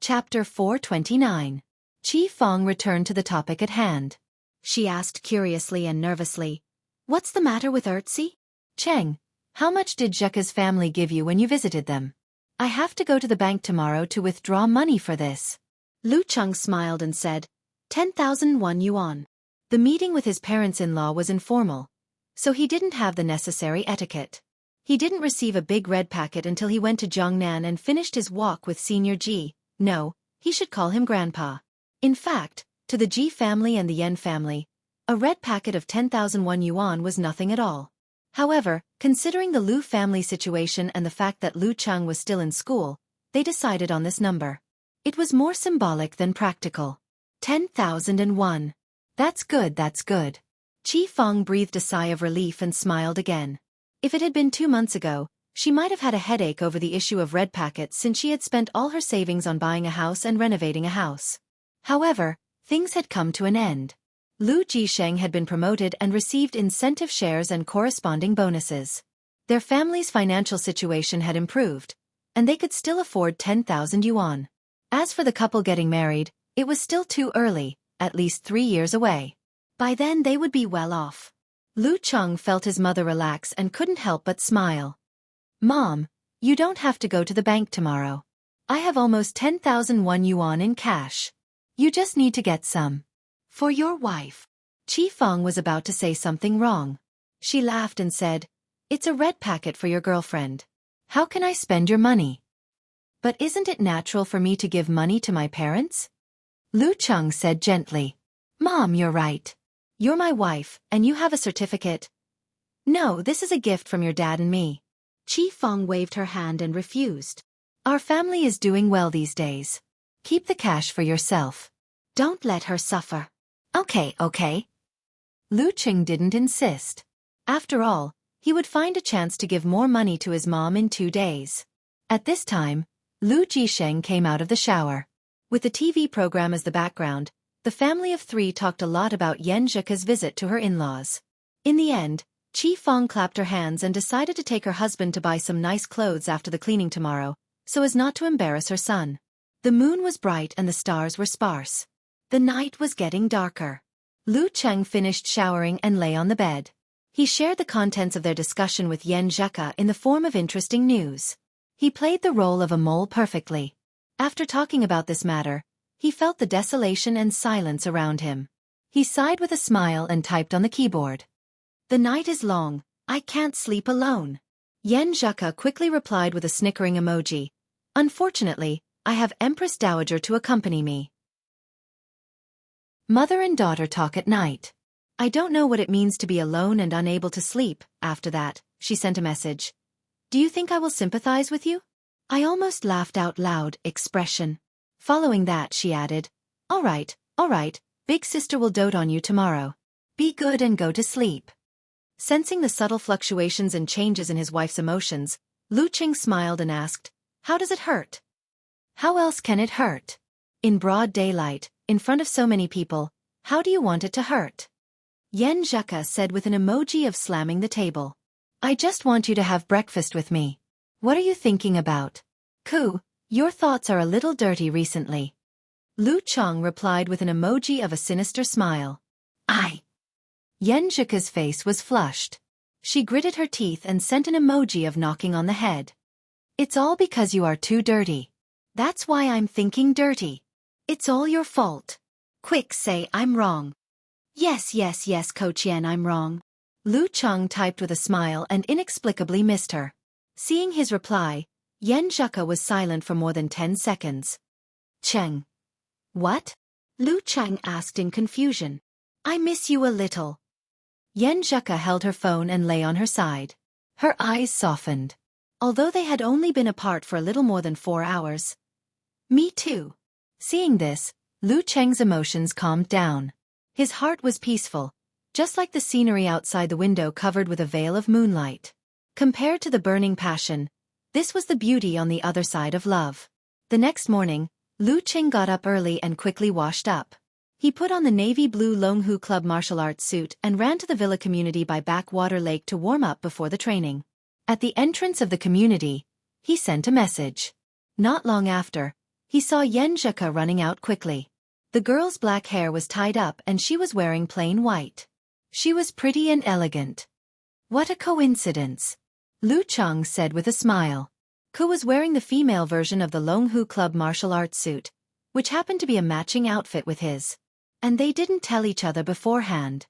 Chapter 429. Xiaofan returned to the topic at hand. She asked curiously and nervously, "What's the matter with Ertzi?" "Cheng, how much did Zheka's family give you when you visited them?" "I have to go to the bank tomorrow to withdraw money for this." Lu Cheng smiled and said, 10,001 yuan. The meeting with his parents-in-law was informal, so he didn't have the necessary etiquette. He didn't receive a big red packet until he went to Jiangnan and finished his walk with Senior Ji. No, he should call him Grandpa. In fact, to the Ji family and the Yen family, a red packet of 10,001 yuan was nothing at all. However, considering the Lu family situation and the fact that Lu Cheng was still in school, they decided on this number. It was more symbolic than practical. 10,001. That's good, that's good. Xiaofan breathed a sigh of relief and smiled again. If it had been 2 months ago, she might have had a headache over the issue of red packets since she had spent all her savings on buying a house and renovating a house. However, things had come to an end. Lu Jisheng had been promoted and received incentive shares and corresponding bonuses. Their family's financial situation had improved, and they could still afford 10,000 yuan. As for the couple getting married, it was still too early, at least 3 years away. By then they would be well off. Lu Cheng felt his mother relax and couldn't help but smile. "Mom, you don't have to go to the bank tomorrow. I have almost 10,001 yuan in cash. You just need to get some. For your wife." Xiaofan was about to say something wrong. She laughed and said, "It's a red packet for your girlfriend. How can I spend your money?" "But isn't it natural for me to give money to my parents?" Lu Cheng said gently. "Mom, you're right. You're my wife, and you have a certificate. No, this is a gift from your dad and me." Xiaofan waved her hand and refused. "Our family is doing well these days. Keep the cash for yourself. Don't let her suffer." Okay. Lu Cheng didn't insist. After all, he would find a chance to give more money to his mom in 2 days. At this time, Lu Jisheng came out of the shower. With the TV program as the background, the family of 3 talked a lot about Yan Zheka's visit to her in-laws. In the end, Xiaofan clapped her hands and decided to take her husband to buy some nice clothes after the cleaning tomorrow, so as not to embarrass her son. The moon was bright and the stars were sparse. The night was getting darker. Lu Cheng finished showering and lay on the bed. He shared the contents of their discussion with Yan Zheka in the form of interesting news. He played the role of a mole perfectly. After talking about this matter, he felt the desolation and silence around him. He sighed with a smile and typed on the keyboard. "The night is long, I can't sleep alone." Yan Zheka quickly replied with a snickering emoji. "Unfortunately, I have Empress Dowager to accompany me." Mother and daughter talk at night. "I don't know what it means to be alone and unable to sleep." After that, she sent a message. "Do you think I will sympathize with you?" I almost laughed out loud, expression. Following that, she added, all right, big sister will dote on you tomorrow. Be good and go to sleep." Sensing the subtle fluctuations and changes in his wife's emotions, Lu Cheng smiled and asked, "How does it hurt?" "How else can it hurt? In broad daylight, in front of so many people, how do you want it to hurt?" Yan Zheka said with an emoji of slamming the table. "I just want you to have breakfast with me. What are you thinking about? Ku, your thoughts are a little dirty recently." Lu Cheng replied with an emoji of a sinister smile. Yan Zheka's face was flushed. She gritted her teeth and sent an emoji of knocking on the head. "It's all because you are too dirty. That's why I'm thinking dirty. It's all your fault. Quick, say I'm wrong." Yes, Coach Yan, I'm wrong." Lu Cheng typed with a smile and inexplicably missed her. Seeing his reply, Yan Zheka was silent for more than 10 seconds. "Cheng." "What?" Lu Cheng asked in confusion. "I miss you a little." Yan Zheka held her phone and lay on her side. Her eyes softened. Although they had only been apart for a little more than 4 hours. "Me too." Seeing this, Lu Cheng's emotions calmed down. His heart was peaceful, just like the scenery outside the window covered with a veil of moonlight. Compared to the burning passion, this was the beauty on the other side of love. The next morning, Lu Cheng got up early and quickly washed up. He put on the navy blue Longhu Club martial arts suit and ran to the villa community by Backwater Lake to warm up before the training. At the entrance of the community, he sent a message. Not long after, He saw Yen Zheke running out quickly. The girl's black hair was tied up and she was wearing plain white. She was pretty and elegant. What a coincidence, Lu Cheng said with a smile. Ku was wearing the female version of the Longhu Club martial arts suit, which happened to be a matching outfit with his. And they didn't tell each other beforehand.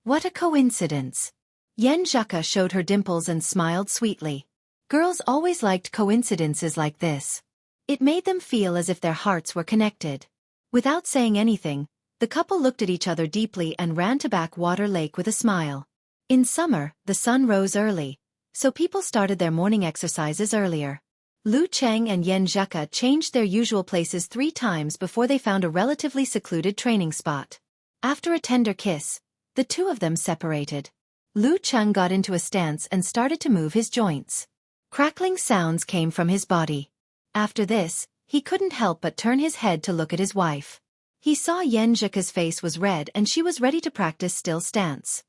What a coincidence. Yen Zheke showed her dimples and smiled sweetly. Girls always liked coincidences like this. It made them feel as if their hearts were connected. Without saying anything, the couple looked at each other deeply and ran to Backwater Lake with a smile. In summer, the sun rose early, so people started their morning exercises earlier. Lu Cheng and Yen Zheke changed their usual places 3 times before they found a relatively secluded training spot. After a tender kiss, the two of them separated. Lu Cheng got into a stance and started to move his joints. Crackling sounds came from his body. After this, he couldn't help but turn his head to look at his wife. He saw Yen Zheke's face was red and she was ready to practice still stance.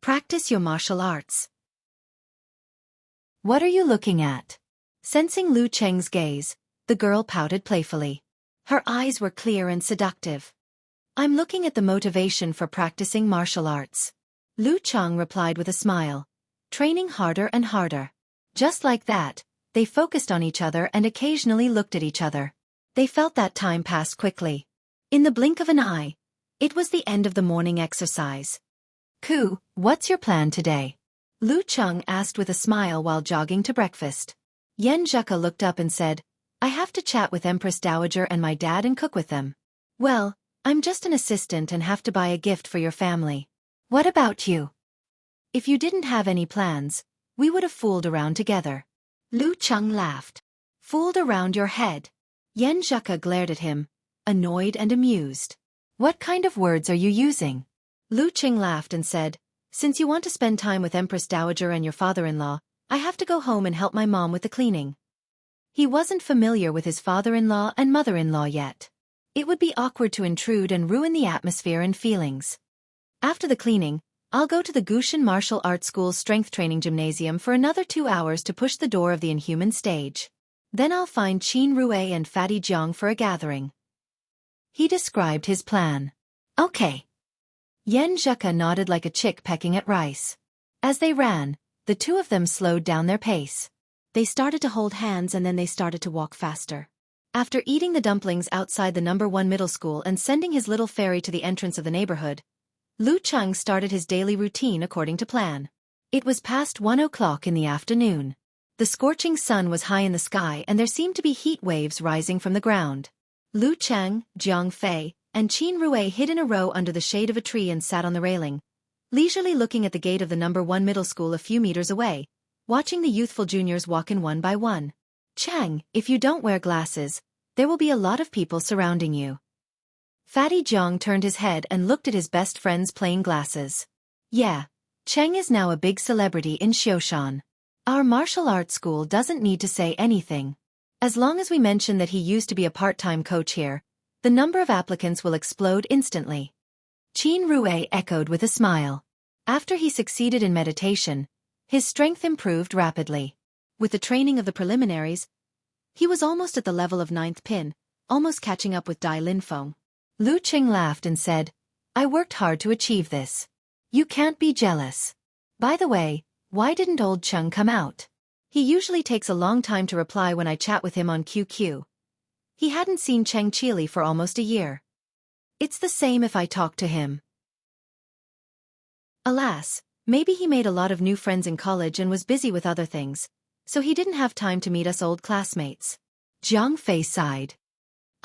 Practice your martial arts. What are you looking at? Sensing Lu Cheng's gaze, the girl pouted playfully. Her eyes were clear and seductive. I'm looking at the motivation for practicing martial arts. Lu Cheng replied with a smile, training harder and harder. Just like that, they focused on each other and occasionally looked at each other. They felt that time pass quickly. In the blink of an eye, it was the end of the morning exercise. Ku, what's your plan today? Lu Cheng asked with a smile while jogging to breakfast. Yen Zheke looked up and said, I have to chat with Empress Dowager and my dad and cook with them. Well, I'm just an assistant and have to buy a gift for your family. What about you? If you didn't have any plans, we would have fooled around together. Lu Cheng laughed. Fooled around your head. Yen Zheke glared at him, annoyed and amused. What kind of words are you using? Lu Cheng laughed and said, Since you want to spend time with Empress Dowager and your father-in-law, I have to go home and help my mom with the cleaning. He wasn't familiar with his father-in-law and mother-in-law yet. It would be awkward to intrude and ruin the atmosphere and feelings. After the cleaning, I'll go to the Gushan Martial Arts School's strength training gymnasium for another 2 hours to push the door of the inhuman stage. Then I'll find Qin Rue and Fatty Jiang for a gathering. He described his plan. Okay. Yen Zheke nodded like a chick pecking at rice. As they ran, the two of them slowed down their pace. They started to hold hands and then they started to walk faster. After eating the dumplings outside the No. 1 middle school and sending his little fairy to the entrance of the neighborhood, Lu Cheng started his daily routine according to plan. It was past 1 o'clock in the afternoon. The scorching sun was high in the sky and there seemed to be heat waves rising from the ground. Lu Cheng, Jiang Fei, and Qin Rue hid in a row under the shade of a tree and sat on the railing, leisurely looking at the gate of the No. 1 middle school a few meters away, watching the youthful juniors walk in one by one. Cheng, if you don't wear glasses, there will be a lot of people surrounding you. Fatty Jiang turned his head and looked at his best friend's plain glasses. Yeah, Cheng is now a big celebrity in Xiaofan. Our martial arts school doesn't need to say anything. As long as we mention that he used to be a part-time coach here, the number of applicants will explode instantly. Qin Rue echoed with a smile. After he succeeded in meditation, his strength improved rapidly. With the training of the preliminaries, he was almost at the level of 9th pin, almost catching up with Dai Linfeng. Lu Cheng laughed and said, I worked hard to achieve this. You can't be jealous. By the way, why didn't old Cheng come out? He usually takes a long time to reply when I chat with him on QQ. He hadn't seen Cheng Chili for almost a year. It's the same if I talk to him. Alas, maybe he made a lot of new friends in college and was busy with other things, so he didn't have time to meet us old classmates. Jiang Fei sighed.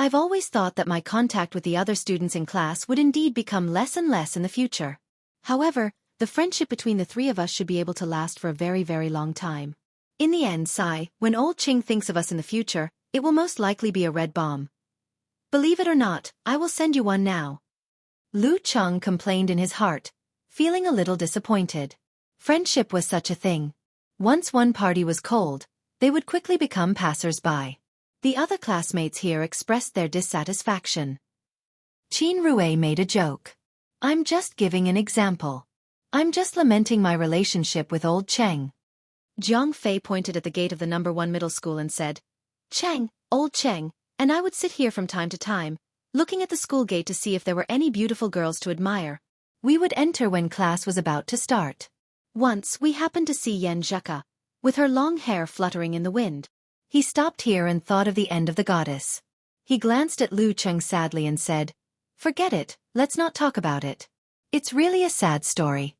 I've always thought that my contact with the other students in class would indeed become less and less in the future. However, the friendship between the three of us should be able to last for a very, very long time. In the end, Sai, when old Qing thinks of us in the future, it will most likely be a red bomb. Believe it or not, I will send you one now. Lu Cheng complained in his heart, feeling a little disappointed. Friendship was such a thing. Once one party was cold, they would quickly become passers-by. The other classmates here expressed their dissatisfaction. Qin Rue made a joke. I'm just giving an example. I'm just lamenting my relationship with old Cheng. Jiang Fei pointed at the gate of the No. 1 middle school and said, Cheng, old Cheng, And I would sit here from time to time, looking at the school gate to see if there were any beautiful girls to admire. We would enter when class was about to start. Once we happened to see Yen Zheka, with her long hair fluttering in the wind. He stopped here and thought of the end of the goddess. He glanced at Lu Cheng sadly and said, "Forget it, let's not talk about it. It's really a sad story."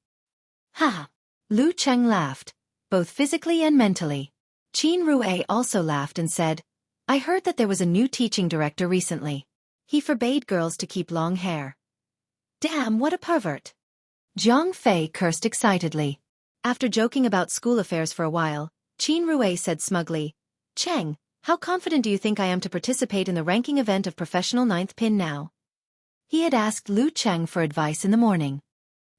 Ha! Lu Cheng laughed, both physically and mentally. Qin Rue also laughed and said, "I heard that there was a new teaching director recently. He forbade girls to keep long hair." Damn, what a pervert! Zhang Fei cursed excitedly. After joking about school affairs for a while, Qin Rue said smugly, "Cheng, how confident do you think I am to participate in the ranking event of professional ninth pin now?" He had asked Lu Cheng for advice in the morning.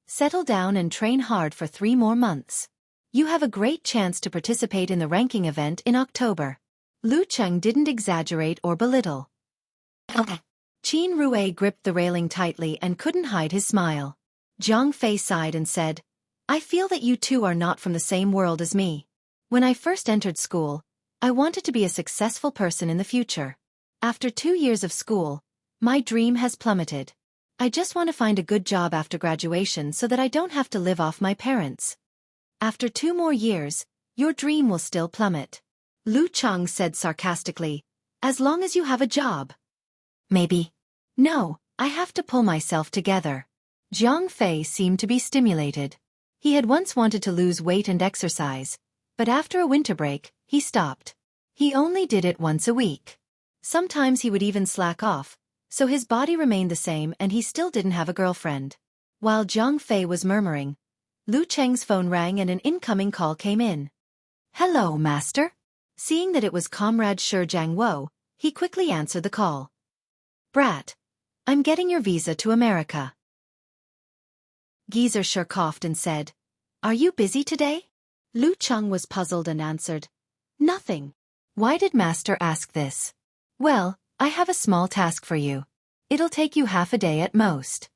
"Settle down and train hard for 3 more months. You have a great chance to participate in the ranking event in October." Lu Cheng didn't exaggerate or belittle. Qin Rue gripped the railing tightly and couldn't hide his smile. Zhang Fei sighed and said, "I feel that you two are not from the same world as me. When I first entered school, I wanted to be a successful person in the future. After 2 years of school, my dream has plummeted. I just want to find a good job after graduation so that I don't have to live off my parents." "After 2 more years, your dream will still plummet," Lu Cheng said sarcastically, "as long as you have a job." "Maybe." "No, I have to pull myself together." Zhang Fei seemed to be stimulated. He had once wanted to lose weight and exercise, but after a winter break, he stopped. He only did it once a week. Sometimes he would even slack off, so his body remained the same and he still didn't have a girlfriend. While Zhang Fei was murmuring, Lu Cheng's phone rang and an incoming call came in. "Hello, master." Seeing that it was Comrade Shi Jiangwo, he quickly answered the call. "Brat, I'm getting your visa to America." Geezer Shi coughed and said, "Are you busy today?" Lu Cheng was puzzled and answered, "Nothing." "Why did master ask this?" "Well, I have a small task for you. It'll take you half a day at most."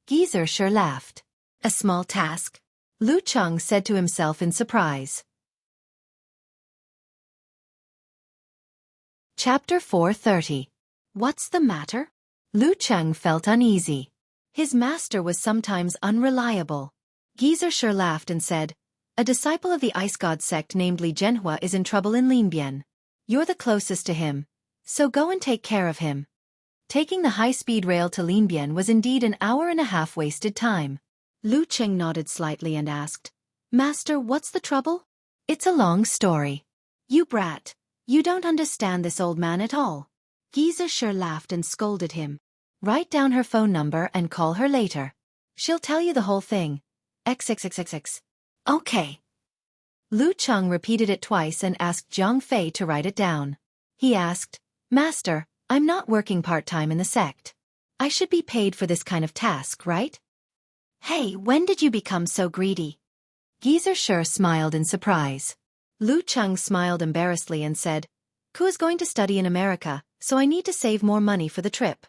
Geezer Shi laughed. "A small task?" Lu Cheng said to himself in surprise. Chapter 430. What's the matter? Lu Cheng felt uneasy. His master was sometimes unreliable. Geezer Shi laughed and said, "A disciple of the ice god sect named Li Zhenhua is in trouble in Linbian. You're the closest to him, so go and take care of him." Taking the high-speed rail to Linbian was indeed an hour and a half wasted time. Lu Cheng nodded slightly and asked, "Master, what's the trouble?" "It's a long story." "You brat, you don't understand this old man at all." Geezer Shi laughed and scolded him. "Write down her phone number and call her later. She'll tell you the whole thing. XXXXX. Okay." Lu Cheng repeated it twice and asked Zhang Fei to write it down. He asked, "Master, I'm not working part-time in the sect. I should be paid for this kind of task, right?" "Hey, when did you become so greedy?" Geezer Shi smiled in surprise. Lu Cheng smiled embarrassedly and said, "Ku is going to study in America, so I need to save more money for the trip."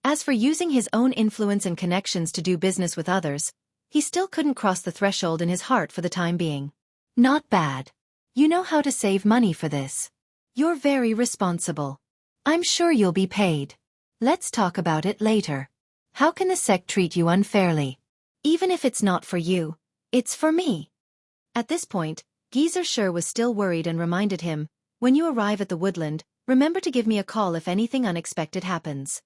As for using his own influence and connections to do business with others, he still couldn't cross the threshold in his heart for the time being. "Not bad. You know how to save money for this. You're very responsible. I'm sure you'll be paid. Let's talk about it later. How can the sect treat you unfairly? Even if it's not for you, it's for me." At this point, Geezer Shi was still worried and reminded him, "When you arrive at the woodland, remember to give me a call if anything unexpected happens."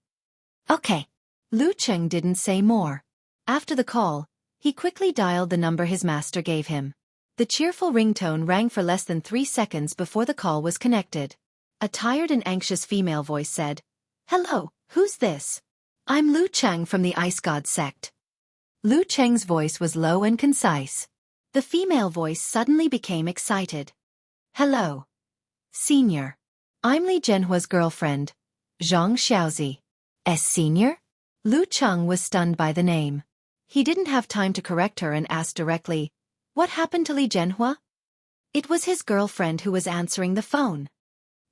"Okay." Lu Cheng didn't say more. After the call, he quickly dialed the number his master gave him. The cheerful ringtone rang for less than 3 seconds before the call was connected. A tired and anxious female voice said, "Hello, who's this?" "I'm Lu Cheng from the Ice God sect." Lu Cheng's voice was low and concise. The female voice suddenly became excited. "Hello, Senior. I'm Li Zhenhua's girlfriend, Zhang Xiaozi." "Senior?" Lu Cheng was stunned by the name. He didn't have time to correct her and asked directly, "What happened to Li Zhenhua?" It was his girlfriend who was answering the phone.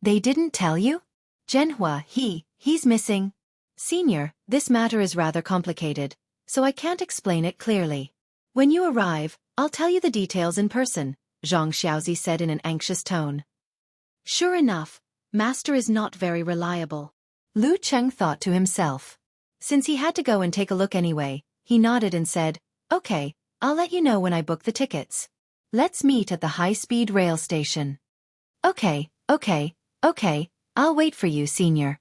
"They didn't tell you?" "Zhenhua, he's missing." "Senior, this matter is rather complicated, so I can't explain it clearly. When you arrive, I'll tell you the details in person," Zhang Xiaozi said in an anxious tone. Sure enough, Master is not very reliable. Lu Cheng thought to himself. Since he had to go and take a look anyway, he nodded and said, "Okay, I'll let you know when I book the tickets. Let's meet at the high-speed rail station." Okay, I'll wait for you, senior."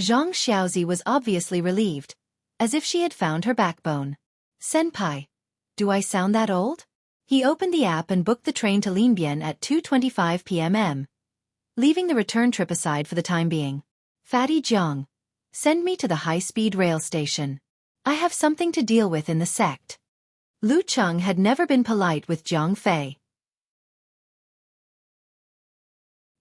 Zhang Xiaozi was obviously relieved, as if she had found her backbone. "Senpai, do I sound that old?" He opened the app and booked the train to Linbian at 2:25 p.m., leaving the return trip aside for the time being. "Fatty Jiang, send me to the high-speed rail station. I have something to deal with in the sect." Lu Cheng had never been polite with Jiang Fei.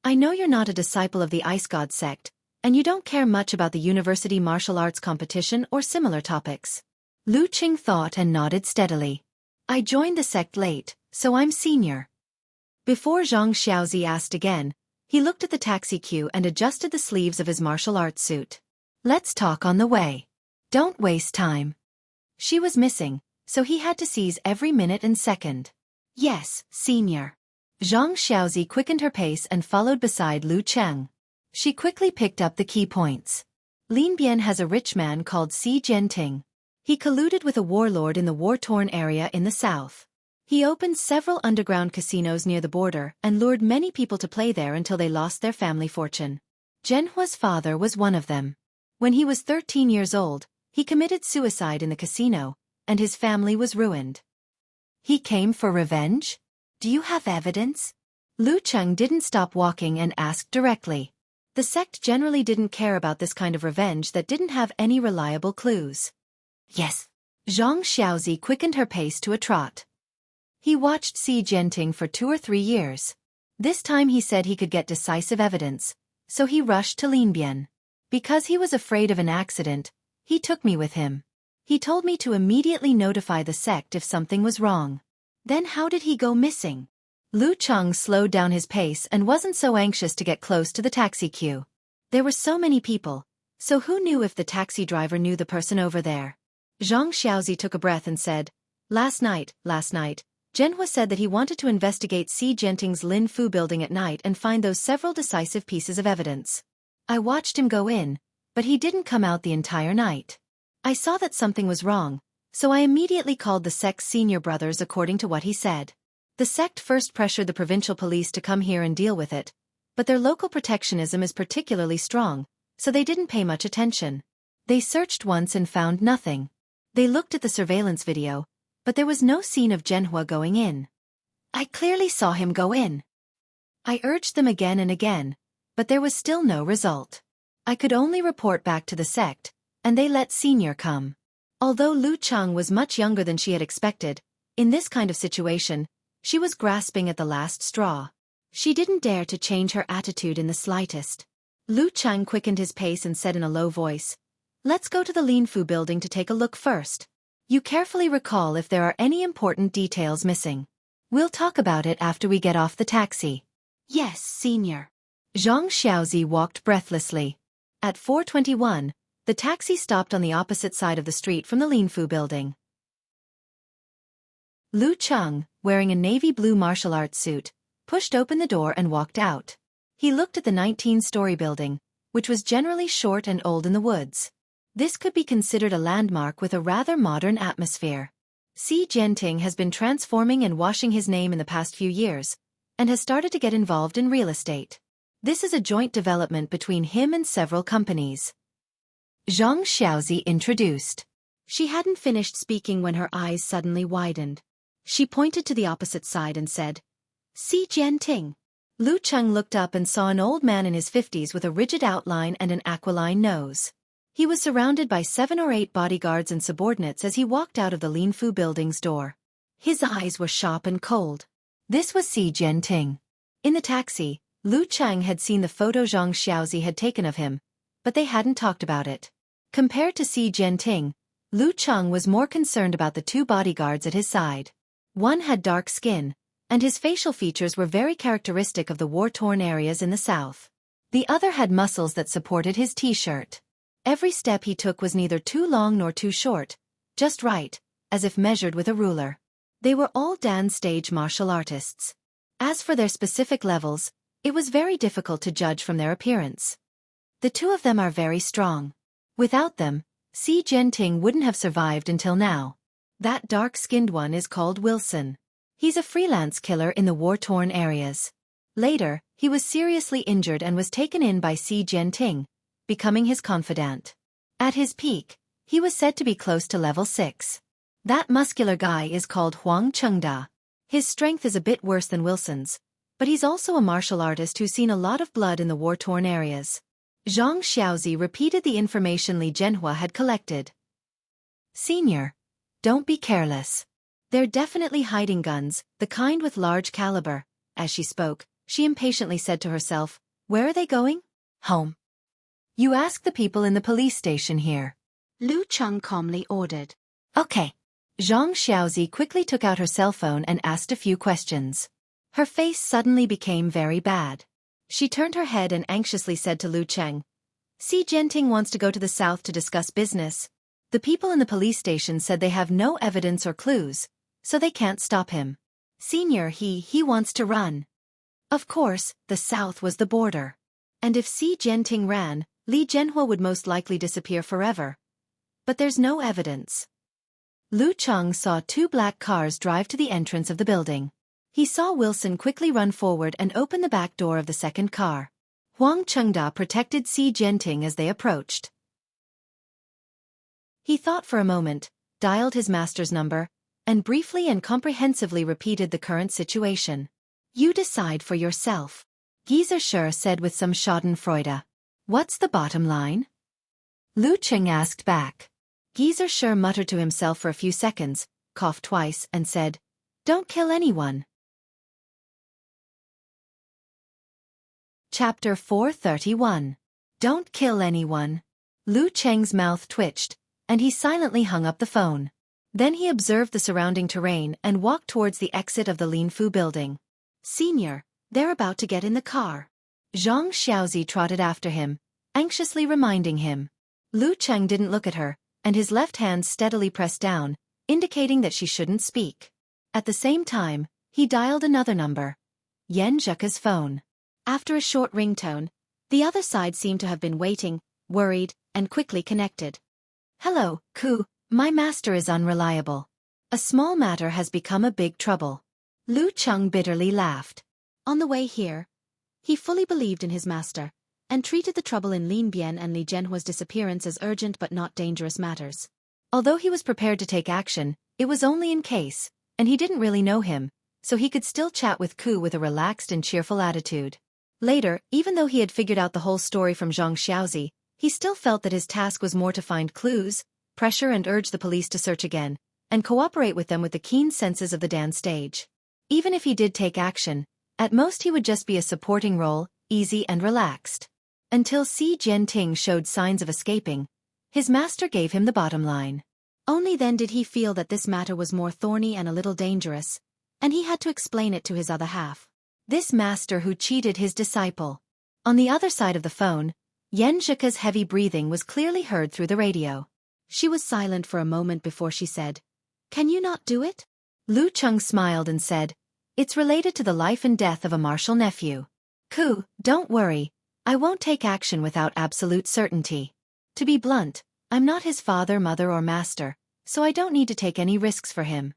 "I know you're not a disciple of the Ice God sect, and you don't care much about the university martial arts competition or similar topics." Lu Cheng thought and nodded steadily. "I joined the sect late, so I'm senior." Before Zhang Xiaozi asked again, he looked at the taxi queue and adjusted the sleeves of his martial arts suit. "Let's talk on the way. Don't waste time." She was missing, so he had to seize every minute and second. "Yes, senior." Zhang Xiaozi quickened her pace and followed beside Lu Cheng. She quickly picked up the key points. Linbian has a rich man called Si Jianting. He colluded with a warlord in the war-torn area in the south. He opened several underground casinos near the border and lured many people to play there until they lost their family fortune. Zhenhua's father was one of them. When he was 13 years old, he committed suicide in the casino, and his family was ruined. "He came for revenge? Do you have evidence?" Lu Cheng didn't stop walking and asked directly. The sect generally didn't care about this kind of revenge that didn't have any reliable clues. "Yes." Zhang Xiaozi quickened her pace to a trot. He watched Si Jianting for 2 or 3 years. This time he said he could get decisive evidence, so he rushed to Linbian. Because he was afraid of an accident, he took me with him. He told me to immediately notify the sect if something was wrong. Then how did he go missing? Lu Cheng slowed down his pace and wasn't so anxious to get close to the taxi queue. There were so many people, so who knew if the taxi driver knew the person over there? Zhang Xiaozi took a breath and said, last night, Zhenhua said that he wanted to investigate Si Jianting's Lin Fu building at night and find those several decisive pieces of evidence. I watched him go in, but he didn't come out the entire night. I saw that something was wrong, so I immediately called the sect's senior brothers according to what he said. The sect first pressured the provincial police to come here and deal with it, but their local protectionism is particularly strong, so they didn't pay much attention. They searched once and found nothing. They looked at the surveillance video, but there was no scene of Zhenhua going in. I clearly saw him go in. I urged them again and again, but there was still no result. I could only report back to the sect, and they let senior come. Although Lu Cheng was much younger than she had expected, in this kind of situation, she was grasping at the last straw. She didn't dare to change her attitude in the slightest. Lu Cheng quickened his pace and said in a low voice, "Let's go to the Lin Fu building to take a look first. You carefully recall if there are any important details missing. We'll talk about it after we get off the taxi." "Yes, senior." Zhang Xiaozi walked breathlessly. At 4:21, the taxi stopped on the opposite side of the street from the Lin Fu building. Lu Cheng, wearing a navy blue martial arts suit, pushed open the door and walked out. He looked at the 19-story building, which was generally short and old in the woods. This could be considered a landmark with a rather modern atmosphere. Si Jianting has been transforming and washing his name in the past few years, and has started to get involved in real estate. This is a joint development between him and several companies. Zhang Xiaozi introduced. She hadn't finished speaking when her eyes suddenly widened. She pointed to the opposite side and said, "Si Jianting." Lu Cheng looked up and saw an old man in his 50s with a rigid outline and an aquiline nose. He was surrounded by 7 or 8 bodyguards and subordinates as he walked out of the Lin Fu building's door. His eyes were sharp and cold. This was Si Jianting. In the taxi, Lu Cheng had seen the photo Zhang Xiaozi had taken of him, but they hadn't talked about it. Compared to Si Jianting, Lu Cheng was more concerned about the 2 bodyguards at his side. One had dark skin, and his facial features were very characteristic of the war-torn areas in the south. The other had muscles that supported his t-shirt. Every step he took was neither too long nor too short, just right, as if measured with a ruler. They were all Dan stage martial artists. As for their specific levels, It was very difficult to judge from their appearance. The two of them are very strong. Without them, Xi Jinping wouldn't have survived until now. That dark-skinned one is called Wilson. He's a freelance killer in the war-torn areas. Later, he was seriously injured and was taken in by Xi Jinping, becoming his confidant. At his peak, he was said to be close to level 6. That muscular guy is called Huang Chengda. His strength is a bit worse than Wilson's, but he's also a martial artist who's seen a lot of blood in the war-torn areas. Zhang Xiaozi repeated the information Li Zhenhua had collected. Senior, don't be careless. They're definitely hiding guns, the kind with large caliber. As she spoke, she impatiently said to herself, where are they going? Home. You ask the people in the police station here. Lu Cheng calmly ordered. Okay. Zhang Xiaozi quickly took out her cell phone and asked a few questions. Her face suddenly became very bad. She turned her head and anxiously said to Lu Cheng, Xi Jinping wants to go to the south to discuss business. The people in the police station said they have no evidence or clues, so they can't stop him. Senior, he wants to run. Of course, the south was the border. And if Xi Jinping ran, Li Zhenhua would most likely disappear forever. But there's no evidence. Lu Cheng saw 2 black cars drive to the entrance of the building. He saw Wilson quickly run forward and open the back door of the second car. Huang Chengda protected Xi Jinping as they approached. He thought for a moment, dialed his master's number, and briefly and comprehensively repeated the current situation. You decide for yourself. Gieser said with some schadenfreude. What's the bottom line? Lu Cheng asked back. Gieser muttered to himself for a few seconds, coughed twice, and said, Don't kill anyone. Chapter 431. Don't kill anyone. Lu Cheng's mouth twitched, and he silently hung up the phone. Then he observed the surrounding terrain and walked towards the exit of the Linfu building. Senior, they're about to get in the car. Zhang Xiaozi trotted after him, anxiously reminding him. Lu Cheng didn't look at her, and his left hand steadily pressed down, indicating that she shouldn't speak. At the same time, he dialed another number. Yan Zheka's phone. After a short ringtone, the other side seemed to have been waiting, worried, and quickly connected. Hello, Ku, my master is unreliable. A small matter has become a big trouble. Lu Cheng bitterly laughed. On the way here, he fully believed in his master, and treated the trouble in Lin Bian and Li Zhenhua's disappearance as urgent but not dangerous matters. Although he was prepared to take action, it was only in case, and he didn't really know him, so he could still chat with Ku with a relaxed and cheerful attitude. Later, even though he had figured out the whole story from Zhang Xiaozi, he still felt that his task was more to find clues, pressure and urge the police to search again, and cooperate with them with the keen senses of the dance stage. Even if he did take action, at most he would just be a supporting role, easy and relaxed. Until Xi Jinping showed signs of escaping, his master gave him the bottom line. Only then did he feel that this matter was more thorny and a little dangerous, and he had to explain it to his other half. This master who cheated his disciple. On the other side of the phone, Yan Zheka's heavy breathing was clearly heard through the radio. She was silent for a moment before she said, Can you not do it? Lu Cheng smiled and said, It's related to the life and death of a martial nephew. Ku, don't worry, I won't take action without absolute certainty. To be blunt, I'm not his father, mother or master, so I don't need to take any risks for him.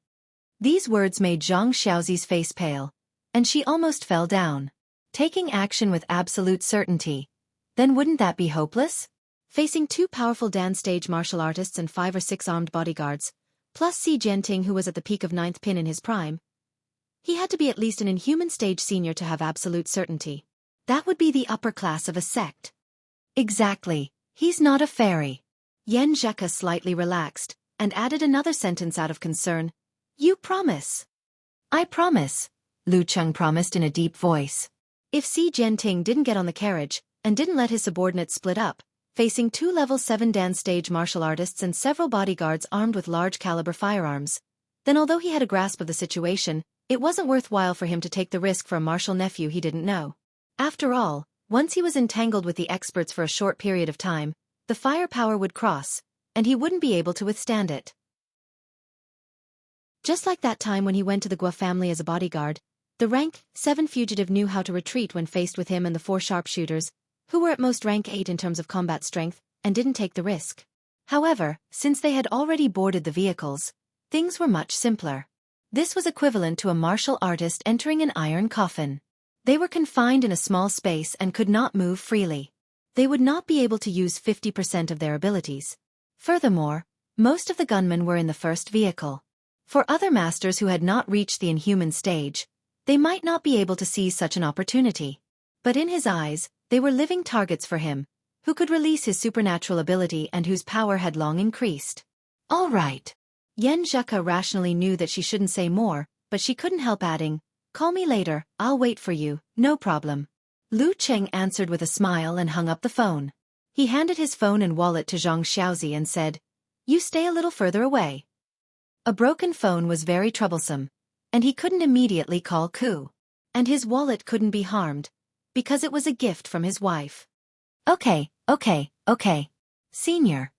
These words made Zhang Xiaozi's face pale, and she almost fell down. Taking action with absolute certainty. Then wouldn't that be hopeless? Facing 2 powerful dance stage martial artists and 5 or 6 armed bodyguards, plus Xi Jinping who was at the peak of 9th pin in his prime, he had to be at least an inhuman stage senior to have absolute certainty. That would be the upper class of a sect. Exactly, he's not a fairy. Yan Zheka slightly relaxed, and added another sentence out of concern. You promise? I promise, Lu Cheng promised in a deep voice. If Xi Jinping didn't get on the carriage, and didn't let his subordinates split up, facing 2 level 7 dance stage martial artists and several bodyguards armed with large caliber firearms, then although he had a grasp of the situation, it wasn't worthwhile for him to take the risk for a martial nephew he didn't know. After all, once he was entangled with the experts for a short period of time, the firepower would cross, and he wouldn't be able to withstand it. Just like that time when he went to the Guo family as a bodyguard, The rank 7 fugitive knew how to retreat when faced with him and the 4 sharpshooters, who were at most rank 8 in terms of combat strength, and didn't take the risk. However, since they had already boarded the vehicles, things were much simpler. This was equivalent to a martial artist entering an iron coffin. They were confined in a small space and could not move freely. They would not be able to use 50% of their abilities. Furthermore, most of the gunmen were in the first vehicle. For other masters who had not reached the inhuman stage, they might not be able to seize such an opportunity. But in his eyes, they were living targets for him, who could release his supernatural ability and whose power had long increased. All right. Yen Zheka rationally knew that she shouldn't say more, but she couldn't help adding, "Call me later, I'll wait for you, no problem." Lu Cheng answered with a smile and hung up the phone. He handed his phone and wallet to Zhang Xiaozi and said, "You stay a little further away." A broken phone was very troublesome, and he couldn't immediately call Ku. And his wallet couldn't be harmed, because it was a gift from his wife. Okay. Senior.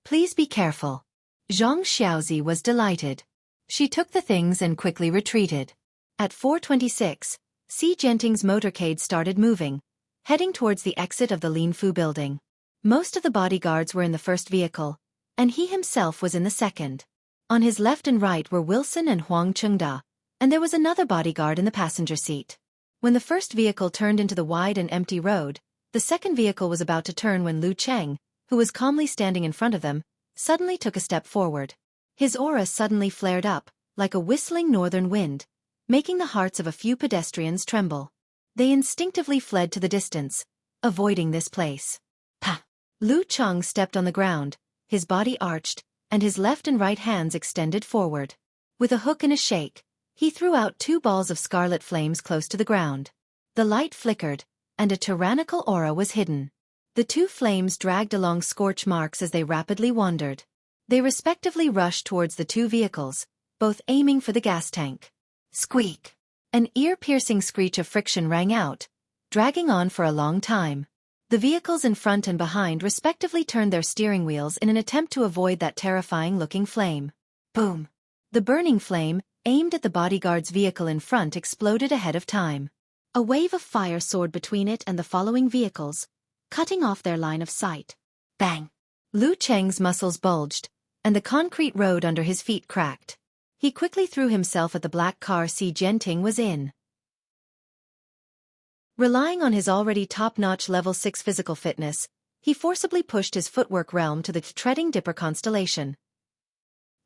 Please be careful." Zhang Xiaozi was delighted. She took the things and quickly retreated. At 4:26, Xi Jinping's motorcade started moving, heading towards the exit of the Linfu building. Most of the bodyguards were in the first vehicle, and he himself was in the second. On his left and right were Wilson and Huang Chengda, and there was another bodyguard in the passenger seat. When the first vehicle turned into the wide and empty road, the second vehicle was about to turn when Lu Cheng, who was calmly standing in front of them, suddenly took a step forward. His aura suddenly flared up, like a whistling northern wind, making the hearts of a few pedestrians tremble. They instinctively fled to the distance, avoiding this place. Pa! Lu Cheng stepped on the ground, his body arched, and his left and right hands extended forward. With a hook and a shake, he threw out 2 balls of scarlet flames close to the ground. The light flickered, and a tyrannical aura was hidden. The 2 flames dragged along scorch marks as they rapidly wandered. They respectively rushed towards the 2 vehicles, both aiming for the gas tank. Squeak! An ear-piercing screech of friction rang out, dragging on for a long time. The vehicles in front and behind respectively turned their steering wheels in an attempt to avoid that terrifying-looking flame. Boom! The burning flame, aimed at the bodyguard's vehicle in front, exploded ahead of time. A wave of fire soared between it and the following vehicles, cutting off their line of sight. Bang! Lu Cheng's muscles bulged, and the concrete road under his feet cracked. He quickly threw himself at the black car Xi Jinping was in. Relying on his already top-notch level 6 physical fitness, he forcibly pushed his footwork realm to the treading dipper constellation.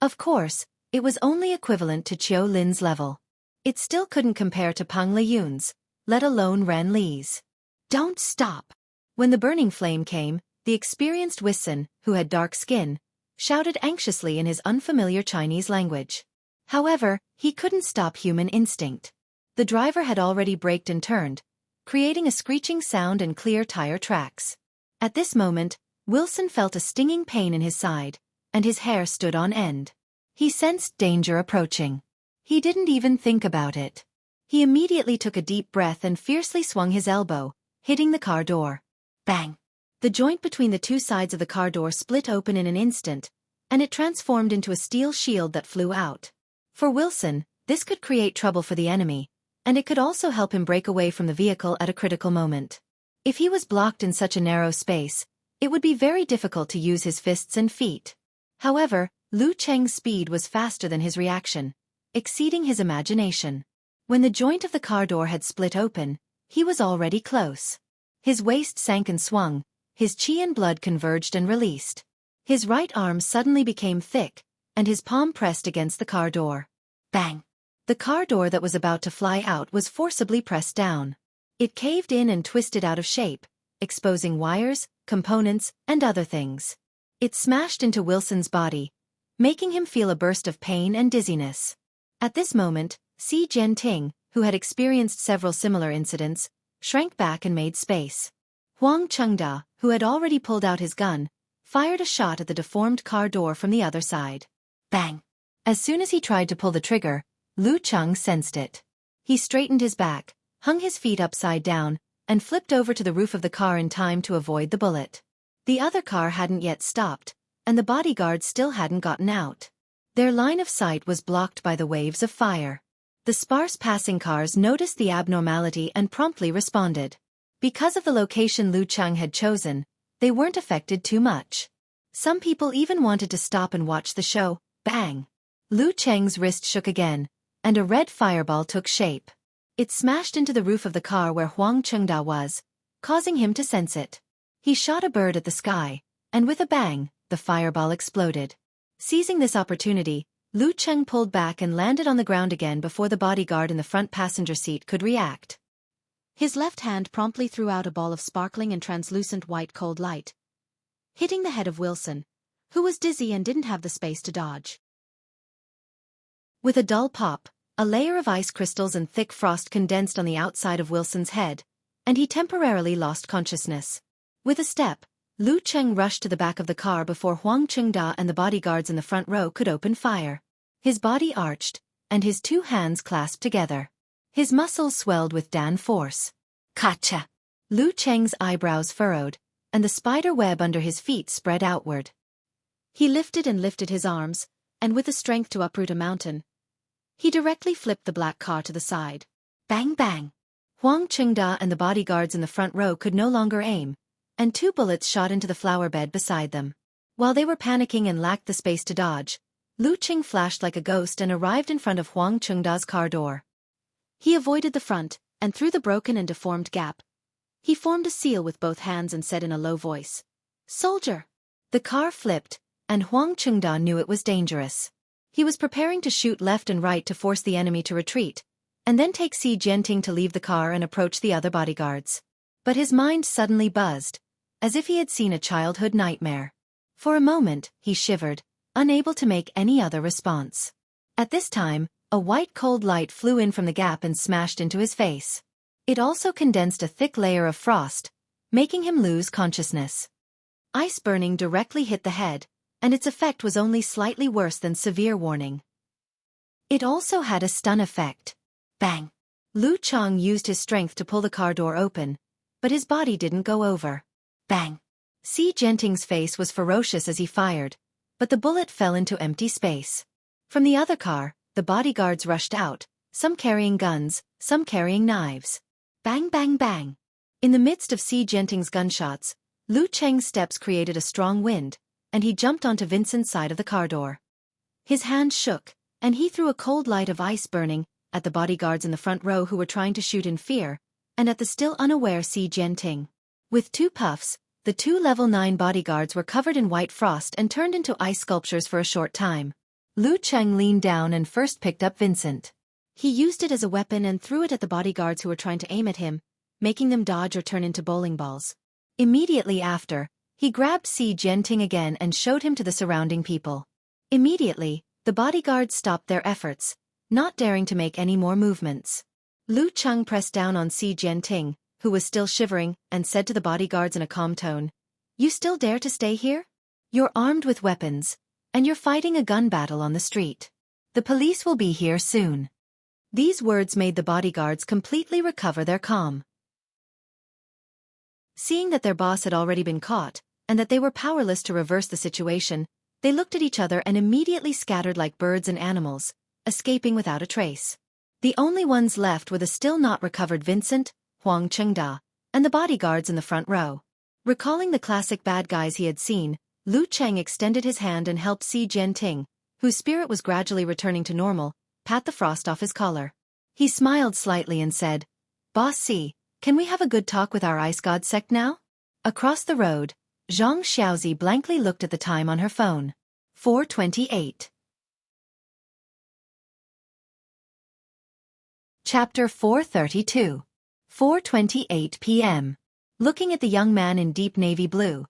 Of course, it was only equivalent to Qiu Lin's level. It still couldn't compare to Peng Liyun's, let alone Ren Li's. Don't stop! When the burning flame came, the experienced Wuxia, who had dark skin, shouted anxiously in his unfamiliar Chinese language. However, he couldn't stop human instinct. The driver had already braked and turned, creating a screeching sound and clear tire tracks. At this moment, Wilson felt a stinging pain in his side, and his hair stood on end. He sensed danger approaching. He didn't even think about it. He immediately took a deep breath and fiercely swung his elbow, hitting the car door. Bang! The joint between the 2 sides of the car door split open in an instant, and it transformed into a steel shield that flew out. For Wilson, this could create trouble for the enemy, and it could also help him break away from the vehicle at a critical moment. If he was blocked in such a narrow space, it would be very difficult to use his fists and feet. However, Lu Cheng's speed was faster than his reaction, exceeding his imagination. When the joint of the car door had split open, he was already close. His waist sank and swung, his qi and blood converged and released. His right arm suddenly became thick, and his palm pressed against the car door. Bang! The car door that was about to fly out was forcibly pressed down. It caved in and twisted out of shape, exposing wires, components, and other things. It smashed into Wilson's body, making him feel a burst of pain and dizziness. At this moment, Xi Jinping, who had experienced several similar incidents, shrank back and made space. Huang Chengda, who had already pulled out his gun, fired a shot at the deformed car door from the other side. Bang! As soon as he tried to pull the trigger, Lu Cheng sensed it. He straightened his back, hung his feet upside down, and flipped over to the roof of the car in time to avoid the bullet. The other car hadn't yet stopped, and the bodyguards still hadn't gotten out. Their line of sight was blocked by the waves of fire. The sparse passing cars noticed the abnormality and promptly responded. Because of the location Lu Cheng had chosen, they weren't affected too much. Some people even wanted to stop and watch the show. Bang! Lu Cheng's wrist shook again, and a red fireball took shape. It smashed into the roof of the car where Huang Chengda was, causing him to sense it. He shot a bird at the sky, and with a bang, the fireball exploded. Seizing this opportunity, Lu Cheng pulled back and landed on the ground again before the bodyguard in the front passenger seat could react. His left hand promptly threw out a ball of sparkling and translucent white cold light, hitting the head of Wilson, who was dizzy and didn't have the space to dodge. With a dull pop, a layer of ice crystals and thick frost condensed on the outside of Wilson's head, and he temporarily lost consciousness. With a step, Lu Cheng rushed to the back of the car before Huang Chengda and the bodyguards in the front row could open fire. His body arched, and his two hands clasped together. His muscles swelled with Dan force. Kacha! Lu Cheng's eyebrows furrowed, and the spider web under his feet spread outward. He lifted and lifted his arms, and with the strength to uproot a mountain, he directly flipped the black car to the side. Bang bang! Huang Chengda and the bodyguards in the front row could no longer aim, and two bullets shot into the flower bed beside them. While they were panicking and lacked the space to dodge, Lu Cheng flashed like a ghost and arrived in front of Huang Chengda's car door. He avoided the front, and through the broken and deformed gap, he formed a seal with both hands and said in a low voice, "Soldier!" The car flipped, and Huang Chengda knew it was dangerous. He was preparing to shoot left and right to force the enemy to retreat, and then take Si Jianting to leave the car and approach the other bodyguards. But his mind suddenly buzzed, as if he had seen a childhood nightmare. For a moment, he shivered, unable to make any other response. At this time, a white cold light flew in from the gap and smashed into his face. It also condensed a thick layer of frost, making him lose consciousness. Ice burning directly hit the head, and its effect was only slightly worse than severe warning. It also had a stun effect. Bang! Lu Cheng used his strength to pull the car door open, but his body didn't go over. Bang! Si Jianting's face was ferocious as he fired, but the bullet fell into empty space. From the other car, the bodyguards rushed out, some carrying guns, some carrying knives. Bang bang bang! In the midst of Si Jianting's gunshots, Lu Cheng's steps created a strong wind, and he jumped onto Vincent's side of the car door. His hand shook, and he threw a cold light of ice burning at the bodyguards in the front row who were trying to shoot in fear, and at the still unaware Si Jianting. With two puffs, the two level 9 bodyguards were covered in white frost and turned into ice sculptures for a short time. Lu Cheng leaned down and first picked up Vincent. He used it as a weapon and threw it at the bodyguards who were trying to aim at him, making them dodge or turn into bowling balls. Immediately after, he grabbed Si Jianting again and showed him to the surrounding people. Immediately, the bodyguards stopped their efforts, not daring to make any more movements. Lu Cheng pressed down on Si Jianting, who was still shivering, and said to the bodyguards in a calm tone, "You still dare to stay here? You're armed with weapons, and you're fighting a gun battle on the street. The police will be here soon." These words made the bodyguards completely recover their calm. Seeing that their boss had already been caught, and that they were powerless to reverse the situation, they looked at each other and immediately scattered like birds and animals, escaping without a trace. The only ones left were the still not recovered Vincent, Huang Chengda, and the bodyguards in the front row. Recalling the classic bad guys he had seen, Lu Cheng extended his hand and helped Si Jianting, whose spirit was gradually returning to normal, pat the frost off his collar. He smiled slightly and said, "Boss Si, can we have a good talk with our ice god sect now?" Across the road, Zhang Xiaozi blankly looked at the time on her phone. 4:28. Chapter 432. 4:28 p.m. Looking at the young man in deep navy blue,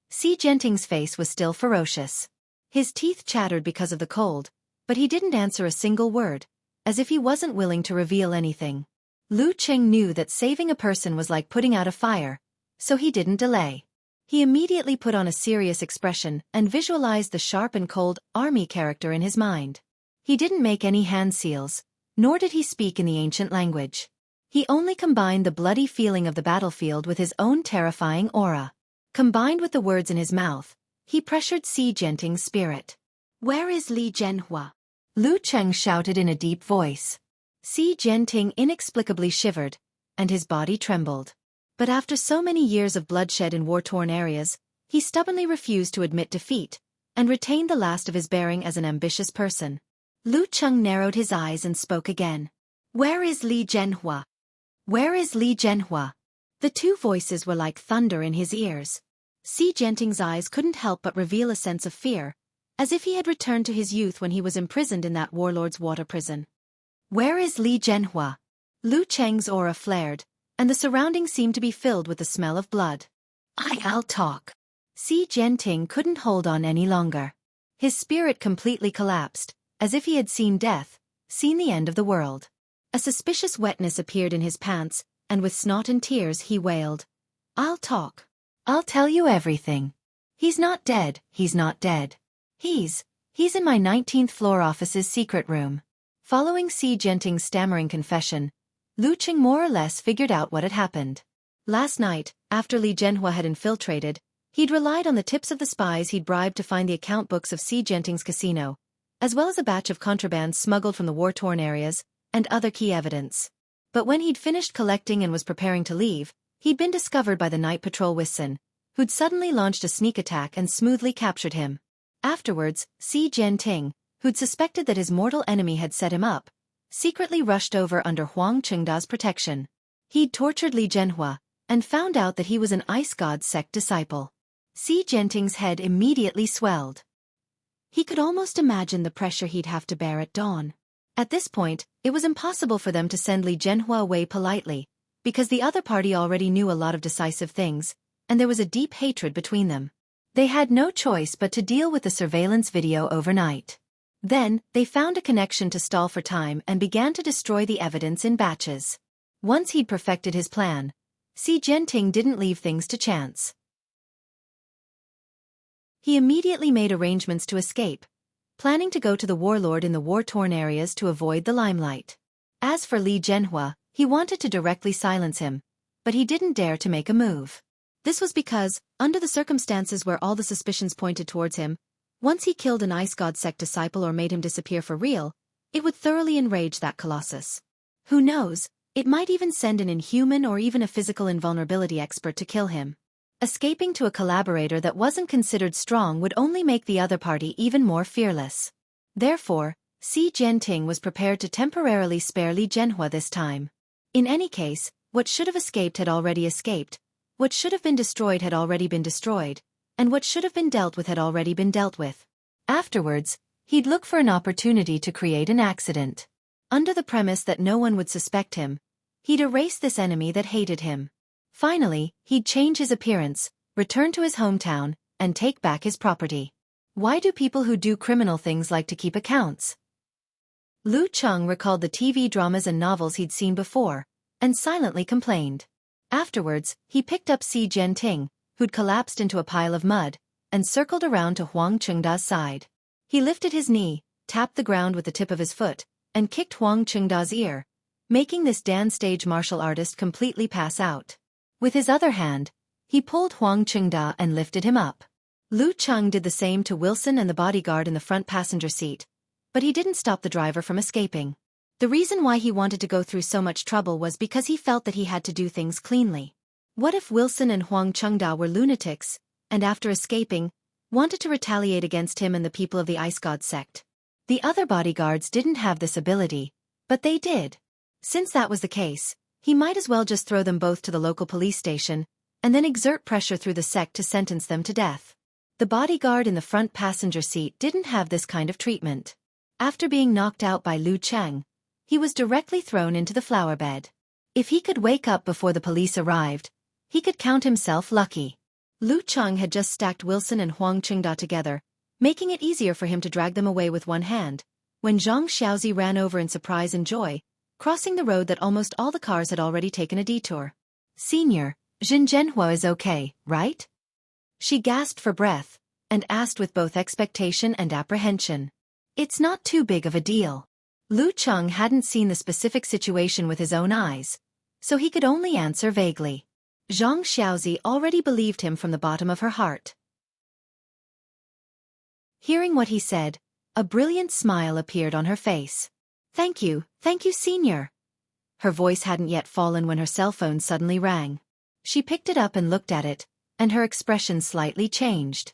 Si Jianting's face was still ferocious. His teeth chattered because of the cold, but he didn't answer a single word, as if he wasn't willing to reveal anything. Lu Cheng knew that saving a person was like putting out a fire, so he didn't delay. He immediately put on a serious expression and visualized the sharp and cold army character in his mind. He didn't make any hand seals, nor did he speak in the ancient language. He only combined the bloody feeling of the battlefield with his own terrifying aura. Combined with the words in his mouth, he pressured Si Jianting's spirit. "Where is Li Zhenhua?" Lu Cheng shouted in a deep voice. Xi Jinping inexplicably shivered, and his body trembled. But after so many years of bloodshed in war-torn areas, he stubbornly refused to admit defeat, and retained the last of his bearing as an ambitious person. Lu Cheng narrowed his eyes and spoke again. "Where is Li Zhenhua? Where is Li Zhenhua?" The two voices were like thunder in his ears. Xi Jinping's eyes couldn't help but reveal a sense of fear, as if he had returned to his youth when he was imprisoned in that warlord's water prison. "Where is Li Zhenhua?" Lu Cheng's aura flared, and the surroundings seemed to be filled with the smell of blood. "I'll talk." Xi Jinping couldn't hold on any longer. His spirit completely collapsed, as if he had seen death, seen the end of the world. A suspicious wetness appeared in his pants, and with snot and tears he wailed, "I'll talk. I'll tell you everything. He's not dead, he's not dead. He's in my 19th floor office's secret room." Following Xi Jinping's stammering confession, Lu Cheng more or less figured out what had happened. Last night, after Li Zhenhua had infiltrated, he'd relied on the tips of the spies he'd bribed to find the account books of Xi Jinping's casino, as well as a batch of contraband smuggled from the war-torn areas, and other key evidence. But when he'd finished collecting and was preparing to leave, he'd been discovered by the night patrol Wuxia, who'd suddenly launched a sneak attack and smoothly captured him. Afterwards, Xi Jinping, who'd suspected that his mortal enemy had set him up, secretly rushed over under Huang Chengda's protection. He'd tortured Li Zhenhua, and found out that he was an ice god sect disciple. Xi Jinping's head immediately swelled. He could almost imagine the pressure he'd have to bear at dawn. At this point, it was impossible for them to send Li Zhenhua away politely, because the other party already knew a lot of decisive things, and there was a deep hatred between them. They had no choice but to deal with the surveillance video overnight. Then, they found a connection to stall for time and began to destroy the evidence in batches. Once he'd perfected his plan, Xi Jinping didn't leave things to chance. He immediately made arrangements to escape, planning to go to the warlord in the war-torn areas to avoid the limelight. As for Li Zhenhua, he wanted to directly silence him, but he didn't dare to make a move. This was because, under the circumstances where all the suspicions pointed towards him, once he killed an ice god sect disciple or made him disappear for real, it would thoroughly enrage that colossus. Who knows, it might even send an inhuman or even a physical invulnerability expert to kill him. Escaping to a collaborator that wasn't considered strong would only make the other party even more fearless. Therefore, Xi Jinping was prepared to temporarily spare Li Zhenhua this time. In any case, what should have escaped had already escaped, what should have been destroyed had already been destroyed, and what should have been dealt with had already been dealt with. Afterwards, he'd look for an opportunity to create an accident. Under the premise that no one would suspect him, he'd erase this enemy that hated him. Finally, he'd change his appearance, return to his hometown, and take back his property. Why do people who do criminal things like to keep accounts? Lu Cheng recalled the TV dramas and novels he'd seen before, and silently complained. Afterwards, he picked up Xi Jinping, who'd collapsed into a pile of mud, and circled around to Huang Chengda's side. He lifted his knee, tapped the ground with the tip of his foot, and kicked Huang Chengda's ear, making this dance stage martial artist completely pass out. With his other hand, he pulled Huang Chengda and lifted him up. Lu Cheng did the same to Wilson and the bodyguard in the front passenger seat, but he didn't stop the driver from escaping. The reason why he wanted to go through so much trouble was because he felt that he had to do things cleanly. What if Wilson and Huang Chengda were lunatics, and after escaping, wanted to retaliate against him and the people of the Ice God sect? The other bodyguards didn't have this ability, but they did. Since that was the case, he might as well just throw them both to the local police station, and then exert pressure through the sect to sentence them to death. The bodyguard in the front passenger seat didn't have this kind of treatment. After being knocked out by Lu Cheng, he was directly thrown into the flower bed. If he could wake up before the police arrived, he could count himself lucky. Lu Cheng had just stacked Wilson and Huang Chengda together, making it easier for him to drag them away with one hand, when Zhang Xiaozi ran over in surprise and joy, crossing the road that almost all the cars had already taken a detour. "Senior, Jin Zhenhua is okay, right?" She gasped for breath, and asked with both expectation and apprehension. "It's not too big of a deal." Lu Cheng hadn't seen the specific situation with his own eyes, so he could only answer vaguely. Zhang Xiaozi already believed him from the bottom of her heart. Hearing what he said, a brilliant smile appeared on her face. Thank you, senior. Her voice hadn't yet fallen when her cell phone suddenly rang. She picked it up and looked at it, and her expression slightly changed.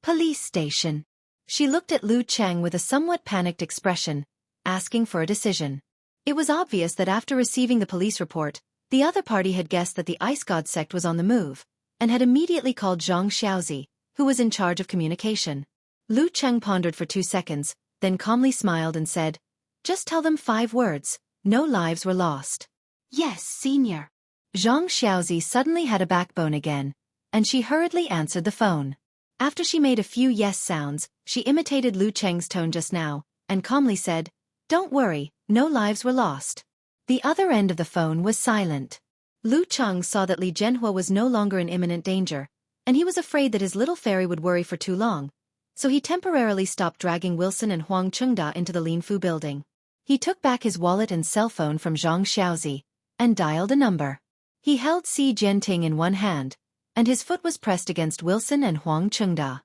Police station. She looked at Lu Cheng with a somewhat panicked expression, asking for a decision. It was obvious that after receiving the police report, the other party had guessed that the Ice God sect was on the move, and had immediately called Zhang Xiaozi, who was in charge of communication. Lu Cheng pondered for 2 seconds, then calmly smiled and said, "Just tell them 5 words, no lives were lost." "Yes, senior." Zhang Xiaozi suddenly had a backbone again, and she hurriedly answered the phone. After she made a few yes sounds, she imitated Lu Cheng's tone just now, and calmly said, "Don't worry, no lives were lost." The other end of the phone was silent. Lu Cheng saw that Li Zhenhua was no longer in imminent danger, and he was afraid that his little fairy would worry for too long, so he temporarily stopped dragging Wilson and Huang Chengda into the Linfu building. He took back his wallet and cell phone from Zhang Xiaozi, and dialed a number. He held Xi Jianting in one hand, and his foot was pressed against Wilson and Huang Chengda.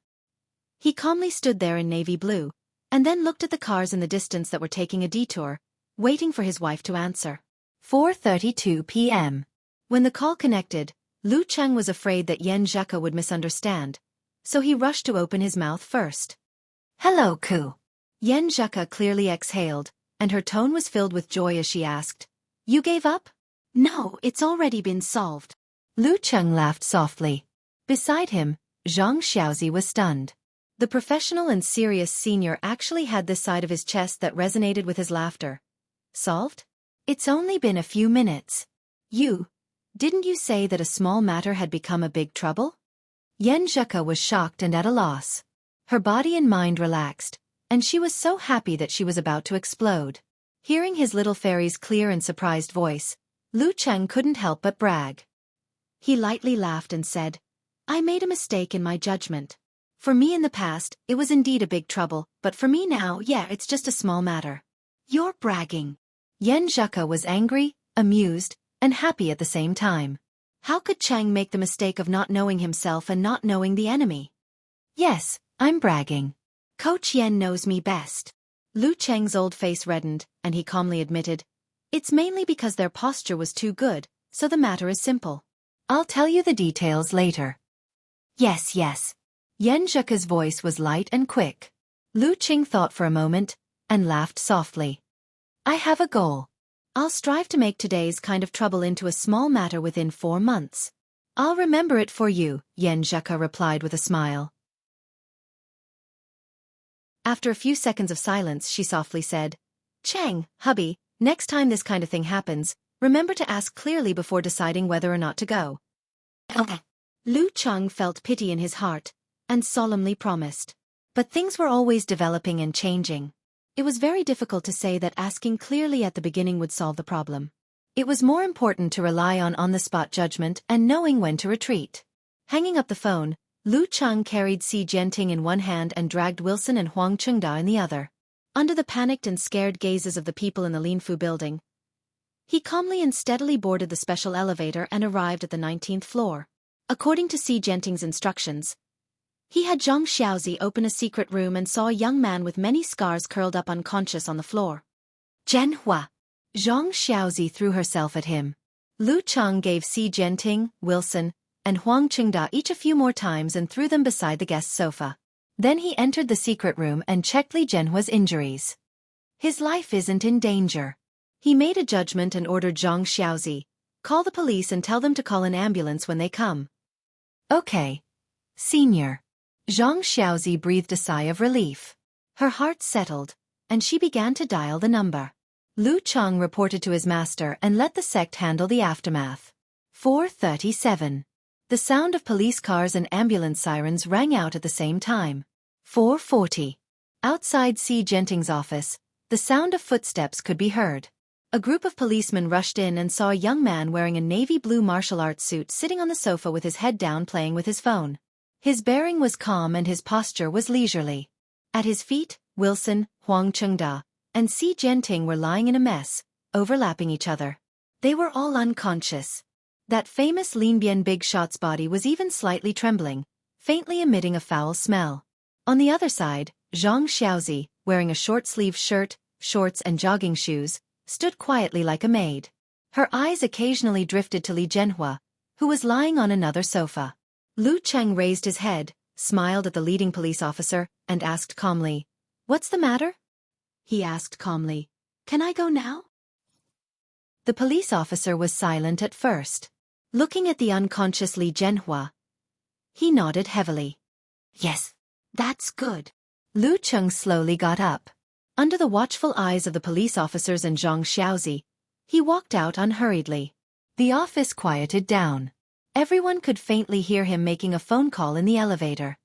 He calmly stood there in navy blue, and then looked at the cars in the distance that were taking a detour, waiting for his wife to answer. 4:32 p.m. When the call connected, Lu Cheng was afraid that Yan Zheka would misunderstand, so he rushed to open his mouth first. "Hello, Ku." Yan Zheka clearly exhaled, and her tone was filled with joy as she asked, "You gave up?" "No, it's already been solved." Lu Cheng laughed softly. Beside him, Zhang Xiaozi was stunned. The professional and serious senior actually had this side of his chest that resonated with his laughter. "Solved? It's only been a few minutes. Didn't you say that a small matter had become a big trouble?" Yan Zheka was shocked and at a loss. Her body and mind relaxed, and she was so happy that she was about to explode. Hearing his little fairy's clear and surprised voice, Lu Cheng couldn't help but brag. He lightly laughed and said, "I made a mistake in my judgment. For me in the past, it was indeed a big trouble, but for me now, it's just a small matter." "You're bragging." Yan Zheka was angry, amused, and happy at the same time. How could Cheng make the mistake of not knowing himself and not knowing the enemy? "Yes, I'm bragging. Coach Yan knows me best." Lu Cheng's old face reddened, and he calmly admitted, "It's mainly because their posture was too good, so the matter is simple. I'll tell you the details later." Yes. Yan Zheka's voice was light and quick. Lu Cheng thought for a moment, and laughed softly. "I have a goal. I'll strive to make today's kind of trouble into a small matter within 4 months. I'll remember it for you," Yan Zheka replied with a smile. After a few seconds of silence, she softly said, "Cheng, hubby, next time this kind of thing happens, remember to ask clearly before deciding whether or not to go." Okay. Lu Cheng felt pity in his heart, and solemnly promised. But things were always developing and changing. It was very difficult to say that asking clearly at the beginning would solve the problem. It was more important to rely on on-the-spot judgment and knowing when to retreat. Hanging up the phone, Lu Cheng carried Xi Jianting in one hand and dragged Wilson and Huang Chengda in the other. Under the panicked and scared gazes of the people in the Linfu building, he calmly and steadily boarded the special elevator and arrived at the 19th floor. According to Xi Jianting's instructions, he had Zhang Xiaozi open a secret room and saw a young man with many scars curled up unconscious on the floor. "Zhenhua!" Zhang Xiaozi threw herself at him. Lu Cheng gave Xi Jianting, Wilson, and Huang Chengda each a few more times and threw them beside the guest sofa. Then he entered the secret room and checked Li Zhenhua's injuries. His life isn't in danger. He made a judgment and ordered Zhang Xiaozi, "Call the police and tell them to call an ambulance when they come." "Okay, senior." Zhang Xiaozi breathed a sigh of relief. Her heart settled, and she began to dial the number. Lu Cheng reported to his master and let the sect handle the aftermath. 4:37. The sound of police cars and ambulance sirens rang out at the same time. 4:40. Outside Xi Jianting's office, the sound of footsteps could be heard. A group of policemen rushed in and saw a young man wearing a navy blue martial arts suit sitting on the sofa with his head down playing with his phone. His bearing was calm and his posture was leisurely. At his feet, Wilson, Huang Chengda, and Xi Jianting were lying in a mess, overlapping each other. They were all unconscious. That famous Lin Bian Big Shot's body was even slightly trembling, faintly emitting a foul smell. On the other side, Zhang Xiaozi, wearing a short-sleeved shirt, shorts and jogging shoes, stood quietly like a maid. Her eyes occasionally drifted to Li Jianhua, who was lying on another sofa. Lu Cheng raised his head, smiled at the leading police officer, and asked calmly, "What's the matter?" He asked calmly, "Can I go now?" The police officer was silent at first. Looking at the unconscious Li Jianhua, he nodded heavily. "Yes, that's good." Lu Cheng slowly got up. Under the watchful eyes of the police officers and Zhang Xiaozi, he walked out unhurriedly. The office quieted down. Everyone could faintly hear him making a phone call in the elevator.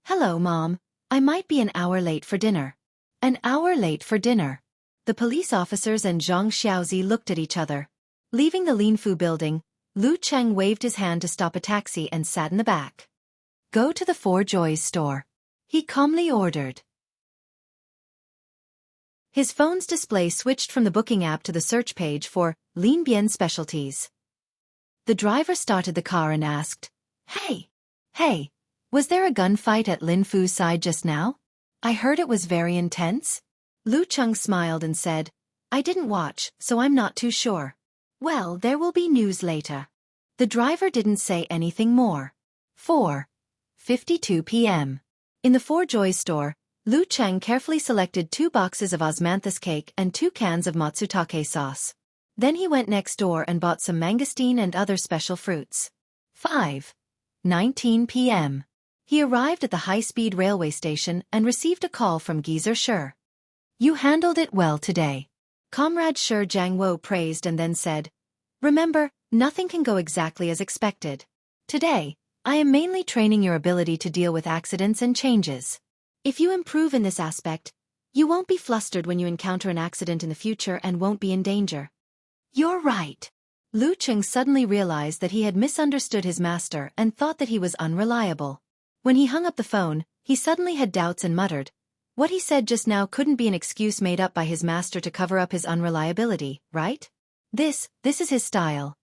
"Hello, Mom. I might be an hour late for dinner." An hour late for dinner. The police officers and Zhang Xiaozi looked at each other. Leaving the Linfu building, Lu Cheng waved his hand to stop a taxi and sat in the back. "Go to the Four Joys store," he calmly ordered. His phone's display switched from the booking app to the search page for Lin Bian Specialties. The driver started the car and asked, Hey, was there a gunfight at Lin Fu's side just now? I heard it was very intense." Lu Cheng smiled and said, "I didn't watch, so I'm not too sure." "Well, there will be news later." The driver didn't say anything more. 4:52 p.m. In the Four Joys store, Lu Cheng carefully selected 2 boxes of osmanthus cake and 2 cans of matsutake sauce. Then he went next door and bought some mangosteen and other special fruits. 5:19 p.m. He arrived at the high-speed railway station and received a call from Geezer Shi. "You handled it well today." Comrade Shi Jiangwo praised and then said, "Remember, nothing can go exactly as expected. Today, I am mainly training your ability to deal with accidents and changes. If you improve in this aspect, you won't be flustered when you encounter an accident in the future and won't be in danger." "You're right." Lu Cheng suddenly realized that he had misunderstood his master and thought that he was unreliable. When he hung up the phone, he suddenly had doubts and muttered, "What he said just now couldn't be an excuse made up by his master to cover up his unreliability, right? This is his style."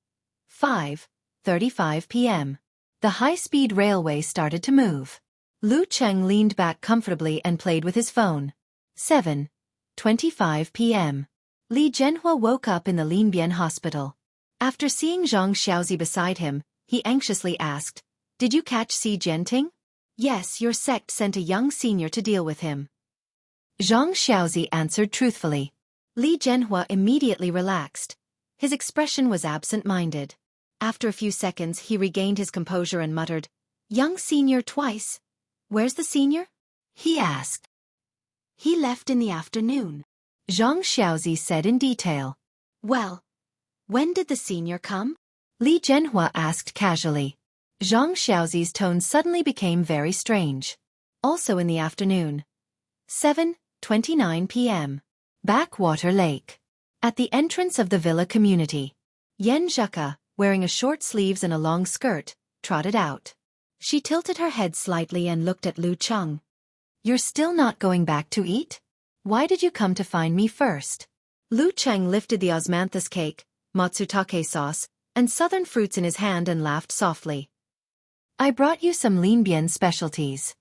5:35 p.m. The high-speed railway started to move. Lu Cheng leaned back comfortably and played with his phone. 7:25 p.m. Li Jianhua woke up in the Linbian hospital. After seeing Zhang Xiaozi beside him, he anxiously asked, "Did you catch Si Jianting?" "Yes, your sect sent a young senior to deal with him." Zhang Xiaozi answered truthfully. Li Jianhua immediately relaxed. His expression was absent-minded. After a few seconds he regained his composure and muttered, "Young senior twice. Where's the senior?" he asked. "He left in the afternoon," Zhang Xiaozi said in detail. "Well, when did the senior come?" Li Jianhua asked casually. Zhang Xiaozi's tone suddenly became very strange. "Also in the afternoon." 7:29 p.m. Backwater Lake. At the entrance of the villa community, Yan Zheka, wearing a short sleeves and a long skirt, trotted out. She tilted her head slightly and looked at Lu Cheng. "You're still not going back to eat? Why did you come to find me first?" Lu Cheng lifted the osmanthus cake, matsutake sauce, and southern fruits in his hand and laughed softly. "I brought you some Linbian specialties."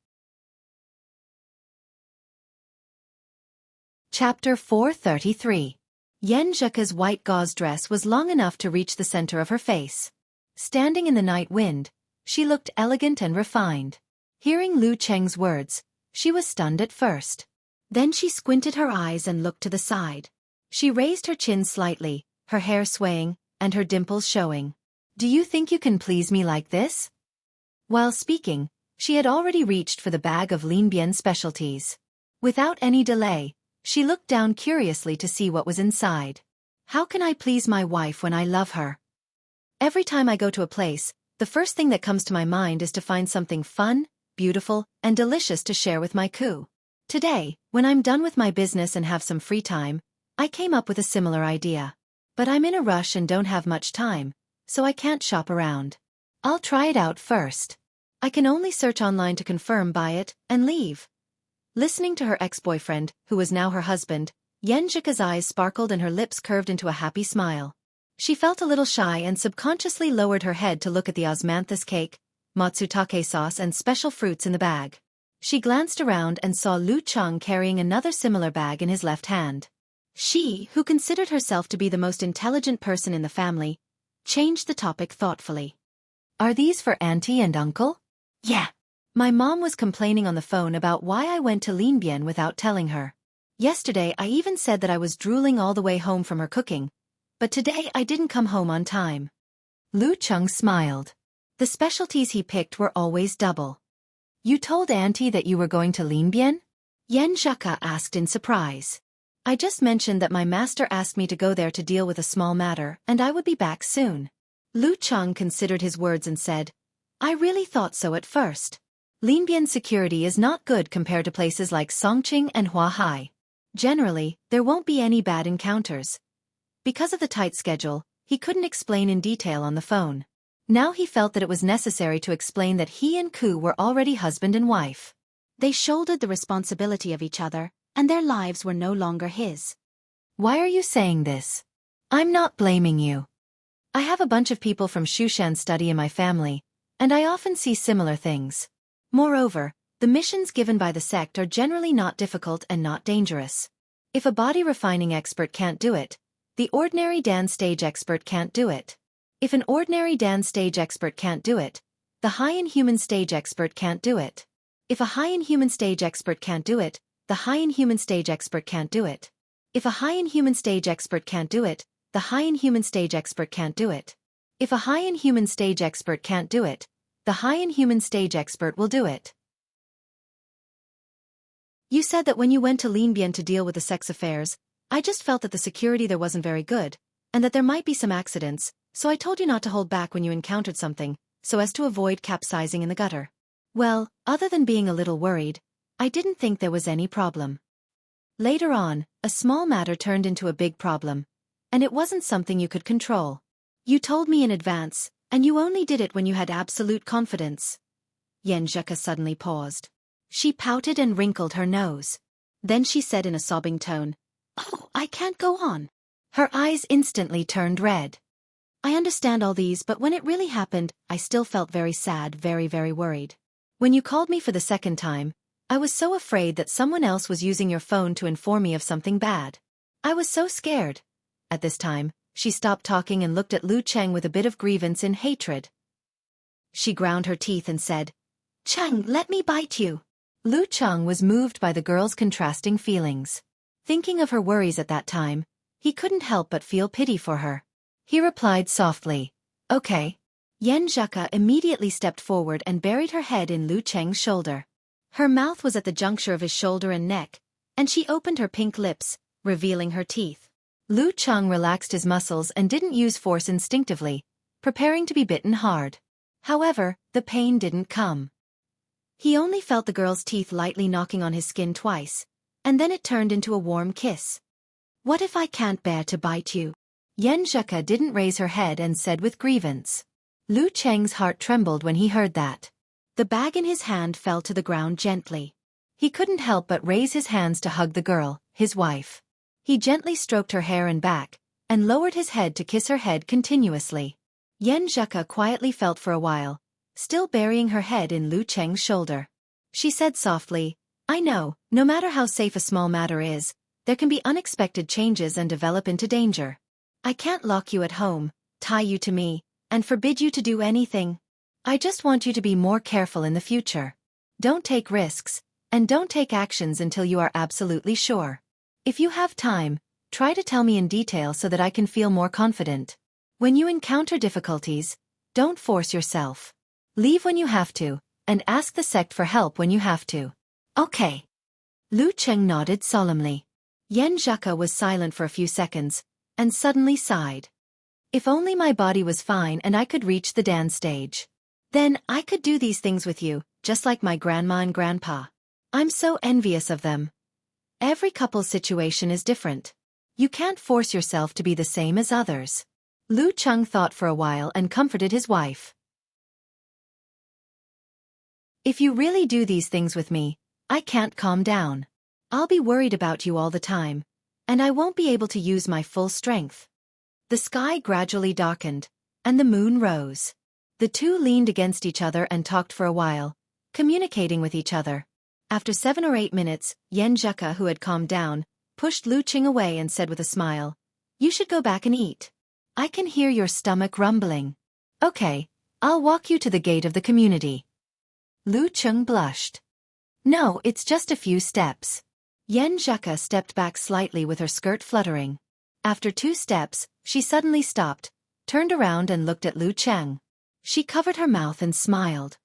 Chapter 433. Yan Zheka's white gauze dress was long enough to reach the center of her face. Standing in the night wind, she looked elegant and refined. Hearing Lu Cheng's words, she was stunned at first. Then she squinted her eyes and looked to the side. She raised her chin slightly, her hair swaying, and her dimples showing. "Do you think you can please me like this?" While speaking, she had already reached for the bag of Linbian specialties. Without any delay, she looked down curiously to see what was inside. "How can I please my wife when I love her? Every time I go to a place, the first thing that comes to my mind is to find something fun, beautiful, and delicious to share with my coup. Today, when I'm done with my business and have some free time, I came up with a similar idea. But I'm in a rush and don't have much time, so I can't shop around. I'll try it out first. I can only search online to confirm, buy it, and leave." Listening to her ex-boyfriend, who was now her husband, Yan Zheka's eyes sparkled and her lips curved into a happy smile. She felt a little shy and subconsciously lowered her head to look at the osmanthus cake, matsutake sauce and special fruits in the bag. She glanced around and saw Lu Cheng carrying another similar bag in his left hand. She, who considered herself to be the most intelligent person in the family, changed the topic thoughtfully. Are these for Auntie and Uncle? Yeah. My mom was complaining on the phone about why I went to Linbian without telling her. Yesterday I even said that I was drooling all the way home from her cooking, but today I didn't come home on time. Lu Cheng smiled. The specialties he picked were always double. You told Auntie that you were going to Linbian? Yan Zheka asked in surprise. I just mentioned that my master asked me to go there to deal with a small matter and I would be back soon. Lu Cheng considered his words and said, I really thought so at first. Linbian security is not good compared to places like Songqing and Huahai. Generally, there won't be any bad encounters. Because of the tight schedule, he couldn't explain in detail on the phone. Now he felt that it was necessary to explain that he and Ku were already husband and wife. They shouldered the responsibility of each other, and their lives were no longer his. Why are you saying this? I'm not blaming you. I have a bunch of people from Shushan study in my family, and I often see similar things. Moreover, the missions given by the sect are generally not difficult and not dangerous. If a body refining expert can't do it, the ordinary Dan stage expert can't do it. If an ordinary Dan stage expert can't do it, the high-end human stage expert can't do it. If a high-end human stage expert can't do it, the high-end human stage expert can't do it. If a high-end human stage expert can't do it, the high-end human stage expert can't do it. If a high-end human stage expert can't do it, the high-end human stage expert will do it. You said that when you went to Linbian to deal with the sex affairs, I just felt that the security there wasn't very good, and that there might be some accidents, so I told you not to hold back when you encountered something, so as to avoid capsizing in the gutter. Well, other than being a little worried, I didn't think there was any problem. Later on, a small matter turned into a big problem, and it wasn't something you could control. You told me in advance, and you only did it when you had absolute confidence. Yan Zheka suddenly paused. She pouted and wrinkled her nose. Then she said in a sobbing tone, Oh, I can't go on. Her eyes instantly turned red. I understand all these, but when it really happened, I still felt very sad, very, very worried. When you called me for the second time, I was so afraid that someone else was using your phone to inform me of something bad. I was so scared. At this time, she stopped talking and looked at Lu Cheng with a bit of grievance and hatred. She ground her teeth and said, Cheng, let me bite you. Lu Cheng was moved by the girl's contrasting feelings. Thinking of her worries at that time, he couldn't help but feel pity for her. He replied softly, Okay. Yan Zheka immediately stepped forward and buried her head in Lu Cheng's shoulder. Her mouth was at the juncture of his shoulder and neck, and she opened her pink lips, revealing her teeth. Lu Cheng relaxed his muscles and didn't use force instinctively, preparing to be bitten hard. However, the pain didn't come. He only felt the girl's teeth lightly knocking on his skin twice, and then it turned into a warm kiss. What if I can't bear to bite you? Yan Zheka didn't raise her head and said with grievance. Lu Cheng's heart trembled when he heard that. The bag in his hand fell to the ground gently. He couldn't help but raise his hands to hug the girl, his wife. He gently stroked her hair and back, and lowered his head to kiss her head continuously. Yan Zheka quietly felt for a while, still burying her head in Lu Cheng's shoulder. She said softly, I know, no matter how safe a small matter is, there can be unexpected changes and develop into danger. I can't lock you at home, tie you to me, and forbid you to do anything. I just want you to be more careful in the future. Don't take risks, and don't take actions until you are absolutely sure. If you have time, try to tell me in detail so that I can feel more confident. When you encounter difficulties, don't force yourself. Leave when you have to, and ask the sect for help when you have to. Okay. Lu Cheng nodded solemnly. Yan Zheka was silent for a few seconds, and suddenly sighed. If only my body was fine and I could reach the dance stage. Then I could do these things with you, just like my grandma and grandpa. I'm so envious of them. Every couple's situation is different. You can't force yourself to be the same as others. Lu Cheng thought for a while and comforted his wife. If you really do these things with me, I can't calm down. I'll be worried about you all the time, and I won't be able to use my full strength. The sky gradually darkened, and the moon rose. The two leaned against each other and talked for a while, communicating with each other. After 7 or 8 minutes, Yan Zheka, who had calmed down, pushed Lu Qing away and said with a smile, "You should go back and eat. I can hear your stomach rumbling." "Okay, I'll walk you to the gate of the community." Lu Qing blushed. "No, it's just a few steps." Yen Zheka stepped back slightly with her skirt fluttering. After 2 steps, she suddenly stopped, turned around and looked at Lu Cheng. She covered her mouth and smiled.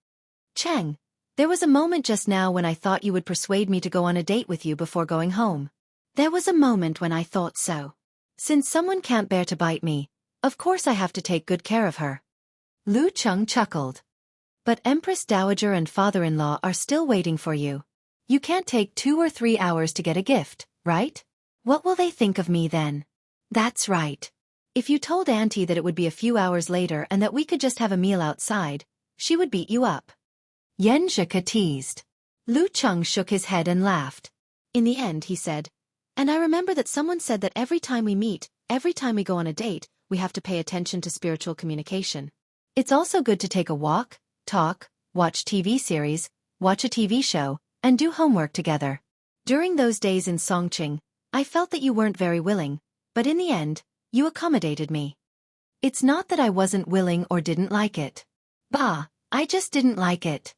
"Cheng, there was a moment just now when I thought you would persuade me to go on a date with you before going home. There was a moment when I thought so. Since someone can't bear to bite me, of course I have to take good care of her." Lu Cheng chuckled. "But Empress Dowager and father-in-law are still waiting for you. You can't take 2 or 3 hours to get a gift, right? What will they think of me then?" "That's right. If you told Auntie that it would be a few hours later and that we could just have a meal outside, she would beat you up." Yen Zheka teased. Lu Cheng shook his head and laughed. "In the end," he said, "and I remember that someone said that every time we meet, every time we go on a date, we have to pay attention to spiritual communication. It's also good to take a walk, talk, watch TV series, watch a TV show, and do homework together. During those days in Songqing, I felt that you weren't very willing, but in the end, you accommodated me. It's not that I wasn't willing or didn't like it. Bah, I just didn't like it."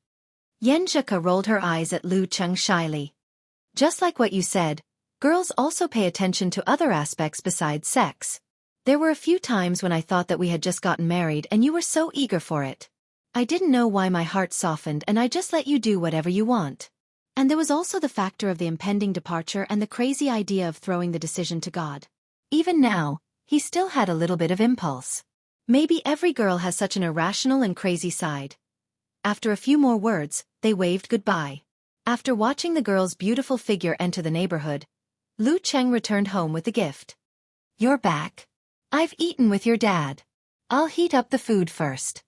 Yen Zheka rolled her eyes at Lu Cheng shyly. "Just like what you said, girls also pay attention to other aspects besides sex. There were a few times when I thought that we had just gotten married and you were so eager for it. I didn't know why my heart softened and I just let you do whatever you want. And there was also the factor of the impending departure and the crazy idea of throwing the decision to God. Even now, he still had a little bit of impulse. Maybe every girl has such an irrational and crazy side." After a few more words, they waved goodbye. After watching the girl's beautiful figure enter the neighborhood, Lu Cheng returned home with the gift. "You're back. I've eaten with your dad. I'll heat up the food first."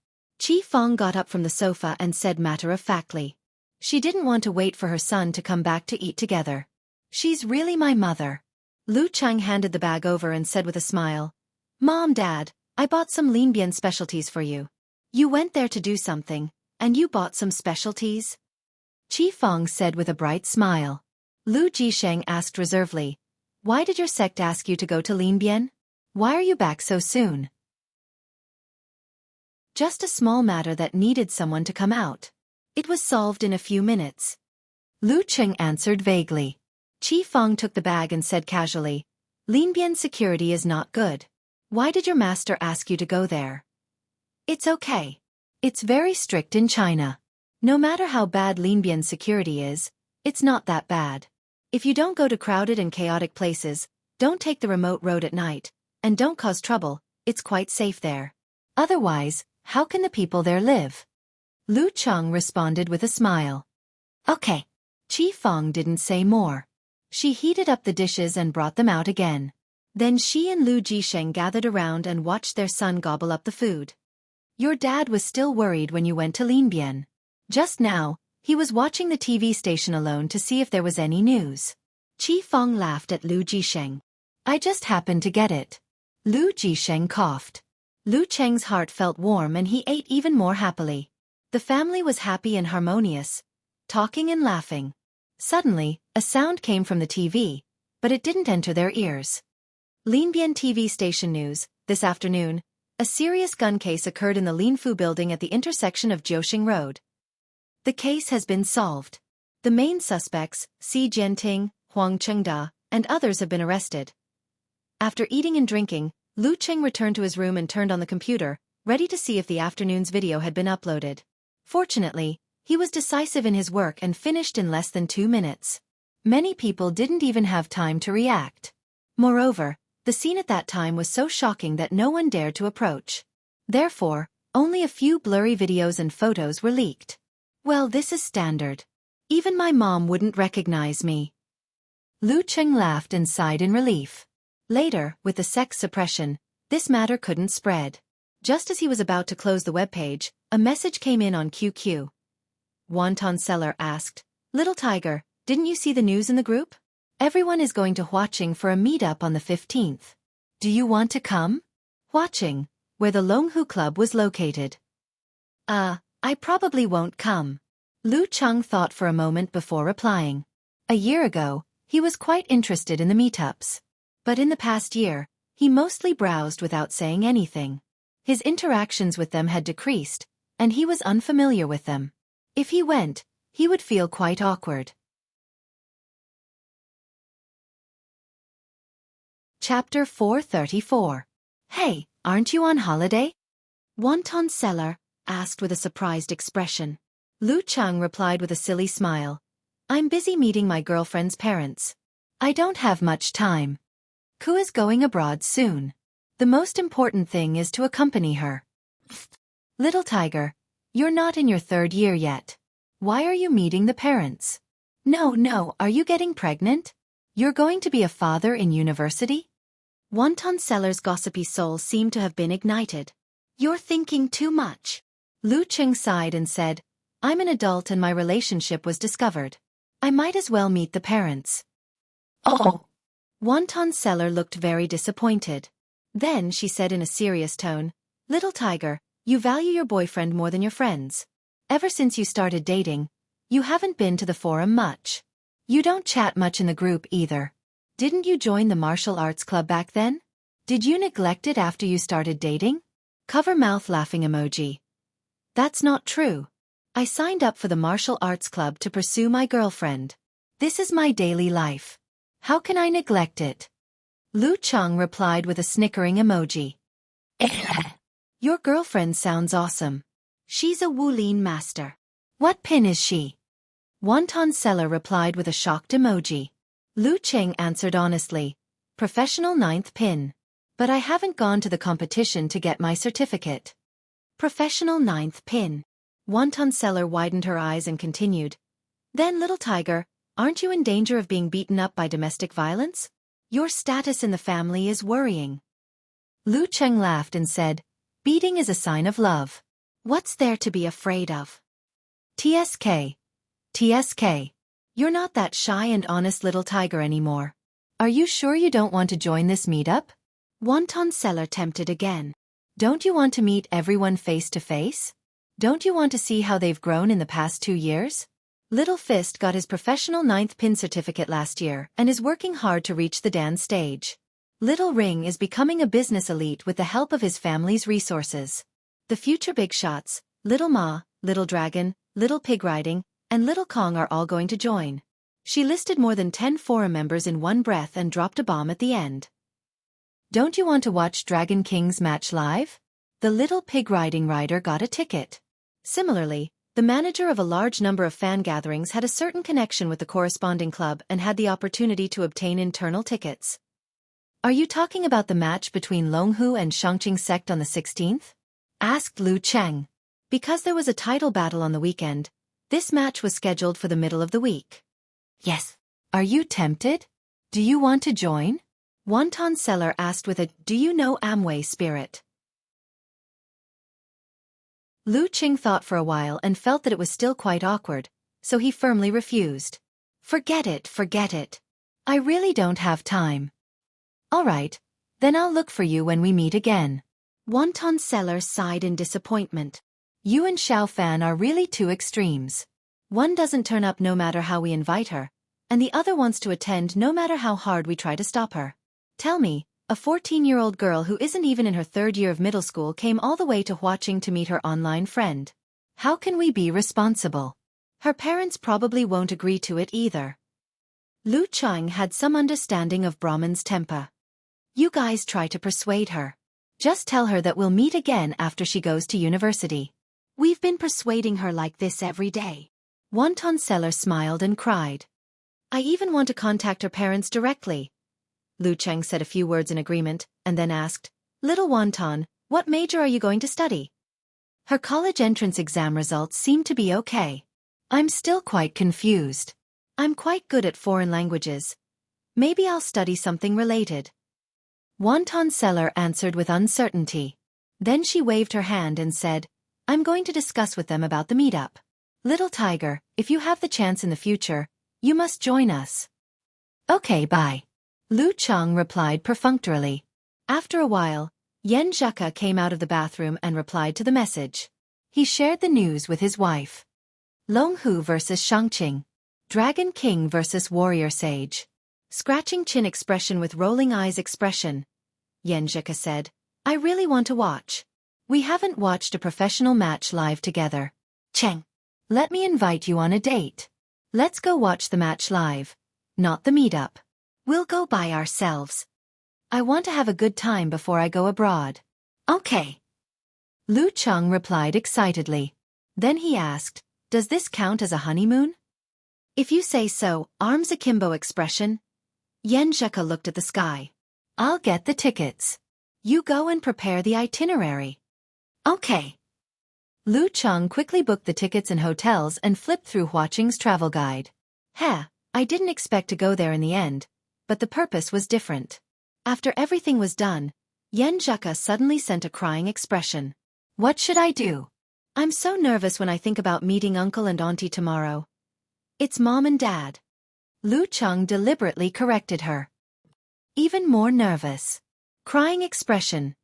Fong got up from the sofa and said matter-of-factly. She didn't want to wait for her son to come back to eat together. "She's really my mother." Lu Cheng handed the bag over and said with a smile, "Mom, Dad, I bought some Linbian specialties for you. You went there to do something, and you bought some specialties?" Fong said with a bright smile. Lu Jisheng asked reservedly, "Why did your sect ask you to go to Linbian? Why are you back so soon?" "Just a small matter that needed someone to come out. It was solved in a few minutes." Lu Cheng answered vaguely. Fong took the bag and said casually, "Linbian security is not good. Why did your master ask you to go there?" "It's okay. It's very strict in China. No matter how bad Linbian security is, it's not that bad. If you don't go to crowded and chaotic places, don't take the remote road at night, and don't cause trouble, it's quite safe there. Otherwise, how can the people there live?" Lu Cheng responded with a smile. "Okay." Fong didn't say more. She heated up the dishes and brought them out again. Then she and Lu Jisheng gathered around and watched their son gobble up the food. "Your dad was still worried when you went to Linbian. Just now, he was watching the TV station alone to see if there was any news." Fong laughed at Lu Jisheng. "I just happened to get it." Lu Jisheng coughed. Lu Cheng's heart felt warm and he ate even more happily. The family was happy and harmonious, talking and laughing. Suddenly, a sound came from the TV, but it didn't enter their ears. Linbian TV station news, this afternoon, a serious gun case occurred in the Linfu building at the intersection of Jiuxing Road. The case has been solved. The main suspects, Xi Jianting, Huang Chengda, and others have been arrested. After eating and drinking, Lu Cheng returned to his room and turned on the computer, ready to see if the afternoon's video had been uploaded. Fortunately, he was decisive in his work and finished in less than 2 minutes. Many people didn't even have time to react. Moreover, the scene at that time was so shocking that no one dared to approach. Therefore, only a few blurry videos and photos were leaked. "Well, this is standard. Even my mom wouldn't recognize me." Lu Cheng laughed and sighed in relief. Later, with the sex suppression, this matter couldn't spread. Just as he was about to close the webpage, a message came in on QQ. Wonton Seller asked, "Little Tiger, didn't you see the news in the group? Everyone is going to Huaqing for a meetup on the 15th. Do you want to come?" Huaqing, where the Longhu Club was located. I probably won't come." Lu Cheng thought for a moment before replying. A year ago, He was quite interested in the meetups. But in the past year, he mostly browsed without saying anything. His interactions with them had decreased, and he was unfamiliar with them. If he went, he would feel quite awkward. Chapter 434. Hey, aren't you on holiday? Wonton seller asked with a surprised expression. Lu Cheng replied with a silly smile. I'm busy meeting my girlfriend's parents. I don't have much time. Ku is going abroad soon. The most important thing is to accompany her. Little tiger, you're not in your 3rd year yet. Why are you meeting the parents? No, are you getting pregnant? You're going to be a father in university? Wonton seller's gossipy soul seemed to have been ignited. You're thinking too much. Lu Cheng sighed and said, I'm an adult and my relationship was discovered. I might as well meet the parents. Oh. Wonton seller looked very disappointed. Then she said in a serious tone, Little tiger, you value your boyfriend more than your friends. Ever since you started dating, you haven't been to the forum much. You don't chat much in the group either. Didn't you join the martial arts club back then? Did you neglect it after you started dating? Cover mouth laughing emoji. That's not true. I signed up for the martial arts club to pursue my girlfriend. This is my daily life. How can I neglect it? Lu Cheng replied with a snickering emoji. Your girlfriend sounds awesome. She's a Wulin master. What pin is she? Wonton seller replied with a shocked emoji. Lu Cheng answered honestly. Professional 9th pin. But I haven't gone to the competition to get my certificate. Professional 9th pin. Wonton seller widened her eyes and continued. Then little tiger, aren't you in danger of being beaten up by domestic violence? Your status in the family is worrying. Lu Cheng laughed and said, beating is a sign of love. What's there to be afraid of? TSK. You're not that shy and honest little tiger anymore. Are you sure you don't want to join this meetup? Wonton seller tempted again. Don't you want to meet everyone face to face? Don't you want to see how they've grown in the past 2 years? Little Fist got his professional 9th pin certificate last year and is working hard to reach the Dan stage. Little Ring is becoming a business elite with the help of his family's resources. The future big shots, Little Ma, Little Dragon, Little Pig Riding, and Little Kong are all going to join. She listed more than 10 forum members in one breath and dropped a bomb at the end. Don't you want to watch Dragon King's match live? The Little Pig Riding rider got a ticket. Similarly, the manager of a large number of fan gatherings had a certain connection with the corresponding club and had the opportunity to obtain internal tickets. Are you talking about the match between Longhu and Shangqing sect on the 16th? Asked Lu Cheng. Because there was a title battle on the weekend, this match was scheduled for the middle of the week. Yes. Are you tempted? Do you want to join? Wonton seller asked with a, do you know Amway spirit? Lu Cheng thought for a while and felt that it was still quite awkward, so he firmly refused. Forget it. I really don't have time. All right, then I'll look for you when we meet again. Wonton seller sighed in disappointment. You and Xiaofan are really two extremes. One doesn't turn up no matter how we invite her, and the other wants to attend no matter how hard we try to stop her. Tell me, a 14-year-old girl who isn't even in her 3rd year of middle school came all the way to Huaqing to meet her online friend. How can we be responsible? Her parents probably won't agree to it either. Lu Cheng had some understanding of Brahman's temper. You guys try to persuade her. Just tell her that we'll meet again after she goes to university. We've been persuading her like this every day. Wonton seller smiled and cried. I even want to contact her parents directly. Lu Cheng said a few words in agreement, and then asked, Little Wonton, what major are you going to study? Her college entrance exam results seem to be okay. I'm still quite confused. I'm quite good at foreign languages. Maybe I'll study something related. Wonton seller answered with uncertainty. Then she waved her hand and said, I'm going to discuss with them about the meetup. Little tiger, if you have the chance in the future, you must join us. Okay, bye. Lu Cheng replied perfunctorily. After a while, Yan Zheka came out of the bathroom and replied to the message. He shared the news with his wife. Longhu versus Shangqing. Dragon King versus Warrior Sage. Scratching chin expression with rolling eyes expression. Yan Zhika said, I really want to watch. We haven't watched a professional match live together. Cheng, let me invite you on a date. Let's go watch the match live, not the meetup. We'll go by ourselves. I want to have a good time before I go abroad. Okay. Lu Cheng replied excitedly. Then he asked, does this count as a honeymoon? If you say so, arms akimbo expression. Yan Zhika looked at the sky. I'll get the tickets. You go and prepare the itinerary. Okay. Lu Cheng quickly booked the tickets and hotels and flipped through Huaqing's travel guide. I didn't expect to go there in the end, but the purpose was different. After everything was done, Yan Zhika suddenly sent a crying expression. What should I do? I'm so nervous when I think about meeting uncle and auntie tomorrow. It's mom and dad. Lu Cheng deliberately corrected her. Even more nervous. Crying expression.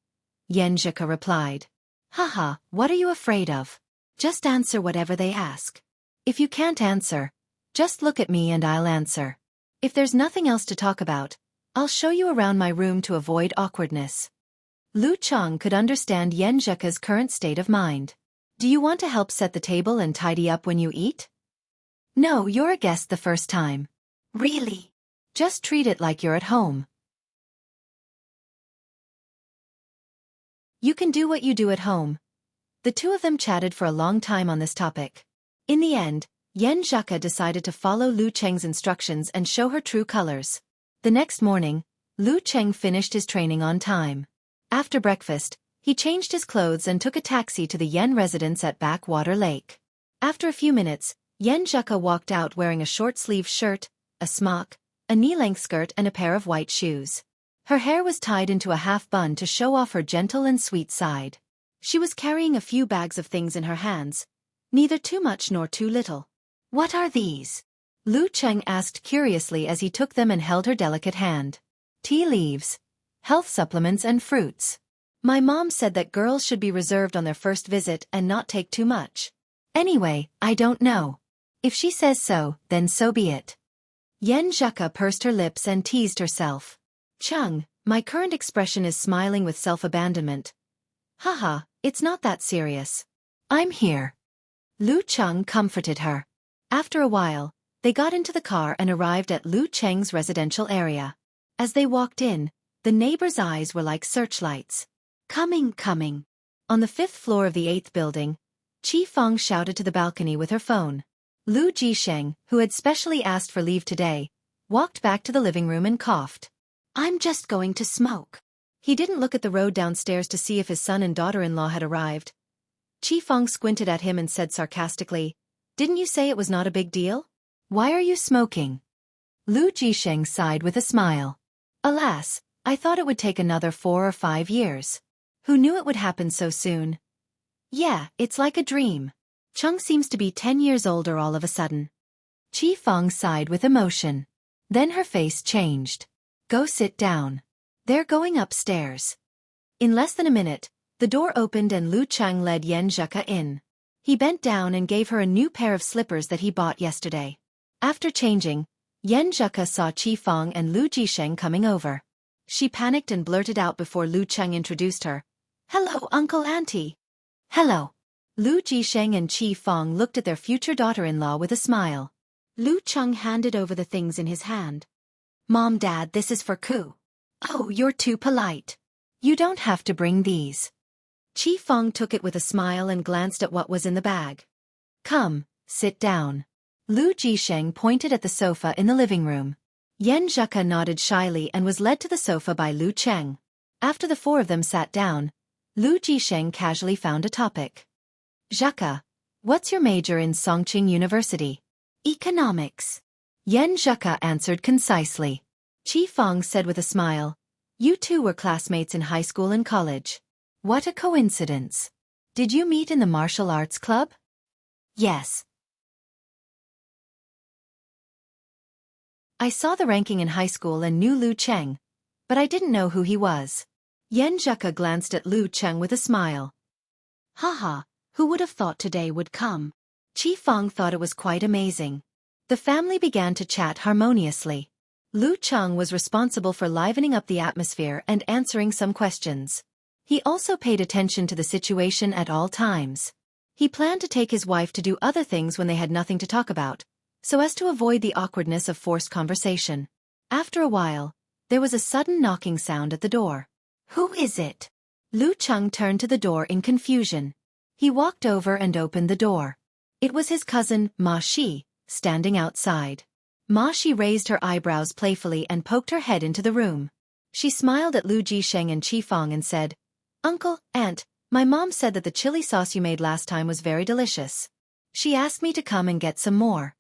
Yan Zhika replied. Haha, what are you afraid of? Just answer whatever they ask. If you can't answer, just look at me and I'll answer. If there's nothing else to talk about, I'll show you around my room to avoid awkwardness. Lu Cheng could understand Yan Zhika's current state of mind. Do you want to help set the table and tidy up when you eat? No, you're a guest the first time. Really? Just treat it like you're at home. You can do what you do at home. The two of them chatted for a long time on this topic. In the end, Yan Zhika decided to follow Lu Cheng's instructions and show her true colors. The next morning, Lu Cheng finished his training on time. After breakfast, he changed his clothes and took a taxi to the Yan residence at Backwater Lake. After a few minutes, Yan Zhika walked out wearing a short-sleeved shirt, a smock, a knee-length skirt and a pair of white shoes. Her hair was tied into a half bun to show off her gentle and sweet side. She was carrying a few bags of things in her hands, neither too much nor too little. What are these? Lu Cheng asked curiously as he took them and held her delicate hand. Tea leaves, health supplements and fruits. My mom said that girls should be reserved on their first visit and not take too much. Anyway, I don't know. If she says so, then so be it. Yan Zhika pursed her lips and teased herself. Cheng, my current expression is smiling with self-abandonment. Haha, it's not that serious. I'm here. Lu Cheng comforted her. After a while, they got into the car and arrived at Lu Cheng's residential area. As they walked in, the neighbors' eyes were like searchlights. Coming. On the 5th floor of the 8th building, Xiaofan shouted to the balcony with her phone. Lu Jisheng, who had specially asked for leave today, walked back to the living room and coughed. I'm just going to smoke. He didn't look at the road downstairs to see if his son and daughter-in-law had arrived. Xiaofan squinted at him and said sarcastically, Didn't you say it was not a big deal? Why are you smoking? Lu Jisheng sighed with a smile. Alas, I thought it would take another 4 or 5 years. Who knew it would happen so soon? Yeah, it's like a dream. Cheng seems to be 10 years older all of a sudden. Xiaofan sighed with emotion. Then her face changed. Go sit down. They're going upstairs. In less than a minute, the door opened and Lu Cheng led Yan Zhika in. He bent down and gave her a new pair of slippers that he bought yesterday. After changing, Yan Zhika saw Xiaofan and Lu Jisheng coming over. She panicked and blurted out before Lu Cheng introduced her. Hello, Uncle Auntie. Hello. Lu Jisheng and Xiaofan looked at their future daughter-in-law with a smile. Lu Cheng handed over the things in his hand. Mom, Dad, this is for Ku. Oh, you're too polite. You don't have to bring these. Xiaofan took it with a smile and glanced at what was in the bag. Come, sit down. Lu Jisheng pointed at the sofa in the living room. Yan Zhika nodded shyly and was led to the sofa by Lu Cheng. After the 4 of them sat down, Lu Jisheng casually found a topic. Zhika, what's your major in Songqing University? Economics. Yan Zhika answered concisely. Xiaofan said with a smile, You two were classmates in high school and college. What a coincidence. Did you meet in the martial arts club? Yes. I saw the ranking in high school and knew Lu Cheng, but I didn't know who he was. Yan Zhika glanced at Lu Cheng with a smile. Haha, who would have thought today would come? Xiaofan thought it was quite amazing. The family began to chat harmoniously. Lu Cheng was responsible for livening up the atmosphere and answering some questions. He also paid attention to the situation at all times. He planned to take his wife to do other things when they had nothing to talk about, so as to avoid the awkwardness of forced conversation. After a while, there was a sudden knocking sound at the door. "Who is it?" Lu Cheng turned to the door in confusion. He walked over and opened the door. It was his cousin, Ma Shi, standing outside. Ma Shi raised her eyebrows playfully and poked her head into the room. She smiled at Lu Jisheng and Qifang and said, "Uncle, Aunt, my mom said that the chili sauce you made last time was very delicious. She asked me to come and get some more.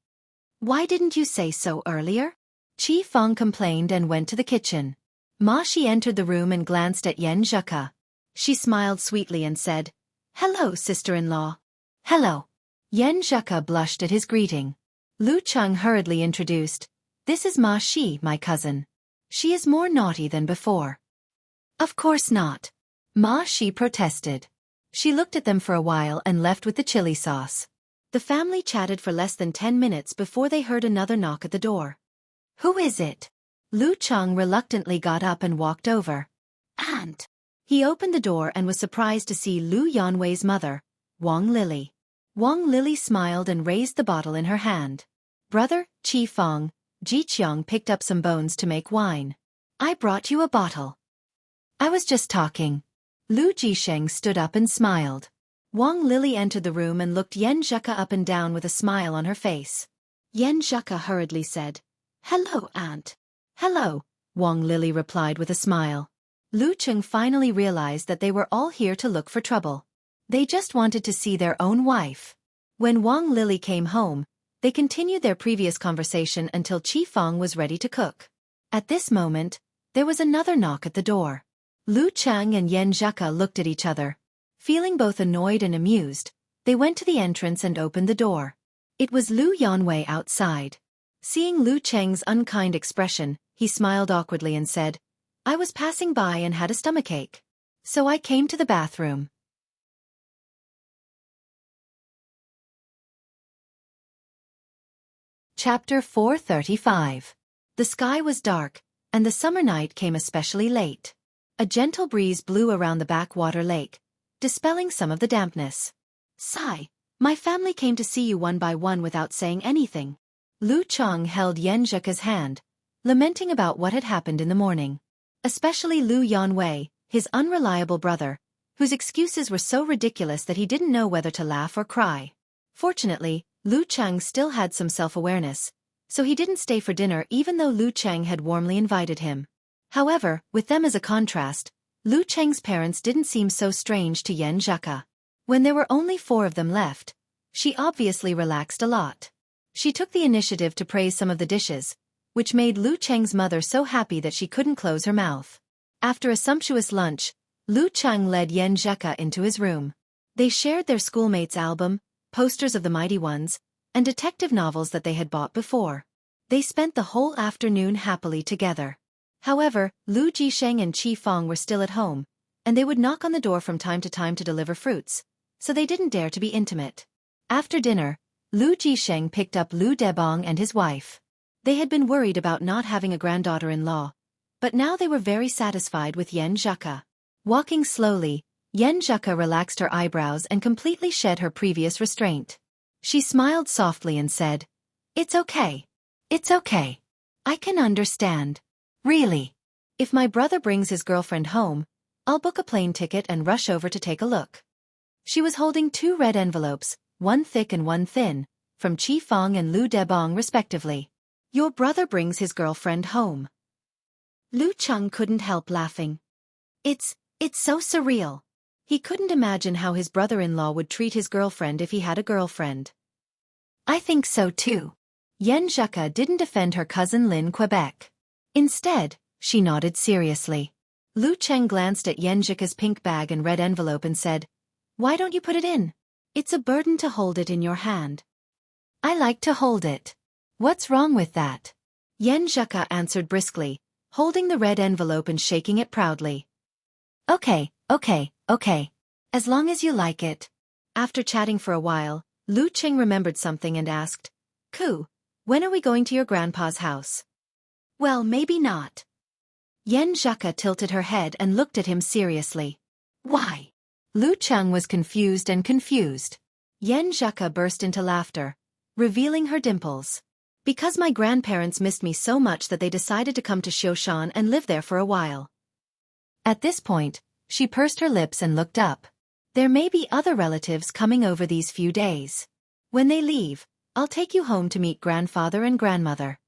Why didn't you say so earlier?" Qifang complained and went to the kitchen. Ma Shi entered the room and glanced at Yan Zheka. She smiled sweetly and said, "Hello, sister-in-law." "Hello." Yan Zheka blushed at his greeting. Lu Cheng hurriedly introduced, "This is Ma Shi, my cousin. She is more naughty than before." "Of course not." Ma Shi protested. She looked at them for a while and left with the chili sauce. The family chatted for less than 10 minutes before they heard another knock at the door. "Who is it?" Lu Cheng reluctantly got up and walked over. "Aunt." He opened the door and was surprised to see Lu Yanwei's mother, Wang Lily. Wang Lily smiled and raised the bottle in her hand. "Brother, Qifang," Jiqiang picked up some bones to make wine. "I brought you a bottle." "I was just talking." Lu Jisheng stood up and smiled. Wang Lily entered the room and looked Yan Zheka up and down with a smile on her face. Yan Zheka hurriedly said, "Hello, Aunt." "Hello," Wang Lily replied with a smile. Lu Cheng finally realized that they were all here to look for trouble. They just wanted to see their own wife. When Wang Lily came home, they continued their previous conversation until Qifang was ready to cook. At this moment, there was another knock at the door. Lu Cheng and Yan Zheka looked at each other. Feeling both annoyed and amused, they went to the entrance and opened the door. It was Lu Yanwei outside. Seeing Lu Cheng's unkind expression, he smiled awkwardly and said, "I was passing by and had a stomachache. So I came to the bathroom." Chapter 435. The sky was dark, and the summer night came especially late. A gentle breeze blew around the backwater lake, dispelling some of the dampness. "Sigh, my family came to see you one by one without saying anything." Lu Cheng held Yan Zheka's hand, lamenting about what had happened in the morning. Especially Lu Yanwei, his unreliable brother, whose excuses were so ridiculous that he didn't know whether to laugh or cry. Fortunately, Lu Cheng still had some self-awareness, so he didn't stay for dinner even though Lu Cheng had warmly invited him. However, with them as a contrast, Lu Cheng's parents didn't seem so strange to Yan Zheka. When there were only 4 of them left, she obviously relaxed a lot. She took the initiative to praise some of the dishes, which made Lu Cheng's mother so happy that she couldn't close her mouth. After a sumptuous lunch, Lu Cheng led Yan Zheka into his room. They shared their schoolmates' album, posters of the Mighty Ones, and detective novels that they had bought before. They spent the whole afternoon happily together. However, Lu Jisheng and Qifang were still at home, and they would knock on the door from time to deliver fruits, so they didn't dare to be intimate. After dinner, Lu Jisheng picked up Lu Debong and his wife. They had been worried about not having a granddaughter-in-law, but now they were very satisfied with Yan Zheka. Walking slowly, Yan Zheka relaxed her eyebrows and completely shed her previous restraint. She smiled softly and said, "It's okay. It's okay. I can understand. Really. If my brother brings his girlfriend home, I'll book a plane ticket and rush over to take a look." She was holding 2 red envelopes, one thick and one thin, from Qifang and Lu Debong respectively. "Your brother brings his girlfriend home." Lu Cheng couldn't help laughing. It's so surreal. He couldn't imagine how his brother-in-law would treat his girlfriend if he had a girlfriend. "I think so too." Yan Zheka didn't defend her cousin Lin Quebec. Instead, she nodded seriously. Lu Cheng glanced at Yan Zheka's pink bag and red envelope and said, "Why don't you put it in? It's a burden to hold it in your hand." "I like to hold it. What's wrong with that?" Yan Zheka answered briskly, holding the red envelope and shaking it proudly. Okay. As long as you like it." After chatting for a while, Lu Cheng remembered something and asked, "Ku, when are we going to your grandpa's house?" Well, maybe not. Yen Zheka tilted her head and looked at him seriously. Why? Lu Cheng was confused and confused. Yen Zheka burst into laughter, revealing her dimples. Because my grandparents missed me so much that they decided to come to Xiaofan and live there for a while. At this point, she pursed her lips and looked up. There may be other relatives coming over these few days. When they leave, I'll take you home to meet grandfather and grandmother.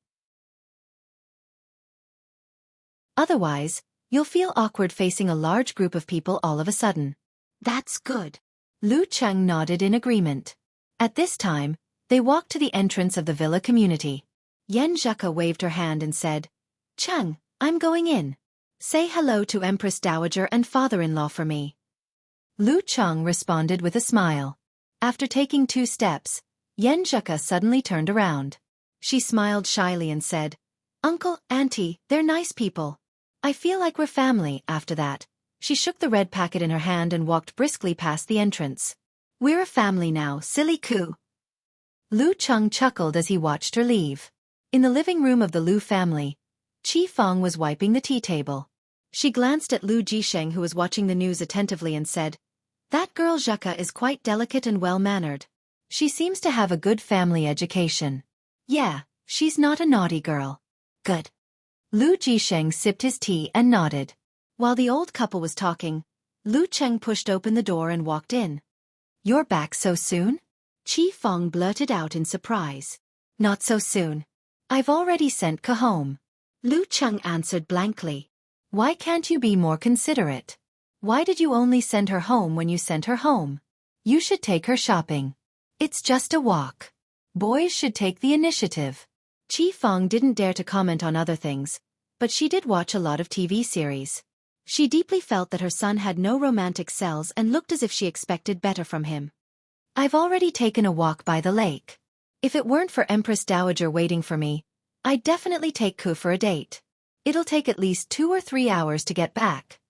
Otherwise, you'll feel awkward facing a large group of people all of a sudden. That's good. Lu Cheng nodded in agreement. At this time, they walked to the entrance of the villa community. Yen Zheka waved her hand and said, Cheng, I'm going in. Say hello to Empress Dowager and father-in-law for me. Lu Cheng responded with a smile. After taking 2 steps, Yen Zheka suddenly turned around. She smiled shyly and said, Uncle, Auntie, they're nice people. I feel like we're family. After that, she shook the red packet in her hand and walked briskly past the entrance. We're a family now, silly coo. Lu Cheng chuckled as he watched her leave. In the living room of the Lu family, Xiaofan was wiping the tea table. She glanced at Lu Jisheng, who was watching the news attentively, and said, That girl Zheka is quite delicate and well-mannered. She seems to have a good family education. Yeah, she's not a naughty girl. Good. Lu Jisheng sipped his tea and nodded. While the old couple was talking, Lu Cheng pushed open the door and walked in. You're back so soon? Xiaofan blurted out in surprise. Not so soon. I've already sent Ka home. Lu Cheng answered blankly. Why can't you be more considerate? Why did you only send her home when you sent her home? You should take her shopping. It's just a walk. Boys should take the initiative. Xiaofan didn't dare to comment on other things, but she did watch a lot of TV series. She deeply felt that her son had no romantic cells and looked as if she expected better from him. I've already taken a walk by the lake. If it weren't for Empress Dowager waiting for me, I'd definitely take Ku for a date. It'll take at least 2 or 3 hours to get back.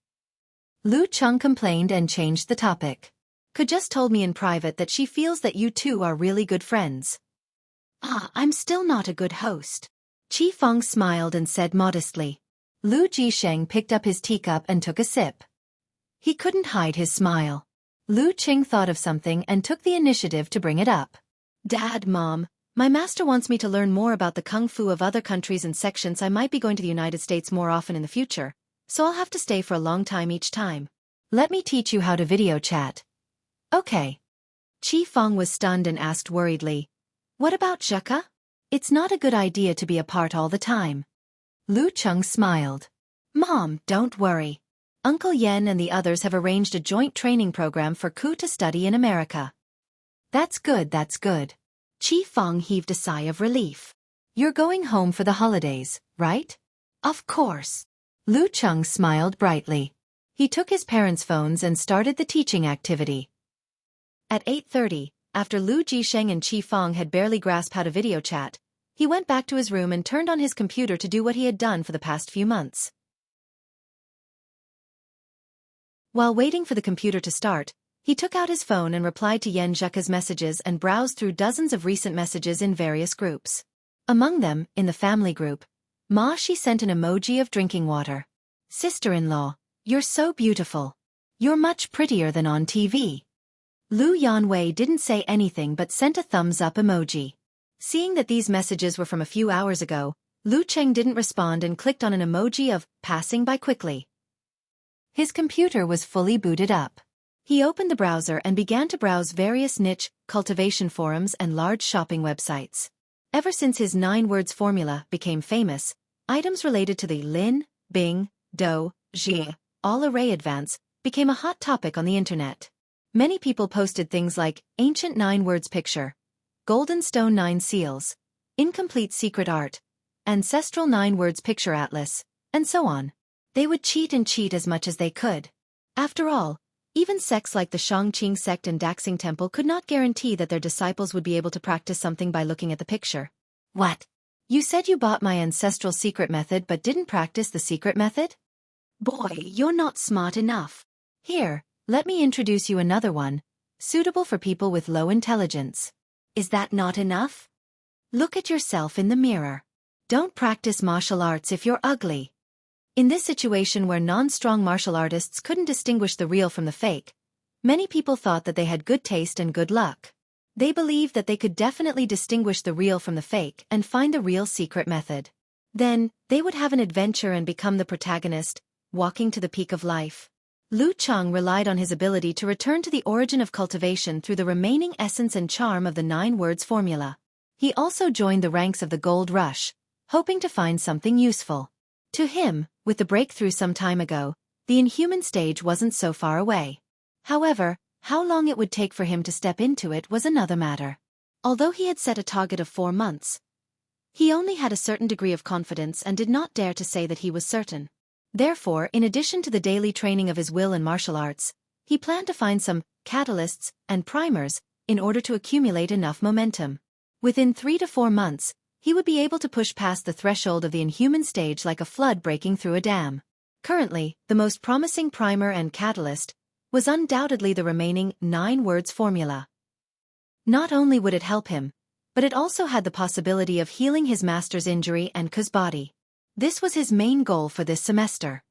Lu Cheng complained and changed the topic. Ku just told me in private that she feels that you two are really good friends. I'm still not a good host. Xiaofan smiled and said modestly. Lu Jisheng picked up his teacup and took a sip. He couldn't hide his smile. Lu Qing thought of something and took the initiative to bring it up. Dad, Mom, my master wants me to learn more about the kung fu of other countries and sections. I might be going to the United States more often in the future, so I'll have to stay for a long time each time. Let me teach you how to video chat. Okay. Xiaofan was stunned and asked worriedly, What about Zheka? It's not a good idea to be apart all the time. Lu Cheng smiled. Mom, don't worry. Uncle Yen and the others have arranged a joint training program for Ku to study in America. That's good, that's good. Xiaofan heaved a sigh of relief. You're going home for the holidays, right? Of course. Lu Cheng smiled brightly. He took his parents' phones and started the teaching activity. At 8:30, after Lu Jisheng and Xiaofan had barely grasped how to video chat, he went back to his room and turned on his computer to do what he had done for the past few months. While waiting for the computer to start, he took out his phone and replied to Yen Zheka's messages and browsed through dozens of recent messages in various groups. Among them, in the family group, she sent an emoji of drinking water. Sister-in-law, you're so beautiful. You're much prettier than on TV. Lu Yanwei didn't say anything but sent a thumbs-up emoji. Seeing that these messages were from a few hours ago, Lu Cheng didn't respond and clicked on an emoji of passing by quickly. His computer was fully booted up. He opened the browser and began to browse various niche, cultivation forums and large shopping websites. Ever since his 9 words formula became famous, items related to the Lin, Bing, Do, Jie, all-array advance became a hot topic on the internet. Many people posted things like ancient 9 words picture, golden stone 9 seals, incomplete secret art, ancestral 9 words picture atlas, and so on. They would cheat and cheat as much as they could. After all, even sects like the Shangqing sect and Daxing Temple could not guarantee that their disciples would be able to practice something by looking at the picture. What? You said you bought my ancestral secret method but didn't practice the secret method? Boy, you're not smart enough. Here, let me introduce you another one, suitable for people with low intelligence. Is that not enough? Look at yourself in the mirror. Don't practice martial arts if you're ugly. In this situation where non-strong martial artists couldn't distinguish the real from the fake, many people thought that they had good taste and good luck. They believed that they could definitely distinguish the real from the fake and find the real secret method. Then, they would have an adventure and become the protagonist, walking to the peak of life. Lu Cheng relied on his ability to return to the origin of cultivation through the remaining essence and charm of the 9 words formula. He also joined the ranks of the gold rush, hoping to find something useful. To him, with the breakthrough some time ago, the inhuman stage wasn't so far away. However, how long it would take for him to step into it was another matter. Although he had set a target of 4 months, he only had a certain degree of confidence and did not dare to say that he was certain. Therefore, in addition to the daily training of his will and martial arts, he planned to find some catalysts and primers in order to accumulate enough momentum. Within 3 to 4 months, he would be able to push past the threshold of the inhuman stage like a flood breaking through a dam. Currently, the most promising primer and catalyst was undoubtedly the remaining 9 words formula. Not only would it help him, but it also had the possibility of healing his master's injury and Ku's body. This was his main goal for this semester.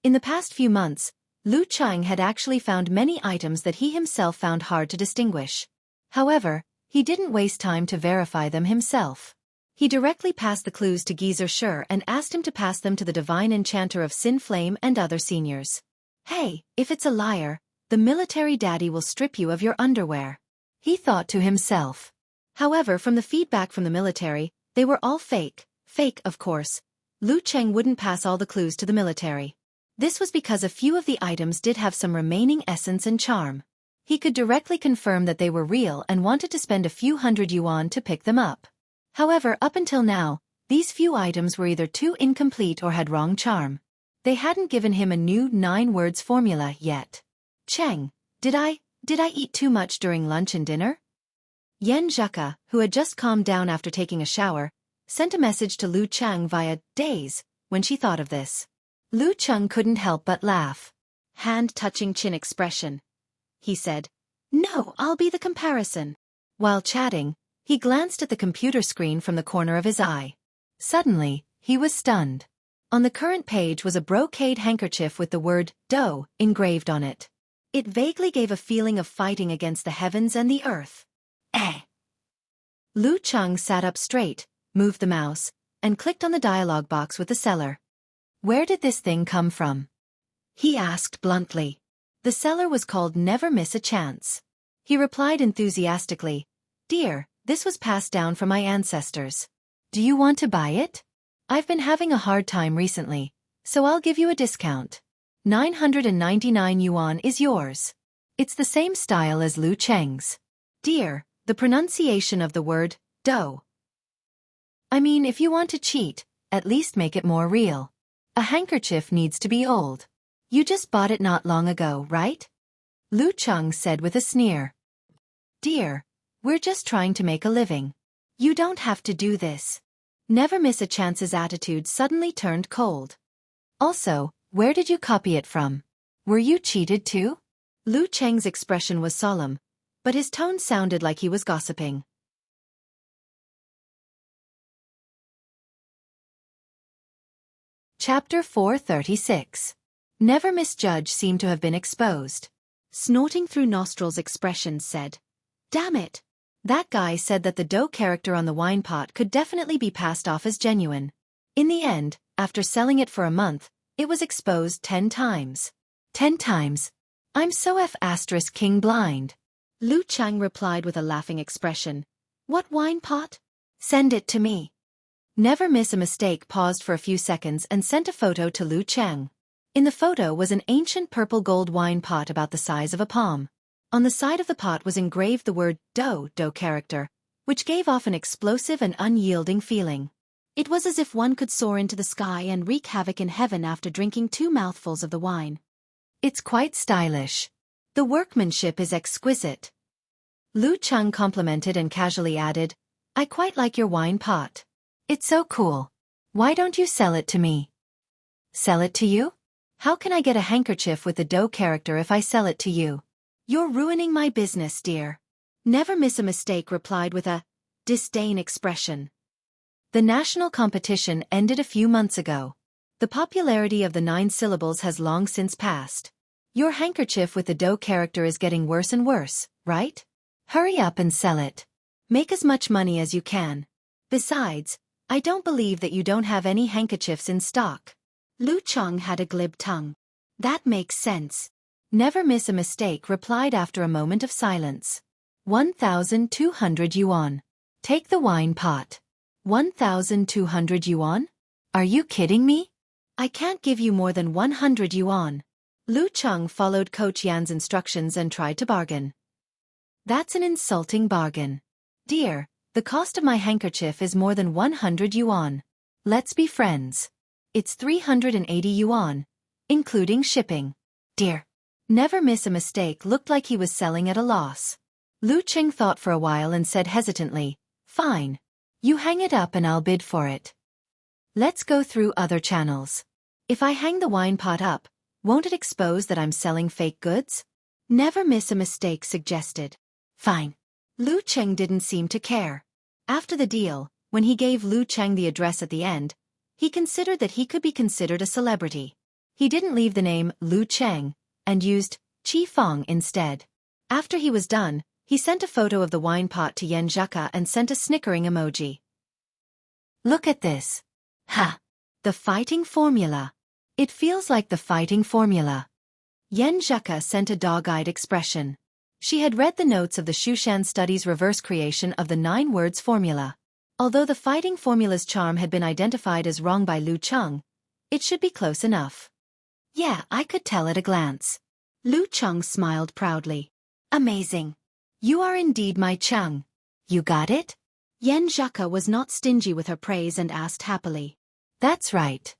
In the past few months, Lu Cheng had actually found many items that he himself found hard to distinguish. However, he didn't waste time to verify them himself. He directly passed the clues to Geezer Shur and asked him to pass them to the divine enchanter of Sin Flame and other seniors. Hey, if it's a liar, the military daddy will strip you of your underwear, he thought to himself. However, from the feedback from the military, they were all fake, of course. Lu Cheng wouldn't pass all the clues to the military. This was because a few of the items did have some remaining essence and charm. He could directly confirm that they were real and wanted to spend a few hundred yuan to pick them up. However, up until now, these few items were either too incomplete or had wrong charm. They hadn't given him a new 9 words formula yet. Cheng, did I eat too much during lunch and dinner? Yan Zheka, who had just calmed down after taking a shower, sent a message to Lu Cheng via days when she thought of this. Lu Cheng couldn't help but laugh. Hand-touching chin expression. He said, "No, I'll be the comparison." While chatting, he glanced at the computer screen from the corner of his eye. Suddenly, he was stunned. On the current page was a brocade handkerchief with the word "Do" engraved on it. It vaguely gave a feeling of fighting against the heavens and the earth. Lu Cheng sat up straight, moved the mouse, and clicked on the dialog box with the seller. "Where did this thing come from?" he asked bluntly. The seller was called Never Miss a Chance. He replied enthusiastically, "Dear, this was passed down from my ancestors. Do you want to buy it? I've been having a hard time recently, so I'll give you a discount. 999 yuan is yours." It's the same style as Lu Cheng's. Dear, the pronunciation of the word "do." I mean, if you want to cheat, at least make it more real. A handkerchief needs to be old. You just bought it not long ago, right? Lu Cheng said with a sneer. Dear, we're just trying to make a living. You don't have to do this. Never Miss a Chance's attitude suddenly turned cold. Also, where did you copy it from? Were you cheated too? Lu Cheng's expression was solemn, but his tone sounded like he was gossiping. Chapter 436. Never Misjudge seemed to have been exposed. Snorting through nostrils expression said, "Damn it! That guy said that the dough character on the wine pot could definitely be passed off as genuine. In the end, after selling it for a month, it was exposed 10 times. 10 times? I'm so F***king blind." Lu Cheng replied with a laughing expression. "What wine pot? Send it to me." Never Miss a Mistake paused for a few seconds and sent a photo to Lu Cheng. In the photo was an ancient purple gold wine pot about the size of a palm. On the side of the pot was engraved the word dough character, which gave off an explosive and unyielding feeling. It was as if one could soar into the sky and wreak havoc in heaven after drinking 2 mouthfuls of the wine. It's quite stylish. The workmanship is exquisite. Lu Cheng complimented and casually added, "I quite like your wine pot. It's so cool. Why don't you sell it to me?" Sell it to you? How can I get a handkerchief with the dough character if I sell it to you? You're ruining my business, dear. Never Miss a Mistake replied with a, disdain expression. The national competition ended a few months ago. The popularity of the 9 syllables has long since passed. Your handkerchief with the dough character is getting worse and worse, right? Hurry up and sell it. Make as much money as you can. Besides, I don't believe that you don't have any handkerchiefs in stock. Lu Cheng had a glib tongue. That makes sense. Never miss a mistake, replied after a moment of silence. 1,200 yuan. Take the wine pot. 1,200 yuan? Are you kidding me? I can't give you more than 100 yuan. Lu Cheng followed Coach Yan's instructions and tried to bargain. That's an insulting bargain. Dear, the cost of my handkerchief is more than 100 yuan. Let's be friends. It's 380 yuan, including shipping. Dear. Never miss a mistake looked like he was selling at a loss. Lu Cheng thought for a while and said hesitantly, fine. You hang it up and I'll bid for it. Let's go through other channels. If I hang the wine pot up, won't it expose that I'm selling fake goods? Never miss a mistake suggested. Fine. Lu Cheng didn't seem to care. After the deal, when he gave Lu Cheng the address at the end, he considered that he could be considered a celebrity. He didn't leave the name Lu Cheng and used Xiaofan instead. After he was done, he sent a photo of the wine pot to Yan Zheka and sent a snickering emoji. Look at this. Ha! The fighting formula. It feels like the fighting formula. Yan Zheka sent a dog-eyed expression. She had read the notes of the Shushan Studies reverse creation of the 9 words formula. Although the fighting formula's charm had been identified as wrong by Lu Cheng, it should be close enough. Yeah, I could tell at a glance. Lu Cheng smiled proudly. Amazing. You are indeed my Cheng. You got it? Yan Zheka was not stingy with her praise and asked happily. That's right.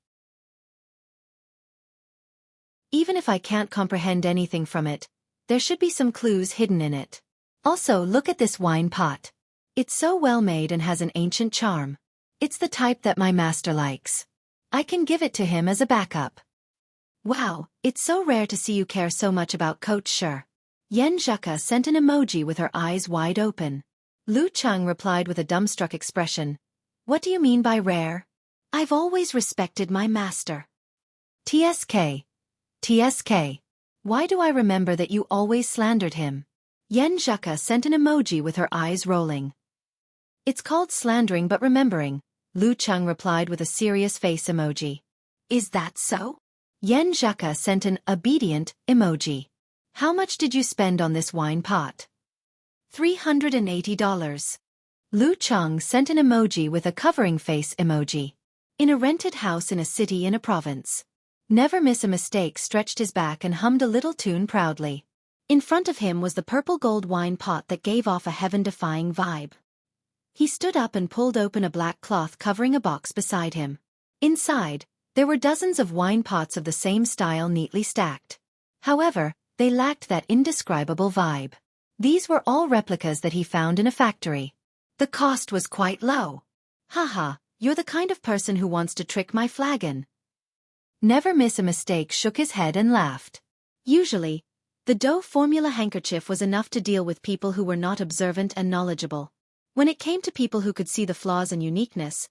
Even if I can't comprehend anything from it, there should be some clues hidden in it. Also, look at this wine pot. It's so well made and has an ancient charm. It's the type that my master likes. I can give it to him as a backup. Wow, it's so rare to see you care so much about Coach Shi. Yan Zheka sent an emoji with her eyes wide open. Lu Cheng replied with a dumbstruck expression. What do you mean by rare? I've always respected my master. TSK. TSK. Why do I remember that you always slandered him? Yan Zheka sent an emoji with her eyes rolling. It's called slandering but remembering, Lu Cheng replied with a serious face emoji. Is that so? Yan Zheka sent an obedient emoji. How much did you spend on this wine pot? $380. Lu Cheng sent an emoji with a covering face emoji. In a rented house in a city in a province. Never miss a mistake stretched his back and hummed a little tune proudly. In front of him was the purple gold wine pot that gave off a heaven-defying vibe. He stood up and pulled open a black cloth covering a box beside him. Inside, there were dozens of wine pots of the same style neatly stacked. However, they lacked that indescribable vibe. These were all replicas that he found in a factory. The cost was quite low. Haha, you're the kind of person who wants to trick my flagon. Never miss a mistake shook his head and laughed. Usually, the dough formula handkerchief was enough to deal with people who were not observant and knowledgeable. When it came to people who could see the flaws and uniqueness,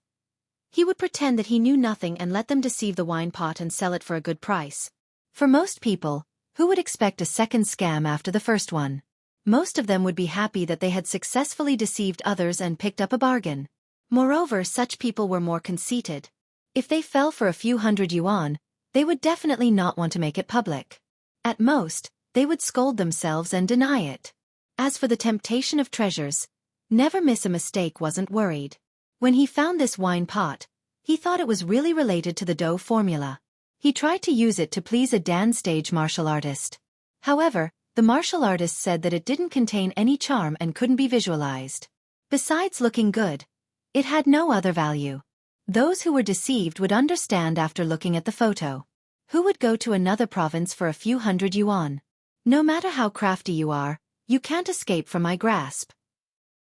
he would pretend that he knew nothing and let them deceive the wine pot and sell it for a good price. For most people, who would expect a second scam after the first one? Most of them would be happy that they had successfully deceived others and picked up a bargain. Moreover, such people were more conceited. If they fell for a few hundred yuan, they would definitely not want to make it public. At most, they would scold themselves and deny it. As for the temptation of treasures, never miss a mistake wasn't worried. When he found this wine pot, he thought it was really related to the dough formula. He tried to use it to please a dance stage martial artist. However, the martial artist said that it didn't contain any charm and couldn't be visualized. Besides looking good, it had no other value. Those who were deceived would understand after looking at the photo. Who would go to another province for a few hundred yuan? No matter how crafty you are, you can't escape from my grasp.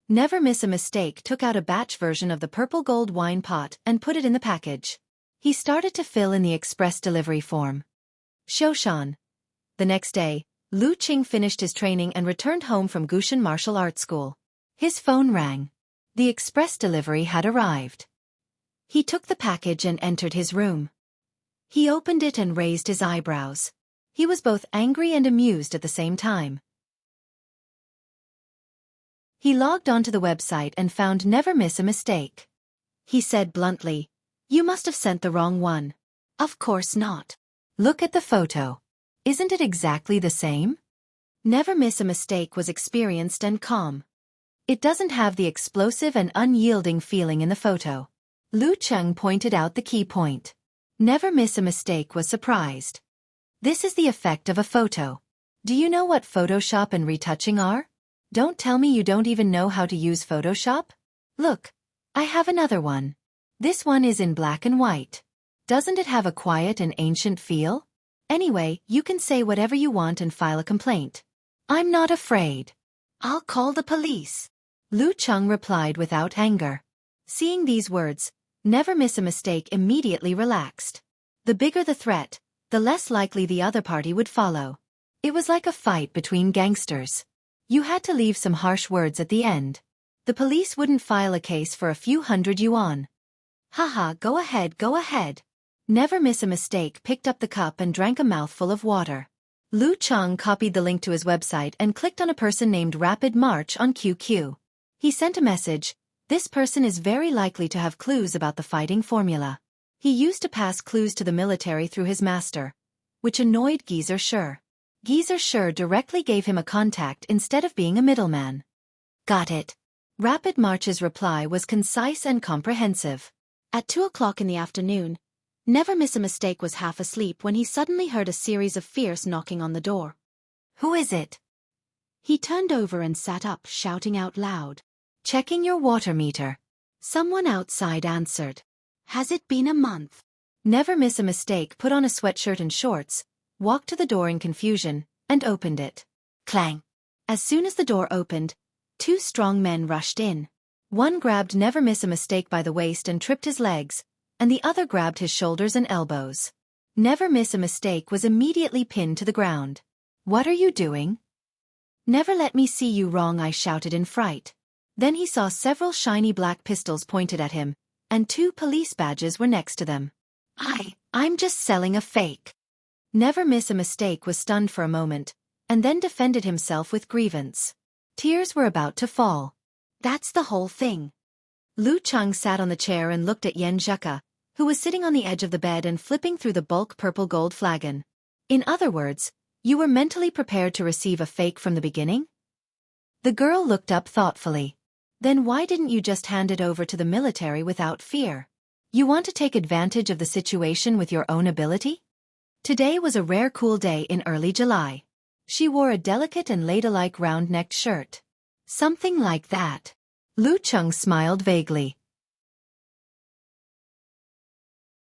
Never miss a mistake took out a batch version of the purple gold wine pot and put it in the package. He started to fill in the express delivery form. Xiaofan. The next day, Lu Cheng finished his training and returned home from Gushan Martial Arts School. His phone rang. The express delivery had arrived. He took the package and entered his room. He opened it and raised his eyebrows. He was both angry and amused at the same time. He logged onto the website and found "Never miss a mistake." He said bluntly, "You must have sent the wrong one." "Of course not. Look at the photo. Isn't it exactly the same?" Never miss a mistake was experienced and calm. It doesn't have the explosive and unyielding feeling in the photo. Lu Cheng pointed out the key point. Never miss a mistake was surprised. This is the effect of a photo. Do you know what Photoshop and retouching are? Don't tell me you don't even know how to use Photoshop? Look, I have another one. This one is in black and white. Doesn't it have a quiet and ancient feel? Anyway, you can say whatever you want and file a complaint. I'm not afraid. I'll call the police. Lu Cheng replied without anger. Seeing these words, Never miss a mistake immediately relaxed. The bigger the threat, the less likely the other party would follow. It was like a fight between gangsters. You had to leave some harsh words at the end. The police wouldn't file a case for a few hundred yuan. Haha, go ahead, go ahead. Never miss a mistake picked up the cup and drank a mouthful of water. Lu Cheng copied the link to his website and clicked on a person named Rapid March on QQ. He sent a message. This person is very likely to have clues about the fighting formula. He used to pass clues to the military through his master, which annoyed Geezer Sher. Geezer Sher directly gave him a contact instead of being a middleman. Got it. Rapid March's reply was concise and comprehensive. At 2 o'clock in the afternoon, Never miss a mistake was half asleep when he suddenly heard a series of fierce knocking on the door. Who is it? He turned over and sat up, shouting out loud. Checking your water meter. Someone outside answered. Has it been a month? Never miss a mistake put on a sweatshirt and shorts, walked to the door in confusion, and opened it. Clang. As soon as the door opened, 2 strong men rushed in. One grabbed Never miss a mistake by the waist and tripped his legs, and the other grabbed his shoulders and elbows. Never miss a mistake was immediately pinned to the ground. What are you doing? Never let me see you wrong, I shouted in fright. Then he saw several shiny black pistols pointed at him, and 2 police badges were next to them. I'm just selling a fake. Never miss a mistake was stunned for a moment, and then defended himself with grievance. Tears were about to fall. That's the whole thing. Lu Cheng sat on the chair and looked at Yan Zheka, who was sitting on the edge of the bed and flipping through the bulk purple gold flagon. In other words, you were mentally prepared to receive a fake from the beginning? The girl looked up thoughtfully. Then why didn't you just hand it over to the military without fear? You want to take advantage of the situation with your own ability? Today was a rare cool day in early July. She wore a delicate and ladylike round-necked shirt. Something like that. Lu Cheng smiled vaguely.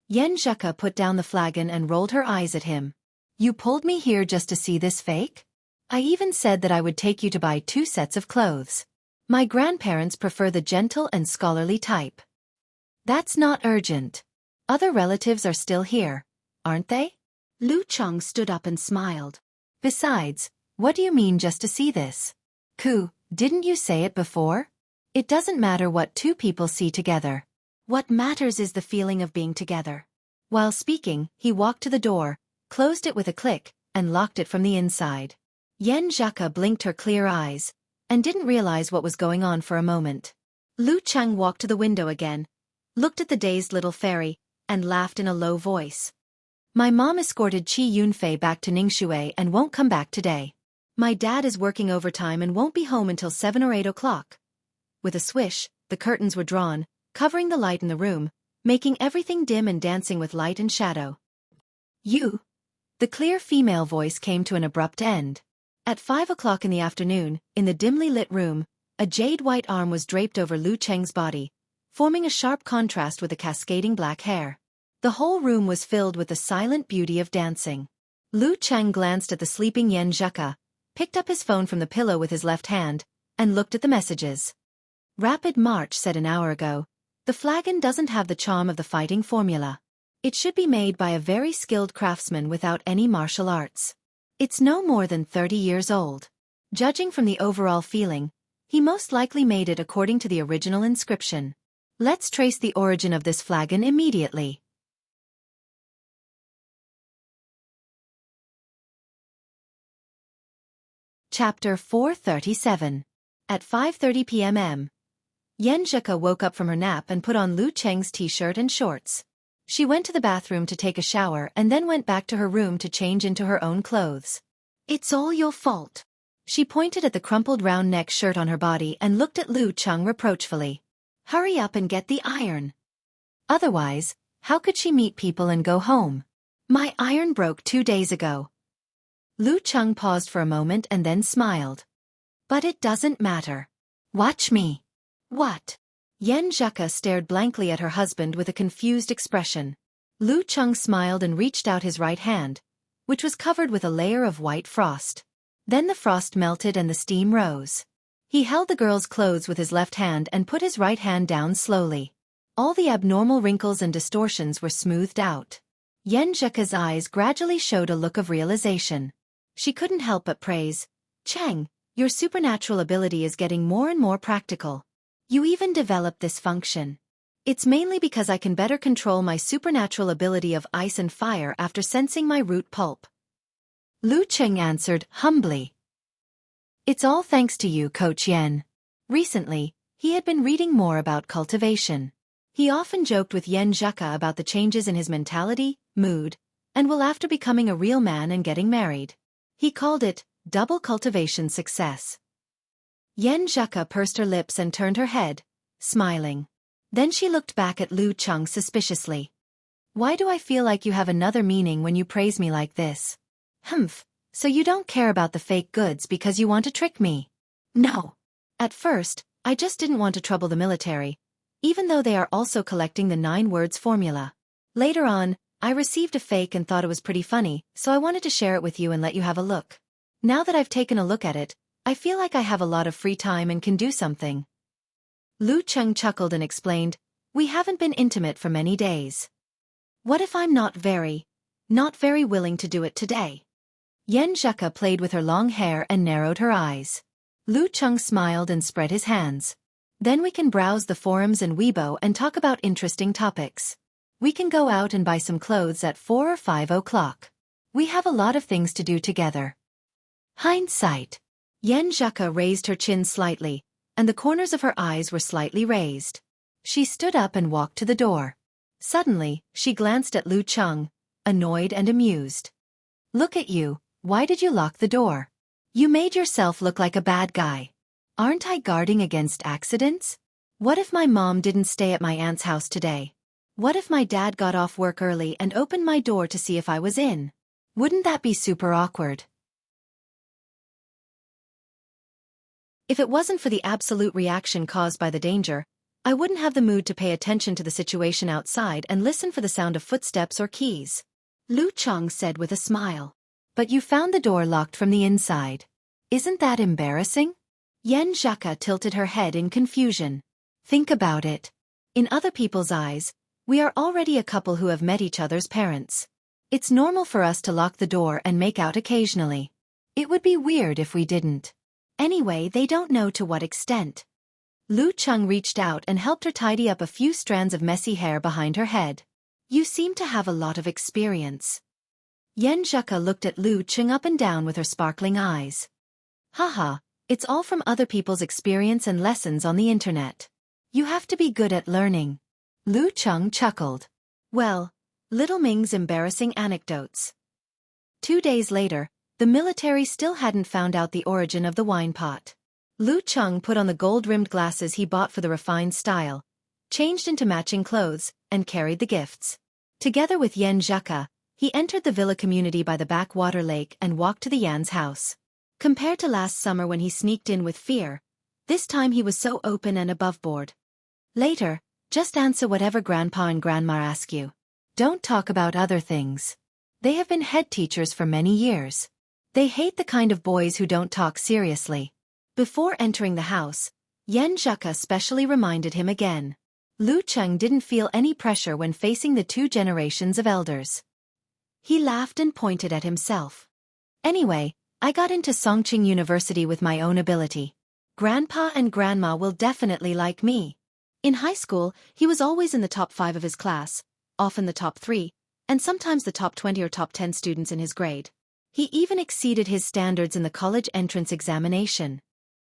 Yan Zheka put down the flagon and rolled her eyes at him. You pulled me here just to see this fake? I even said that I would take you to buy 2 sets of clothes. My grandparents prefer the gentle and scholarly type. That's not urgent. Other relatives are still here, aren't they? Lu Cheng stood up and smiled. Besides, what do you mean just to see this? Didn't you say it before? It doesn't matter what 2 people see together. What matters is the feeling of being together. While speaking, he walked to the door, closed it with a click, and locked it from the inside. Yan Zheka blinked her clear eyes, and didn't realize what was going on for a moment. Lu Cheng walked to the window again, looked at the dazed little fairy, and laughed in a low voice. My mom escorted Qi Yunfei back to Ningxue and won't come back today. My dad is working overtime and won't be home until 7 or 8 o'clock. With a swish, the curtains were drawn, covering the light in the room, making everything dim and dancing with light and shadow. You. The clear female voice came to an abrupt end. At 5 o'clock in the afternoon, in the dimly lit room, a jade-white arm was draped over Lu Cheng's body, forming a sharp contrast with the cascading black hair. The whole room was filled with the silent beauty of dancing. Lu Cheng glanced at the sleeping Yan Zheka, picked up his phone from the pillow with his left hand, and looked at the messages. Rapid March said an hour ago, the flagon doesn't have the charm of the fighting formula. It should be made by a very skilled craftsman without any martial arts. It's no more than 30 years old. Judging from the overall feeling, He most likely made it according to the original inscription. Let's trace the origin of this flagon immediately. Chapter 437. At 5:30 p.m. Yan Zheke woke up from her nap and put on Lu Cheng's t-shirt and shorts. She went to the bathroom to take a shower and then went back to her room to change into her own clothes. It's all your fault. She pointed at the crumpled round neck shirt on her body and looked at Lu Cheng reproachfully. Hurry up and get the iron. Otherwise, how could she meet people and go home? My iron broke 2 days ago. Lu Cheng paused for a moment and then smiled. But it doesn't matter. Watch me. What? Yan Zheke stared blankly at her husband with a confused expression. Lu Cheng smiled and reached out his right hand, which was covered with a layer of white frost. Then the frost melted and the steam rose. He held the girl's clothes with his left hand and put his right hand down slowly. All the abnormal wrinkles and distortions were smoothed out. Yan Zheke's eyes gradually showed a look of realization. She couldn't help but praise, Cheng, your supernatural ability is getting more and more practical. You even developed this function. It's mainly because I can better control my supernatural ability of ice and fire after sensing my root pulp. Lu Cheng answered humbly. It's all thanks to you, Coach Yan. Recently, he had been reading more about cultivation. He often joked with Yan Zheke about the changes in his mentality, mood, and will after becoming a real man and getting married. He called it double cultivation success. Yan Zheke pursed her lips and turned her head, smiling. Then she looked back at Lu Cheng suspiciously. Why do I feel like you have another meaning when you praise me like this? Humph, so you don't care about the fake goods because you want to trick me? No. At first, I just didn't want to trouble the military, even though they are also collecting the 9 words formula. Later on, I received a fake and thought it was pretty funny, so I wanted to share it with you and let you have a look. Now that I've taken a look at it, I feel like I have a lot of free time and can do something. Lu Cheng chuckled and explained, we haven't been intimate for many days. What if I'm not very willing to do it today? Yan Zheke played with her long hair and narrowed her eyes. Lu Cheng smiled and spread his hands. Then we can browse the forums and Weibo and talk about interesting topics. We can go out and buy some clothes at 4 or 5 o'clock. We have a lot of things to do together. Hindsight. Yan Zheke raised her chin slightly, and the corners of her eyes were slightly raised. She stood up and walked to the door. Suddenly, she glanced at Lu Cheng, annoyed and amused. Look at you, why did you lock the door? You made yourself look like a bad guy. Aren't I guarding against accidents? What if my mom didn't stay at my aunt's house today? What if my dad got off work early and opened my door to see if I was in? Wouldn't that be super awkward? If it wasn't for the absolute reaction caused by the danger, I wouldn't have the mood to pay attention to the situation outside and listen for the sound of footsteps or keys. Lu Cheng said with a smile. But you found the door locked from the inside. Isn't that embarrassing? Yan Zheke tilted her head in confusion. Think about it. In other people's eyes, we are already a couple who have met each other's parents. It's normal for us to lock the door and make out occasionally. It would be weird if we didn't. Anyway, they don't know to what extent. Lu Cheng reached out and helped her tidy up a few strands of messy hair behind her head. You seem to have a lot of experience. Yan Zheke looked at Lu Cheng up and down with her sparkling eyes. Haha, it's all from other people's experience and lessons on the internet. You have to be good at learning. Lu Cheng chuckled. Well, Little Ming's embarrassing anecdotes. 2 days later, the military still hadn't found out the origin of the wine pot. Lu Cheng put on the gold-rimmed glasses he bought for the refined style, changed into matching clothes, and carried the gifts. Together with Yan Zheke, he entered the villa community by the backwater lake and walked to the Yan's house. Compared to last summer when he sneaked in with fear, this time he was so open and aboveboard. Later, just answer whatever Grandpa and Grandma ask you. Don't talk about other things. They have been head teachers for many years. They hate the kind of boys who don't talk seriously. Before entering the house, Yan Zheke specially reminded him again. Lu Cheng didn't feel any pressure when facing the 2 generations of elders. He laughed and pointed at himself. Anyway, I got into Songqing University with my own ability. Grandpa and Grandma will definitely like me. In high school, he was always in the top 5 of his class, often the top 3, and sometimes the top 20 or top 10 students in his grade. He even exceeded his standards in the college entrance examination.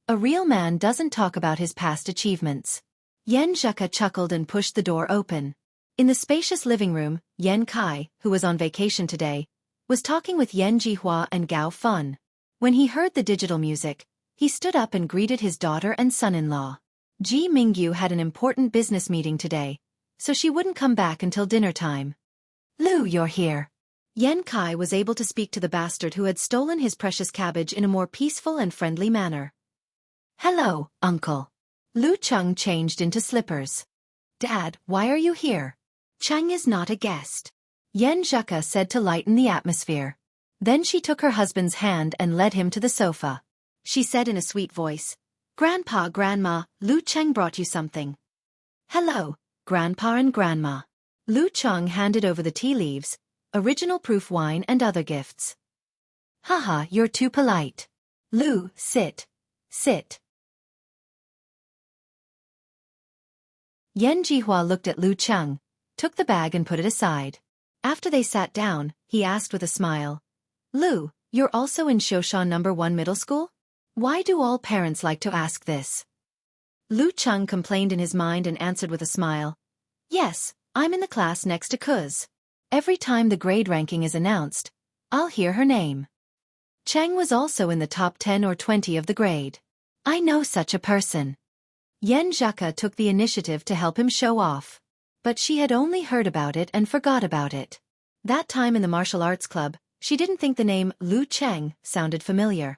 A real man doesn't talk about his past achievements. Yan Zheka chuckled and pushed the door open. In the spacious living room, Yan Kai, who was on vacation today, was talking with Yan Jihua and Gao Fun. When he heard the digital music, he stood up and greeted his daughter and son-in-law. Ji Mingyu had an important business meeting today, so she wouldn't come back until dinner time. Lu, you're here. Yan Kai was able to speak to the bastard who had stolen his precious cabbage in a more peaceful and friendly manner. Hello, uncle. Lu Cheng changed into slippers. Dad, why are you here? Cheng is not a guest. Yan Zheka said to lighten the atmosphere. Then she took her husband's hand and led him to the sofa. She said in a sweet voice, Grandpa, Grandma, Lu Cheng brought you something. Hello, Grandpa and Grandma. Lu Cheng handed over the tea leaves, original proof wine and other gifts. Haha, you're too polite. Lu, sit. Sit. Yan Jihua looked at Lu Cheng, took the bag and put it aside. After they sat down, he asked with a smile, Lu, you're also in Xiaofan No. 1 middle school? Why do all parents like to ask this? Lu Cheng complained in his mind and answered with a smile. Yes, I'm in the class next to Kuz. Every time the grade ranking is announced, I'll hear her name. Cheng was also in the top 10 or 20 of the grade. I know such a person. Yan Zheka took the initiative to help him show off. But she had only heard about it and forgot about it. That time in the martial arts club, she didn't think the name Lu Cheng sounded familiar.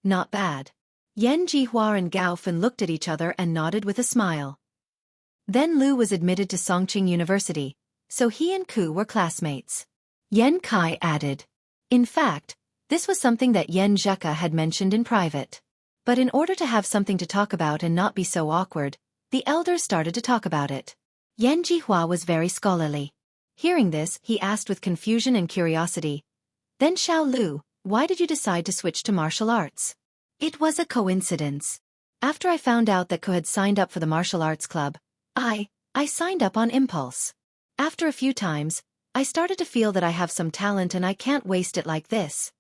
Not bad. Yan Jihua and Gao Fen looked at each other and nodded with a smile. Then Lu was admitted to Songqing University, so he and Ku were classmates. Yan Kai added. In fact, this was something that Yan Zheka had mentioned in private. But in order to have something to talk about and not be so awkward, the elders started to talk about it. Yan Jihua was very scholarly. Hearing this, he asked with confusion and curiosity. Then Xiao Lu, why did you decide to switch to martial arts? It was a coincidence. After I found out that Ko had signed up for the martial arts club, I signed up on impulse. After a few times, I started to feel that I have some talent and I can't waste it like this.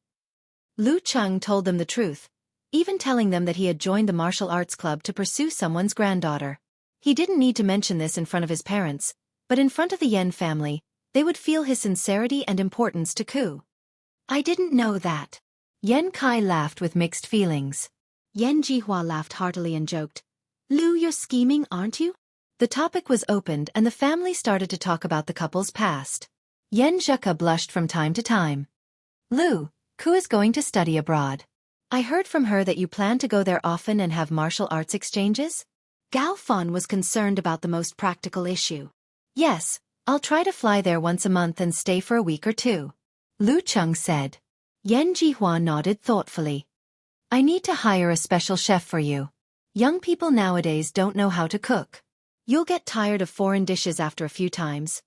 Lu Cheng told them the truth, even telling them that he had joined the martial arts club to pursue someone's granddaughter. He didn't need to mention this in front of his parents, but in front of the Yan family, they would feel his sincerity and importance to Ku. I didn't know that. Yan Kai laughed with mixed feelings. Yan Jihua laughed heartily and joked, Lu, you're scheming, aren't you? The topic was opened and the family started to talk about the couple's past. Yan Zheka blushed from time to time. Lu, Ku is going to study abroad. I heard from her that you plan to go there often and have martial arts exchanges? Gao Fun was concerned about the most practical issue. Yes, I'll try to fly there once a month and stay for a week or two. Lu Cheng said. Yan Jihua nodded thoughtfully. I need to hire a special chef for you. Young people nowadays don't know how to cook. You'll get tired of foreign dishes after a few times.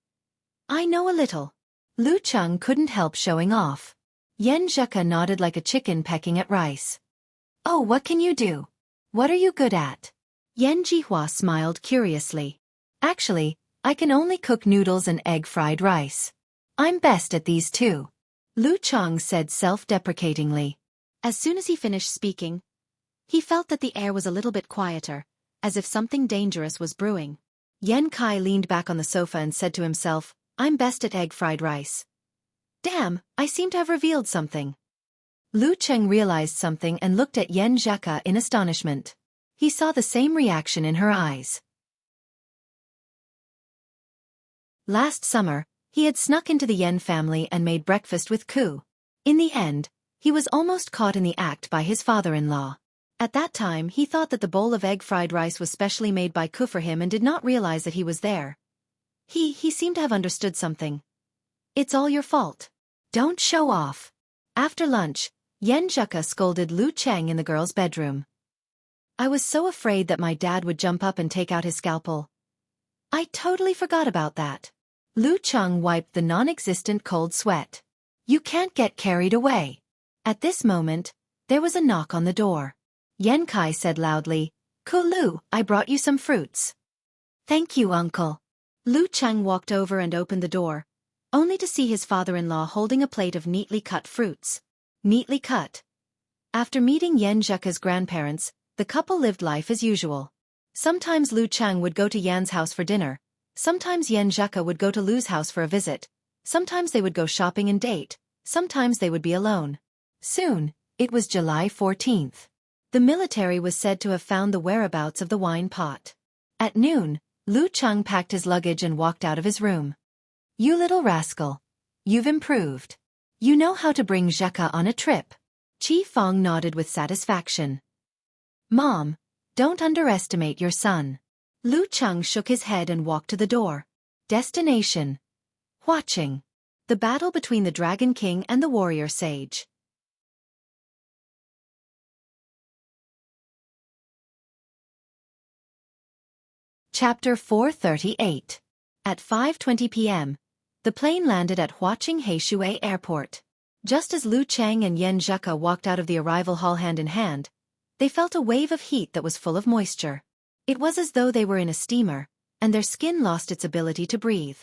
I know a little. Lu Cheng couldn't help showing off. Yan Zheka nodded like a chicken pecking at rice. Oh, what can you do? What are you good at? Yan Jihua smiled curiously. Actually, I can only cook noodles and egg fried rice. I'm best at these two. Lu Cheng said self-deprecatingly. As soon as he finished speaking, he felt that the air was a little bit quieter, as if something dangerous was brewing. Yan Kai leaned back on the sofa and said to himself, I'm best at egg fried rice. Damn, I seem to have revealed something. Lu Cheng realized something and looked at Yan Zheka in astonishment. He saw the same reaction in her eyes. Last summer, he had snuck into the Yan family and made breakfast with Ku. In the end, he was almost caught in the act by his father-in-law. At that time he thought that the bowl of egg fried rice was specially made by Ku for him and did not realize that he was there. He seemed to have understood something. It's all your fault. Don't show off. After lunch, Yan Zheka scolded Lu Cheng in the girl's bedroom. I was so afraid that my dad would jump up and take out his scalpel. I totally forgot about that. Lu Cheng wiped the non-existent cold sweat. You can't get carried away. At this moment, there was a knock on the door. Yan Kai said loudly, "Lu, I brought you some fruits." "Thank you, uncle." Lu Cheng walked over and opened the door, only to see his father-in-law holding a plate of neatly cut fruits. Neatly cut. After meeting Yan Zheka's grandparents, the couple lived life as usual. Sometimes Lu Cheng would go to Yan's house for dinner, sometimes Yan Zheka would go to Lu's house for a visit, sometimes they would go shopping and date, sometimes they would be alone. Soon, it was July 14th. The military was said to have found the whereabouts of the wine pot. At noon, Lu Cheng packed his luggage and walked out of his room. "You little rascal. You've improved. You know how to bring Zheka on a trip." Xiaofan nodded with satisfaction. "Mom, don't underestimate your son." Lu Cheng shook his head and walked to the door. Destination: Huaqing. The battle between the Dragon King and the warrior sage. Chapter 438. At 5:20 p.m., the plane landed at Huaqing Heishui Airport. Just as Lu Cheng and Yan Zheka walked out of the arrival hall hand in hand, they felt a wave of heat that was full of moisture. It was as though they were in a steamer, and their skin lost its ability to breathe.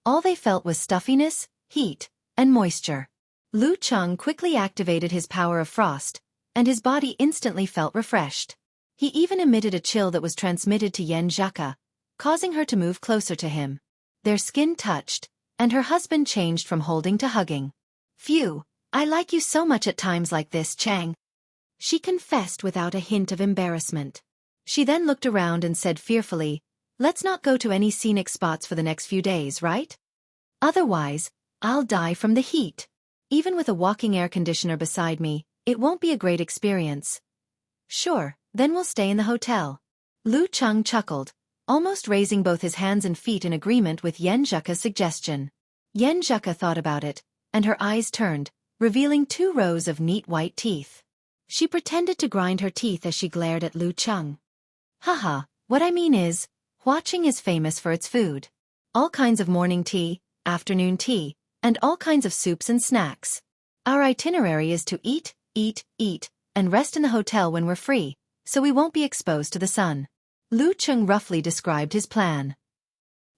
All they felt was stuffiness, heat, and moisture. Lu Cheng quickly activated his power of frost, and his body instantly felt refreshed. He even emitted a chill that was transmitted to Yan Zheka, causing her to move closer to him. Their skin touched, and her husband changed from holding to hugging. "Phew, I like you so much at times like this, Chang," she confessed without a hint of embarrassment. She then looked around and said fearfully, "Let's not go to any scenic spots for the next few days, right? Otherwise, I'll die from the heat. Even with a walking air conditioner beside me, it won't be a great experience." "Sure, then we'll stay in the hotel." Lu Cheng chuckled, almost raising both his hands and feet in agreement with Yan Zheka's suggestion. Yan Zheka thought about it, and her eyes turned, revealing 2 rows of neat white teeth. She pretended to grind her teeth as she glared at Lu Cheng. "Haha, what I mean is, Huaqing is famous for its food. All kinds of morning tea, afternoon tea, and all kinds of soups and snacks. Our itinerary is to eat, and rest in the hotel when we're free, so we won't be exposed to the sun." Lu Cheng roughly described his plan.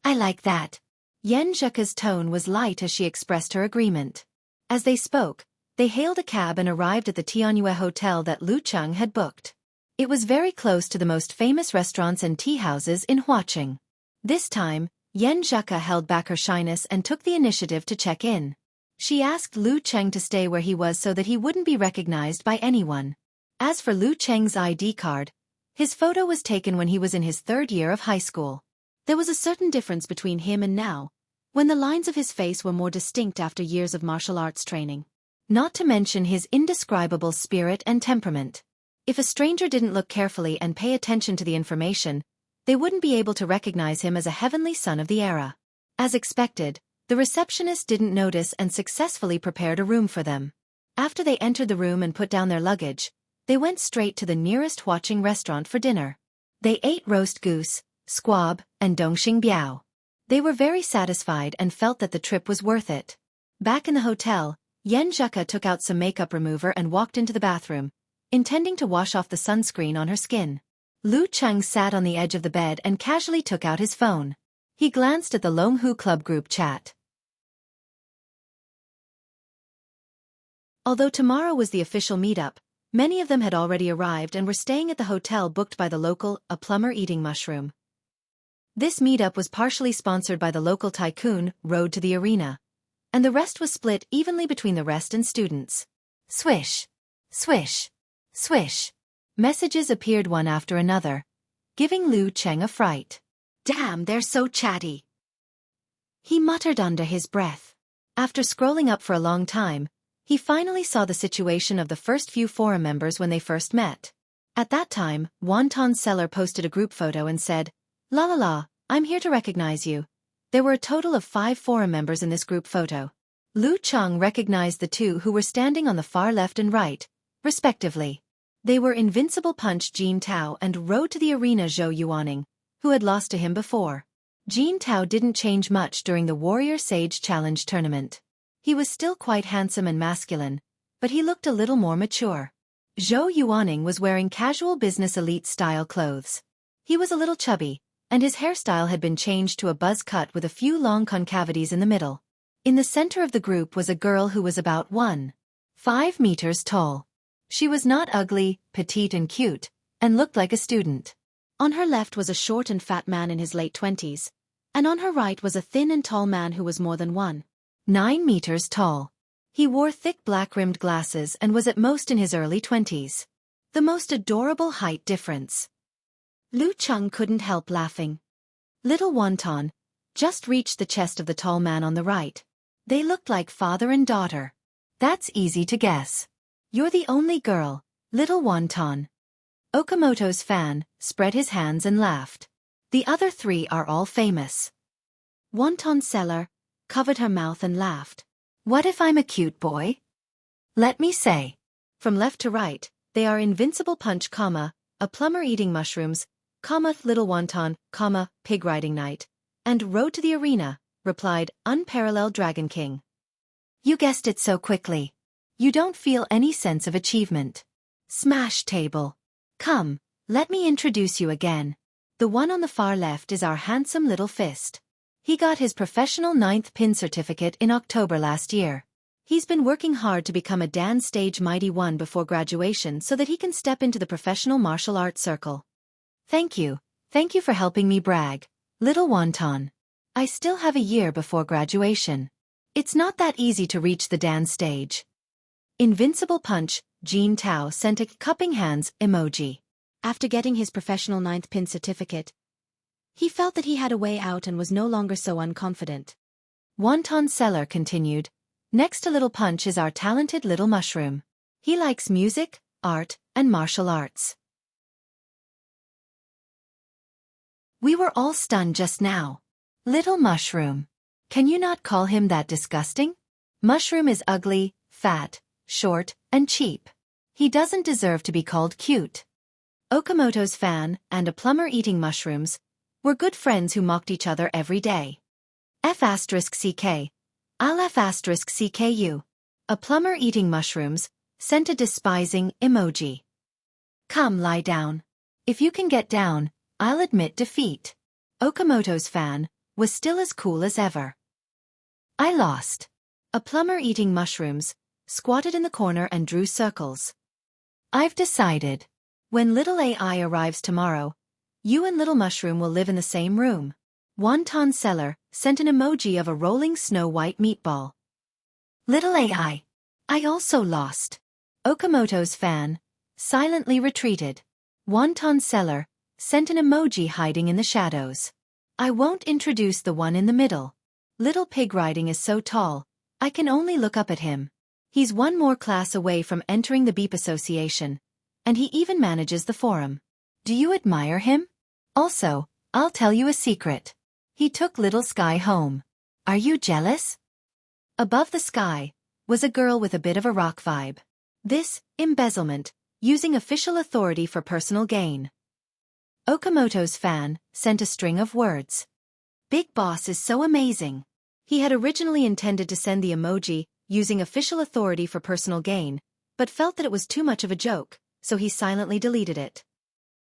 "I like that." Yan Zheka's tone was light as she expressed her agreement. As they spoke, they hailed a cab and arrived at the Tianyue hotel that Lu Cheng had booked. It was very close to the most famous restaurants and tea houses in Huaqing. This time, Yan Zheka held back her shyness and took the initiative to check in. She asked Lu Cheng to stay where he was so that he wouldn't be recognized by anyone. As for Lu Cheng's ID card, his photo was taken when he was in his 3rd year of high school. There was a certain difference between him and now, when the lines of his face were more distinct after years of martial arts training. Not to mention his indescribable spirit and temperament. If a stranger didn't look carefully and pay attention to the information, they wouldn't be able to recognize him as a heavenly son of the era. As expected, the receptionist didn't notice and successfully prepared a room for them. After they entered the room and put down their luggage, they went straight to the nearest Huaqing restaurant for dinner. They ate roast goose, squab, and dongxing biao. They were very satisfied and felt that the trip was worth it. Back in the hotel, Yan Zheka took out some makeup remover and walked into the bathroom, intending to wash off the sunscreen on her skin. Lu Cheng sat on the edge of the bed and casually took out his phone. He glanced at the Longhu Club group chat. Although tomorrow was the official meetup, many of them had already arrived and were staying at the hotel booked by the local, a plumber eating mushroom. This meetup was partially sponsored by the local tycoon, Road to the Arena, and the rest was split evenly between the rest and students. Swish, swish, swish. Messages appeared one after another, giving Lu Cheng a fright. "Damn, they're so chatty," he muttered under his breath. After scrolling up for a long time, he finally saw the situation of the first few forum members when they first met. At that time, Wonton Seller posted a group photo and said, "La la la, I'm here to recognize you." There were a total of 5 forum members in this group photo. Lu Cheng recognized the 2 who were standing on the far left and right, respectively. They were Invincible Punch Jin Tao and Road to the Arena Zhou Yuaning, who had lost to him before. Jin Tao didn't change much during the Warrior Sage Challenge tournament. He was still quite handsome and masculine, but he looked a little more mature. Zhou Yuaning was wearing casual business elite-style clothes. He was a little chubby, and his hairstyle had been changed to a buzz cut with a few long concavities in the middle. In the center of the group was a girl who was about 1.5 meters tall. She was not ugly, petite and cute, and looked like a student. On her left was a short and fat man in his late 20s, and on her right was a thin and tall man who was more than 1.9 meters tall. He wore thick black-rimmed glasses and was at most in his early 20s. The most adorable height difference. Lu Cheng couldn't help laughing. Little Wonton just reached the chest of the tall man on the right. They looked like father and daughter. That's easy to guess. You're the only girl, little Wonton. Okamoto's fan spread his hands and laughed. The other three are all famous. Wonton Seller covered her mouth and laughed. What if I'm a cute boy? Let me say. From left to right, they are Invincible Punch, a plumber eating mushrooms, Little Wonton, Pig Riding Night, and Road to the Arena, replied Unparalleled Dragon King. You guessed it so quickly. You don't feel any sense of achievement. Smash table. Come, let me introduce you again. The one on the far left is our handsome little fist. He got his professional 9th pin certificate in October last year. He's been working hard to become a Dan Stage Mighty One before graduation so that he can step into the professional martial arts circle. Thank you for helping me brag, little Wonton. I still have a year before graduation. It's not that easy to reach the Dan stage. Invincible Punch, Jean Tao sent a cupping hands emoji. After getting his professional 9th pin certificate, he felt that he had a way out and was no longer so unconfident. Wonton Seller continued, next to Little Punch is our talented little mushroom. He likes music, art, and martial arts. We were all stunned just now. Little Mushroom. Can you not call him that disgusting? Mushroom is ugly, fat, short, and cheap. He doesn't deserve to be called cute. Okamoto's fan and a plumber eating mushrooms were good friends who mocked each other every day. F***CK. I'll F***CKU. A plumber eating mushrooms sent a despising emoji. Come lie down. If you can get down, I'll admit defeat. Okamoto's fan was still as cool as ever. I lost. A plumber eating mushrooms squatted in the corner and drew circles. I've decided. When little AI arrives tomorrow, you and little mushroom will live in the same room. Wonton Seller sent an emoji of a rolling snow-white meatball. Little AI. I also lost. Okamoto's fan silently retreated. Wonton Seller sent an emoji hiding in the shadows. I won't introduce the one in the middle. Little Pig Riding is so tall, I can only look up at him. He's one more class away from entering the Beep Association, and he even manages the forum. Do you admire him? Also, I'll tell you a secret. He took Little Sky home. Are you jealous? Above the sky was a girl with a bit of a rock vibe. This, embezzlement, using official authority for personal gain. Okamoto's fan sent a string of words. Big Boss is so amazing. He had originally intended to send the emoji using official authority for personal gain, but felt that it was too much of a joke, so he silently deleted it.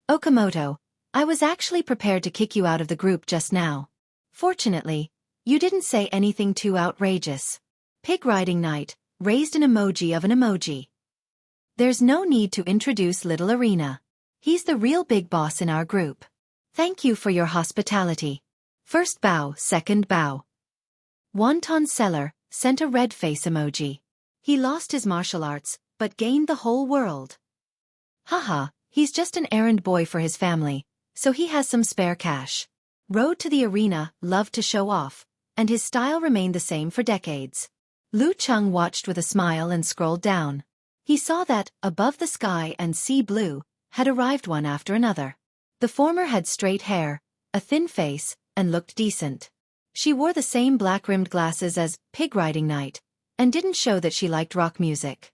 Okamoto, I was actually prepared to kick you out of the group just now. Fortunately, you didn't say anything too outrageous. Pig Riding Night raised an emoji of an emoji. There's no need to introduce Little Arena. He's the real big boss in our group. Thank you for your hospitality. First bow, second bow. Wonton Seller sent a red face emoji. He lost his martial arts, but gained the whole world. Haha, he's just an errand boy for his family, so he has some spare cash. Road to the Arena loved to show off, and his style remained the same for decades. Lu Cheng watched with a smile and scrolled down. He saw that, above the sky and sea blue, had arrived one after another. The former had straight hair, a thin face, and looked decent. She wore the same black-rimmed glasses as Pig Riding Night, and didn't show that she liked rock music.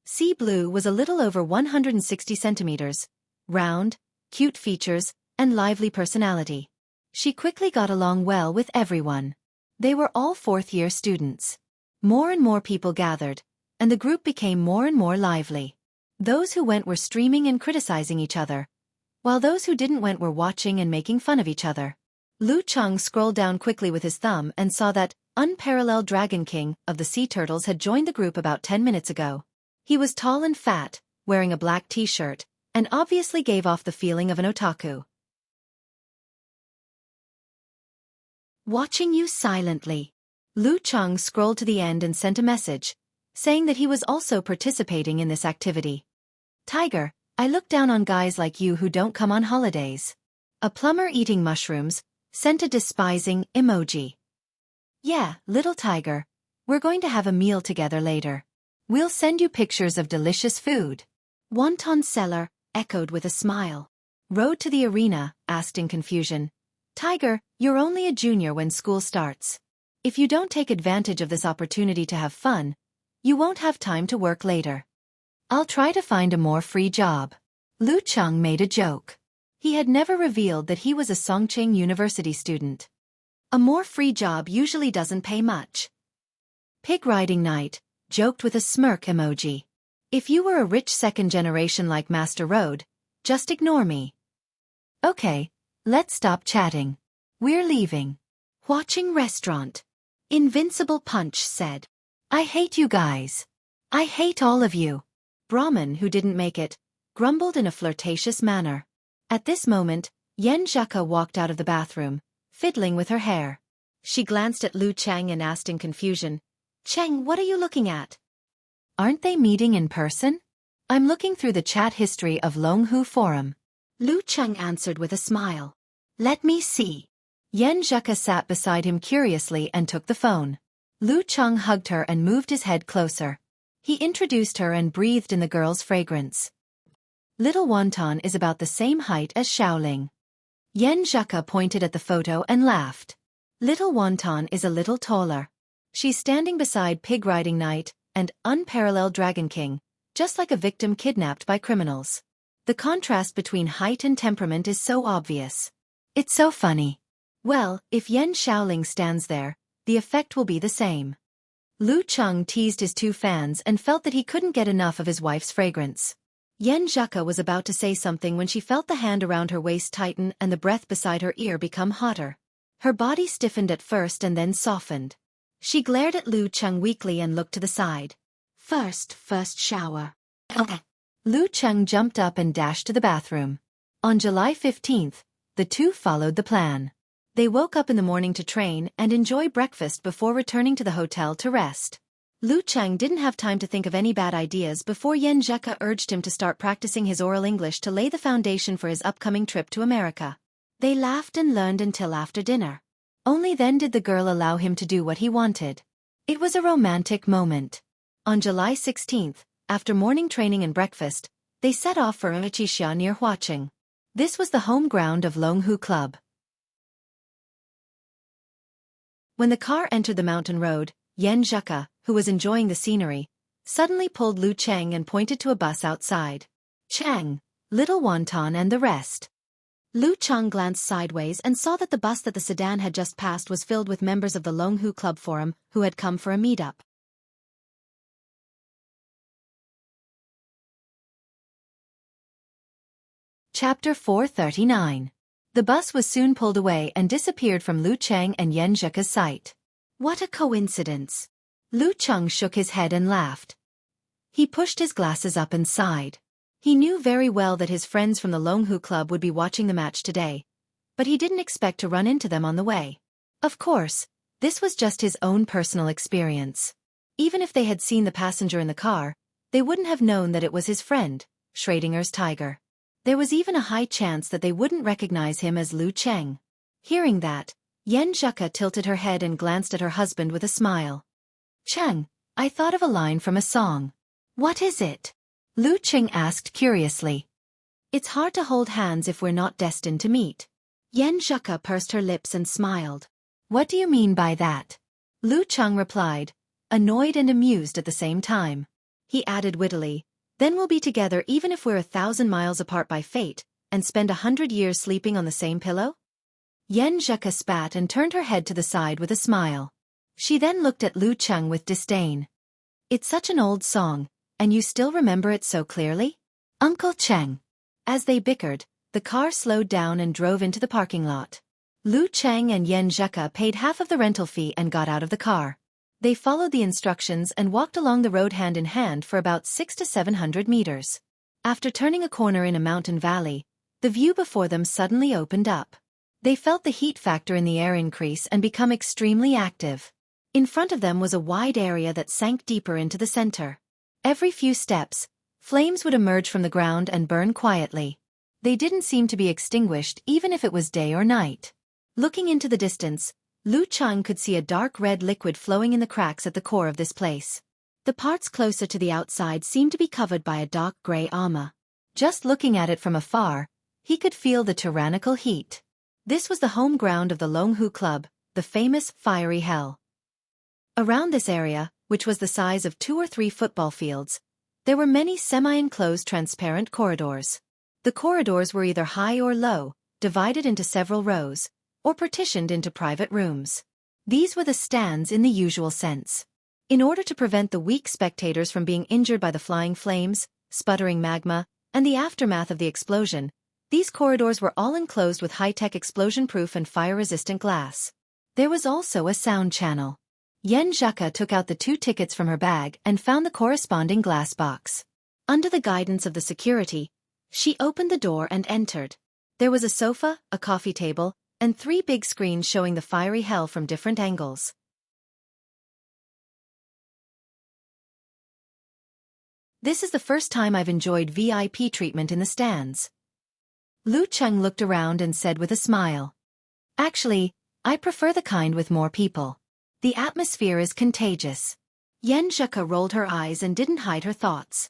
Sea Blue was a little over 160 centimeters, round, cute features, and lively personality. She quickly got along well with everyone. They were all fourth-year students. More and more people gathered, and the group became more and more lively. Those who went were streaming and criticizing each other, while those who didn't went were watching and making fun of each other. Lu Cheng scrolled down quickly with his thumb and saw that unparalleled Dragon King of the Sea Turtles had joined the group about 10 minutes ago. He was tall and fat, wearing a black t-shirt, and obviously gave off the feeling of an otaku. Watching you silently. Lu Cheng scrolled to the end and sent a message, saying that he was also participating in this activity. Tiger, I look down on guys like you who don't come on holidays. A plumber eating mushrooms sent a despising emoji. Yeah, little tiger, we're going to have a meal together later. We'll send you pictures of delicious food. Wonton seller echoed with a smile. Road to the arena asked in confusion. Tiger, you're only a junior when school starts. If you don't take advantage of this opportunity to have fun, you won't have time to work later. I'll try to find a more free job. Lu Cheng made a joke. He had never revealed that he was a Songqing University student. A more free job usually doesn't pay much. Pig Riding Night joked with a smirk emoji. If you were a rich second generation like Master Road, just ignore me. Okay, let's stop chatting. We're leaving. Watching restaurant. Invincible Punch said. I hate you guys. I hate all of you. Brahmin, who didn't make it, grumbled in a flirtatious manner. At this moment, Yen Zheka walked out of the bathroom, fiddling with her hair. She glanced at Lu Cheng and asked in confusion, Cheng, what are you looking at? Aren't they meeting in person? I'm looking through the chat history of Longhu Forum. Lu Cheng answered with a smile. Let me see. Yen Zheka sat beside him curiously and took the phone. Lu Cheng hugged her and moved his head closer. He introduced her and breathed in the girl's fragrance. Little Wonton is about the same height as Xiaoling. Yen Zheka pointed at the photo and laughed. Little Wonton is a little taller. She's standing beside Pig Riding Night and unparalleled Dragon King, just like a victim kidnapped by criminals. The contrast between height and temperament is so obvious. It's so funny. Well, if Yen Xiaoling stands there, the effect will be the same. Lu Cheng teased his two fans and felt that he couldn't get enough of his wife's fragrance. Yen Zheka was about to say something when she felt the hand around her waist tighten and the breath beside her ear become hotter. Her body stiffened at first and then softened. She glared at Lu Cheng weakly and looked to the side. First shower. Lu Cheng jumped up and dashed to the bathroom. On July 15th, the two followed the plan. They woke up in the morning to train and enjoy breakfast before returning to the hotel to rest. Lu Cheng didn't have time to think of any bad ideas before Yen Zheka urged him to start practicing his oral English to lay the foundation for his upcoming trip to America. They laughed and learned until after dinner. Only then did the girl allow him to do what he wanted. It was a romantic moment. On July 16th, after morning training and breakfast, they set off for Wuxia near Huaqing. This was the home ground of Longhu Club. When the car entered the mountain road, Yen Zheka, who was enjoying the scenery, suddenly pulled Lu Cheng and pointed to a bus outside. Cheng, Little Wonton and the rest. Lu Cheng glanced sideways and saw that the bus that the sedan had just passed was filled with members of the Longhu Club Forum who had come for a meetup. Chapter 439. The bus was soon pulled away and disappeared from Lu Cheng and Yen Zheka's sight. What a coincidence. Lu Cheng shook his head and laughed. He pushed his glasses up and sighed. He knew very well that his friends from the Longhu Club would be watching the match today, but he didn't expect to run into them on the way. Of course, this was just his own personal experience. Even if they had seen the passenger in the car, they wouldn't have known that it was his friend, Schrodinger's tiger. There was even a high chance that they wouldn't recognize him as Lu Cheng. Hearing that, Yen Zheka tilted her head and glanced at her husband with a smile. Cheng, I thought of a line from a song. What is it? Lu Cheng asked curiously. It's hard to hold hands if we're not destined to meet. Yen Zheka pursed her lips and smiled. What do you mean by that? Lu Cheng replied, annoyed and amused at the same time. He added wittily, then we'll be together even if we're 1,000 miles apart by fate, and spend 100 years sleeping on the same pillow? Yen Zheka spat and turned her head to the side with a smile. She then looked at Lu Cheng with disdain. It's such an old song, And you still remember it so clearly? Uncle Cheng. As they bickered, the car slowed down and drove into the parking lot. Lu Cheng and Yen Zheka paid half of the rental fee and got out of the car. They followed the instructions and walked along the road hand in hand for about 600 to 700 meters. After turning a corner in a mountain valley, the view before them suddenly opened up. They felt the heat factor in the air increase and become extremely active. In front of them was a wide area that sank deeper into the center. Every few steps, flames would emerge from the ground and burn quietly. They didn't seem to be extinguished even if it was day or night. Looking into the distance, Lu Cheng could see a dark red liquid flowing in the cracks at the core of this place. The parts closer to the outside seemed to be covered by a dark gray armor. Just looking at it from afar, he could feel the tyrannical heat. This was the home ground of the Longhu Club, the famous fiery hell. Around this area, which was the size of 2 or 3 football fields, there were many semi-enclosed transparent corridors. The corridors were either high or low, divided into several rows, or partitioned into private rooms. These were the stands in the usual sense. In order to prevent the weak spectators from being injured by the flying flames, sputtering magma, and the aftermath of the explosion, these corridors were all enclosed with high-tech explosion-proof and fire-resistant glass. There was also a sound channel. Yen Zheka took out the 2 tickets from her bag and found the corresponding glass box. Under the guidance of the security, she opened the door and entered. There was a sofa, a coffee table, and 3 big screens showing the fiery hell from different angles. This is the first time I've enjoyed VIP treatment in the stands. Lu Cheng looked around and said with a smile. Actually, I prefer the kind with more people. The atmosphere is contagious. Yen Zheka rolled her eyes and didn't hide her thoughts.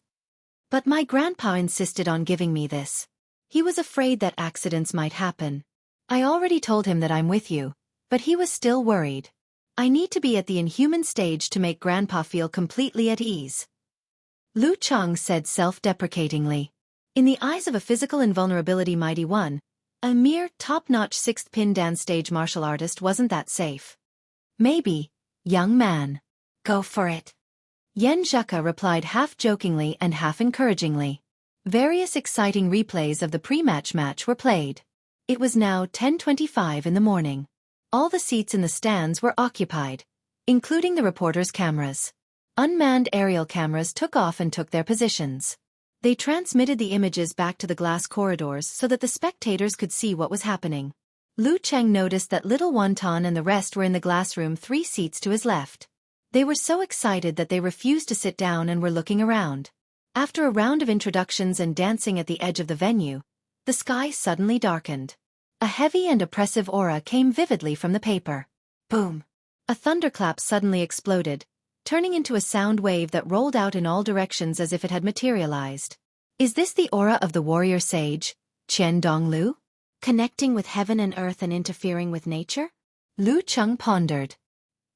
But my grandpa insisted on giving me this. He was afraid that accidents might happen. I already told him that I'm with you, but he was still worried. I need to be at the inhuman stage to make grandpa feel completely at ease. Lu Cheng said self-deprecatingly. In the eyes of a physical invulnerability mighty one, a mere top-notch 6th pin dance stage martial artist wasn't that safe. Maybe, young man. Go for it. Yen Zheka replied half-jokingly and half-encouragingly. Various exciting replays of the pre-match match were played. It was now 10:25 in the morning. All the seats in the stands were occupied, including the reporters' cameras. Unmanned aerial cameras took off and took their positions. They transmitted the images back to the glass corridors so that the spectators could see what was happening. Lu Cheng noticed that little Wonton and the rest were in the glass room 3 seats to his left. They were so excited that they refused to sit down and were looking around. After a round of introductions and dancing at the edge of the venue, the sky suddenly darkened. A heavy and oppressive aura came vividly from the paper. Boom! A thunderclap suddenly exploded, turning into a sound wave that rolled out in all directions as if it had materialized. Is this the aura of the warrior sage, Qian Donglu? Connecting with heaven and earth and interfering with nature? Lu Cheng pondered.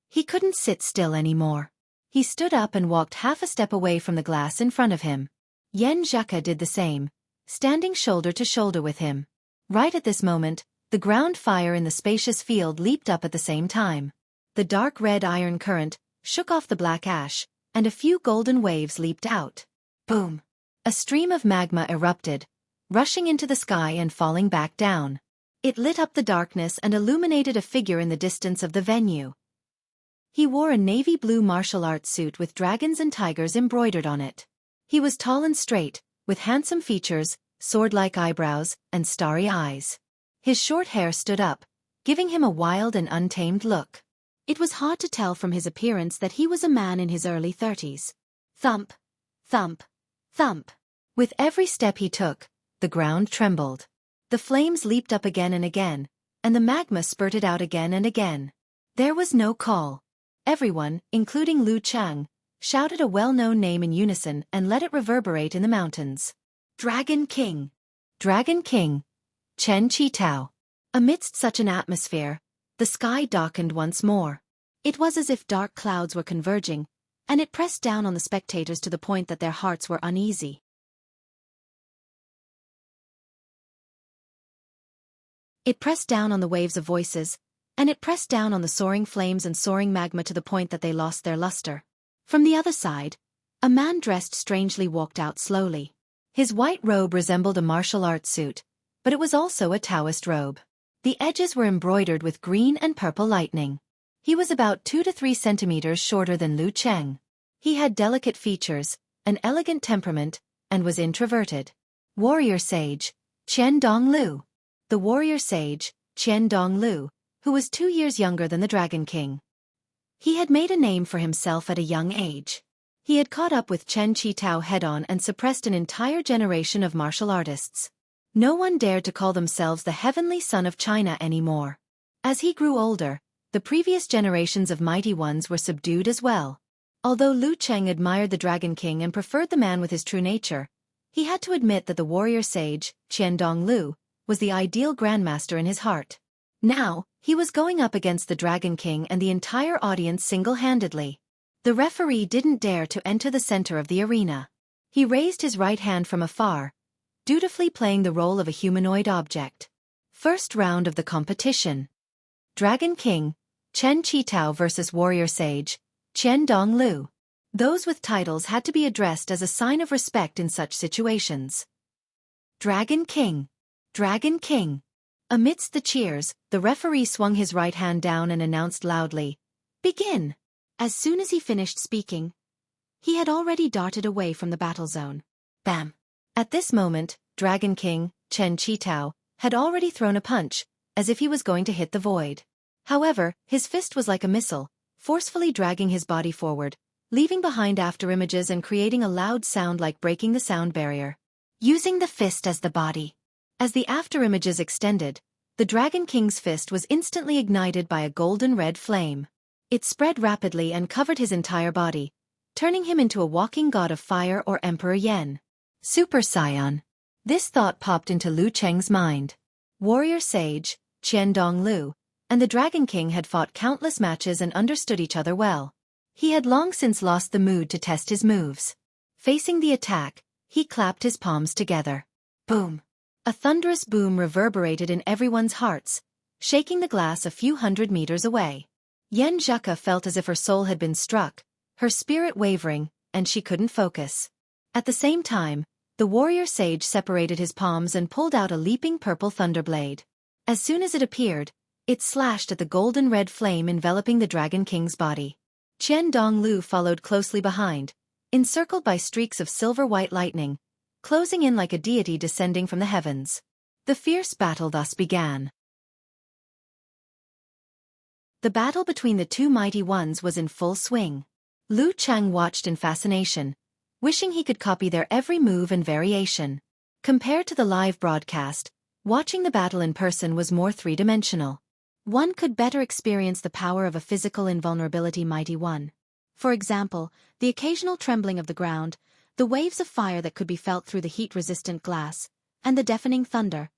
He couldn't sit still anymore. He stood up and walked half a step away from the glass in front of him. Yen Zheka did the same, standing shoulder to shoulder with him. Right at this moment, the ground fire in the spacious field leaped up at the same time. The dark red iron current shook off the black ash, and a few golden waves leaped out. Boom! A stream of magma erupted, rushing into the sky and falling back down. It lit up the darkness and illuminated a figure in the distance of the venue. He wore a navy blue martial arts suit with dragons and tigers embroidered on it. He was tall and straight, with handsome features, sword-like eyebrows, and starry eyes. His short hair stood up, giving him a wild and untamed look. It was hard to tell from his appearance that he was a man in his early 30s. Thump, thump, thump. With every step he took, the ground trembled. The flames leaped up again and again, and the magma spurted out again and again. There was no call. Everyone, including Lu Cheng, shouted a well-known name in unison and let it reverberate in the mountains. Dragon King! Dragon King! Chen Qitao! Amidst such an atmosphere, the sky darkened once more. It was as if dark clouds were converging, and it pressed down on the spectators to the point that their hearts were uneasy. It pressed down on the waves of voices, and it pressed down on the soaring flames and soaring magma to the point that they lost their luster. From the other side, A man dressed strangely walked out slowly. His white robe resembled a martial arts suit, but it was also a Taoist robe. The edges were embroidered with green and purple lightning. He was about 2 to 3 centimeters shorter than Lu Cheng. He had delicate features, an elegant temperament, and was introverted. Warrior Sage, Qian Dong Lu. The warrior sage, Qian Dong Lu, who was 2 years younger than the Dragon King. He had made a name for himself at a young age. He had caught up with Chen Qitao head-on and suppressed an entire generation of martial artists. No one dared to call themselves the heavenly son of China anymore. As he grew older, the previous generations of mighty ones were subdued as well. Although Lu Cheng admired the Dragon King and preferred the man with his true nature, he had to admit that the warrior sage, Qian Dong Lu, was the ideal grandmaster in his heart. Now, he was going up against the Dragon King and the entire audience single-handedly. The referee didn't dare to enter the center of the arena. He raised his right hand from afar, dutifully playing the role of a humanoid object. First round of the competition. Dragon King, Chen Qitao versus Warrior Sage, Qian Dong Lu. Those with titles had to be addressed as a sign of respect in such situations. Dragon King. Dragon King. Amidst the cheers, the referee swung his right hand down and announced loudly, "Begin!" As soon as he finished speaking, he had already darted away from the battle zone. Bam! At this moment, Dragon King, Chen Qitao, had already thrown a punch, as if he was going to hit the void. However, his fist was like a missile, forcefully dragging his body forward, leaving behind afterimages and creating a loud sound like breaking the sound barrier. Using the fist as the body. As the afterimages extended, the Dragon King's fist was instantly ignited by a golden red flame. It spread rapidly and covered his entire body, turning him into a walking god of fire or Emperor Yen. Super Saiyan. This thought popped into Lu Cheng's mind. Warrior Sage, Qian Dong Lu, and the Dragon King had fought countless matches and understood each other well. He had long since lost the mood to test his moves. Facing the attack, he clapped his palms together. Boom! A thunderous boom reverberated in everyone's hearts, shaking the glass a few hundred meters away. Yen Zheka felt as if her soul had been struck, her spirit wavering, and she couldn't focus. At the same time, the warrior sage separated his palms and pulled out a leaping purple thunderblade. As soon as it appeared, it slashed at the golden red flame enveloping the Dragon King's body. Qian Dong Lu followed closely behind, encircled by streaks of silver-white lightning, closing in like a deity descending from the heavens. The fierce battle thus began. The battle between the two mighty ones was in full swing. Lu Cheng watched in fascination, wishing he could copy their every move and variation. Compared to the live broadcast, watching the battle in person was more three-dimensional. One could better experience the power of a physical invulnerability mighty one. For example, the occasional trembling of the ground, the waves of fire that could be felt through the heat-resistant glass, and the deafening thunder.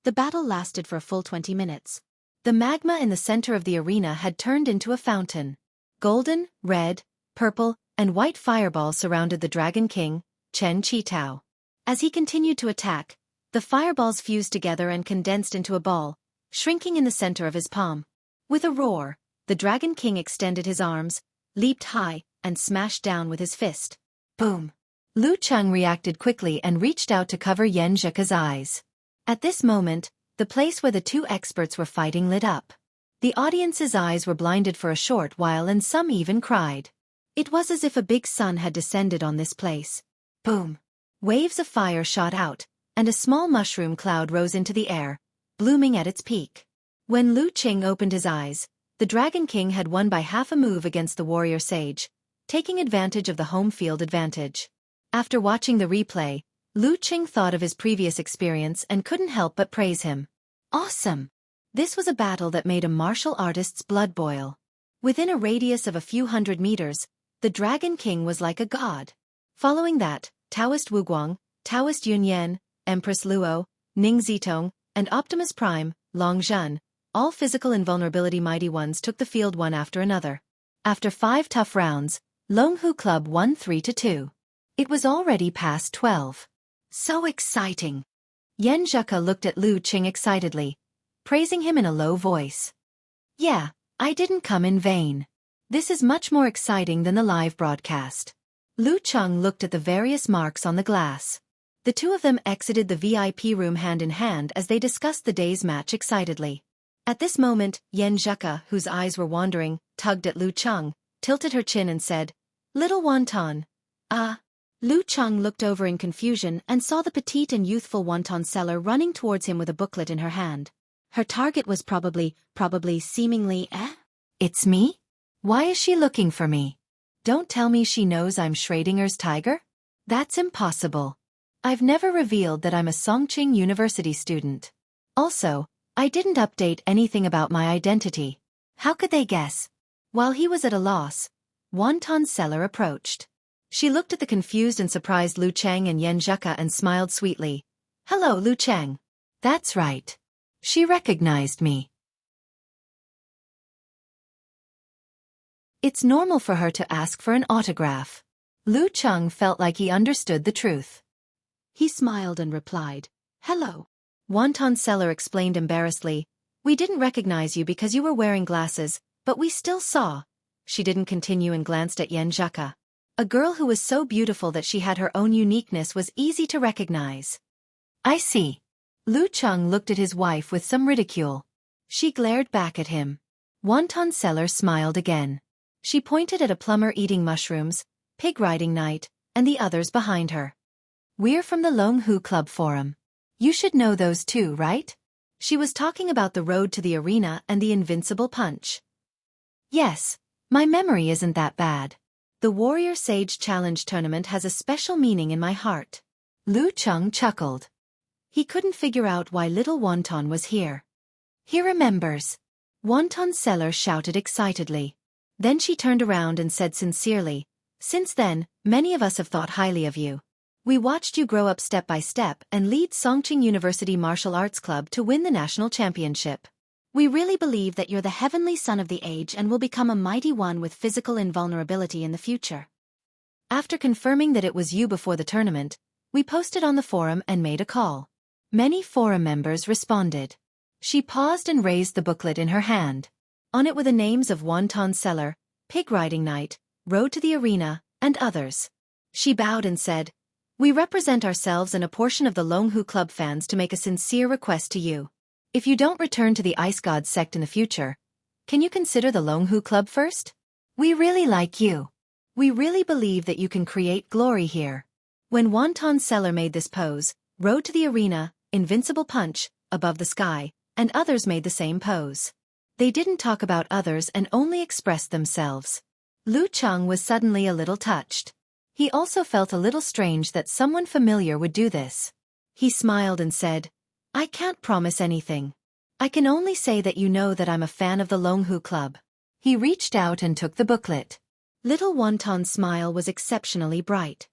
The battle lasted for a full 20 minutes. The magma in the center of the arena had turned into a fountain. Golden, red, purple, and white fireballs surrounded the Dragon King, Chen Qitao. As he continued to attack, the fireballs fused together and condensed into a ball, shrinking in the center of his palm. With a roar, the Dragon King extended his arms, leaped high, and smashed down with his fist. Boom! Lu Cheng reacted quickly and reached out to cover Yen Zheka's eyes. At this moment, the place where the two experts were fighting lit up. The audience's eyes were blinded for a short while and some even cried. It was as if a big sun had descended on this place. Boom! Waves of fire shot out, and a small mushroom cloud rose into the air, blooming at its peak. When Lu Cheng opened his eyes, the Dragon King had won by half a move against the warrior sage, taking advantage of the home field advantage. After watching the replay, Lu Cheng thought of his previous experience and couldn't help but praise him. Awesome! This was a battle that made a martial artist's blood boil. Within a radius of a few hundred meters, the Dragon King was like a god. Following that, Taoist Wuguang, Taoist Yunyan, Empress Luo, Ning Zitong, and Optimus Prime, Long Zhen, all physical invulnerability mighty ones took the field one after another. After 5 tough rounds, Longhu Club won 3-2. It was already past 12. So exciting! Yen Zheka looked at Lu Cheng excitedly, praising him in a low voice. Yeah, I didn't come in vain. This is much more exciting than the live broadcast. Lu Cheng looked at the various marks on the glass. The two of them exited the VIP room hand in hand as they discussed the day's match excitedly. At this moment, Yen Zheka, whose eyes were wandering, tugged at Lu Cheng, tilted her chin and said, "Little wonton." Ah. Lu Cheng looked over in confusion and saw the petite and youthful wonton seller running towards him with a booklet in her hand. Her target was probably seemingly, It's me? Why is she looking for me? Don't tell me she knows I'm Schrodinger's tiger? That's impossible. I've never revealed that I'm a Songqing University student. Also, I didn't update anything about my identity. How could they guess? While he was at a loss, wonton seller approached. She looked at the confused and surprised Lu Cheng and Yen Zheka and smiled sweetly. "Hello, Lu Cheng." That's right. She recognized me. It's normal for her to ask for an autograph. Lu Cheng felt like he understood the truth. He smiled and replied, "Hello." Wonton seller explained embarrassedly, "We didn't recognize you because you were wearing glasses, but we still saw." She didn't continue and glanced at Yen Zheka. A girl who was so beautiful that she had her own uniqueness was easy to recognize. I see. Lu Cheng looked at his wife with some ridicule. She glared back at him. Wonton seller smiled again. She pointed at a plumber eating mushrooms, pig riding night, and the others behind her. We're from the Long Hu Club Forum. You should know those too, right? She was talking about the road to the arena and the invincible punch. Yes, my memory isn't that bad. The Warrior Sage Challenge tournament has a special meaning in my heart. Lu Cheng chuckled. He couldn't figure out why little wonton was here. He remembers. Wonton seller shouted excitedly. Then she turned around and said sincerely, "Since then, many of us have thought highly of you. We watched you grow up step by step and lead Songqing University Martial Arts Club to win the national championship. We really believe that you're the heavenly son of the age and will become a mighty one with physical invulnerability in the future. After confirming that it was you before the tournament, we posted on the forum and made a call. Many forum members responded." She paused and raised the booklet in her hand. On it were the names of Wonton Seller, Pig Riding Night, Road to the Arena, and others. She bowed and said, "We represent ourselves and a portion of the Long Hu Club fans to make a sincere request to you. If you don't return to the Ice God sect in the future, can you consider the Long Hu Club first? We really like you. We really believe that you can create glory here." When Wonton Seller made this pose, Road to the Arena, Invincible Punch, Above the Sky, and others made the same pose. They didn't talk about others and only expressed themselves. Lu Cheng was suddenly a little touched. He also felt a little strange that someone familiar would do this. He smiled and said, "I can't promise anything. I can only say that you know that I'm a fan of the Long Hu Club." He reached out and took the booklet. Little Wonton's smile was exceptionally bright.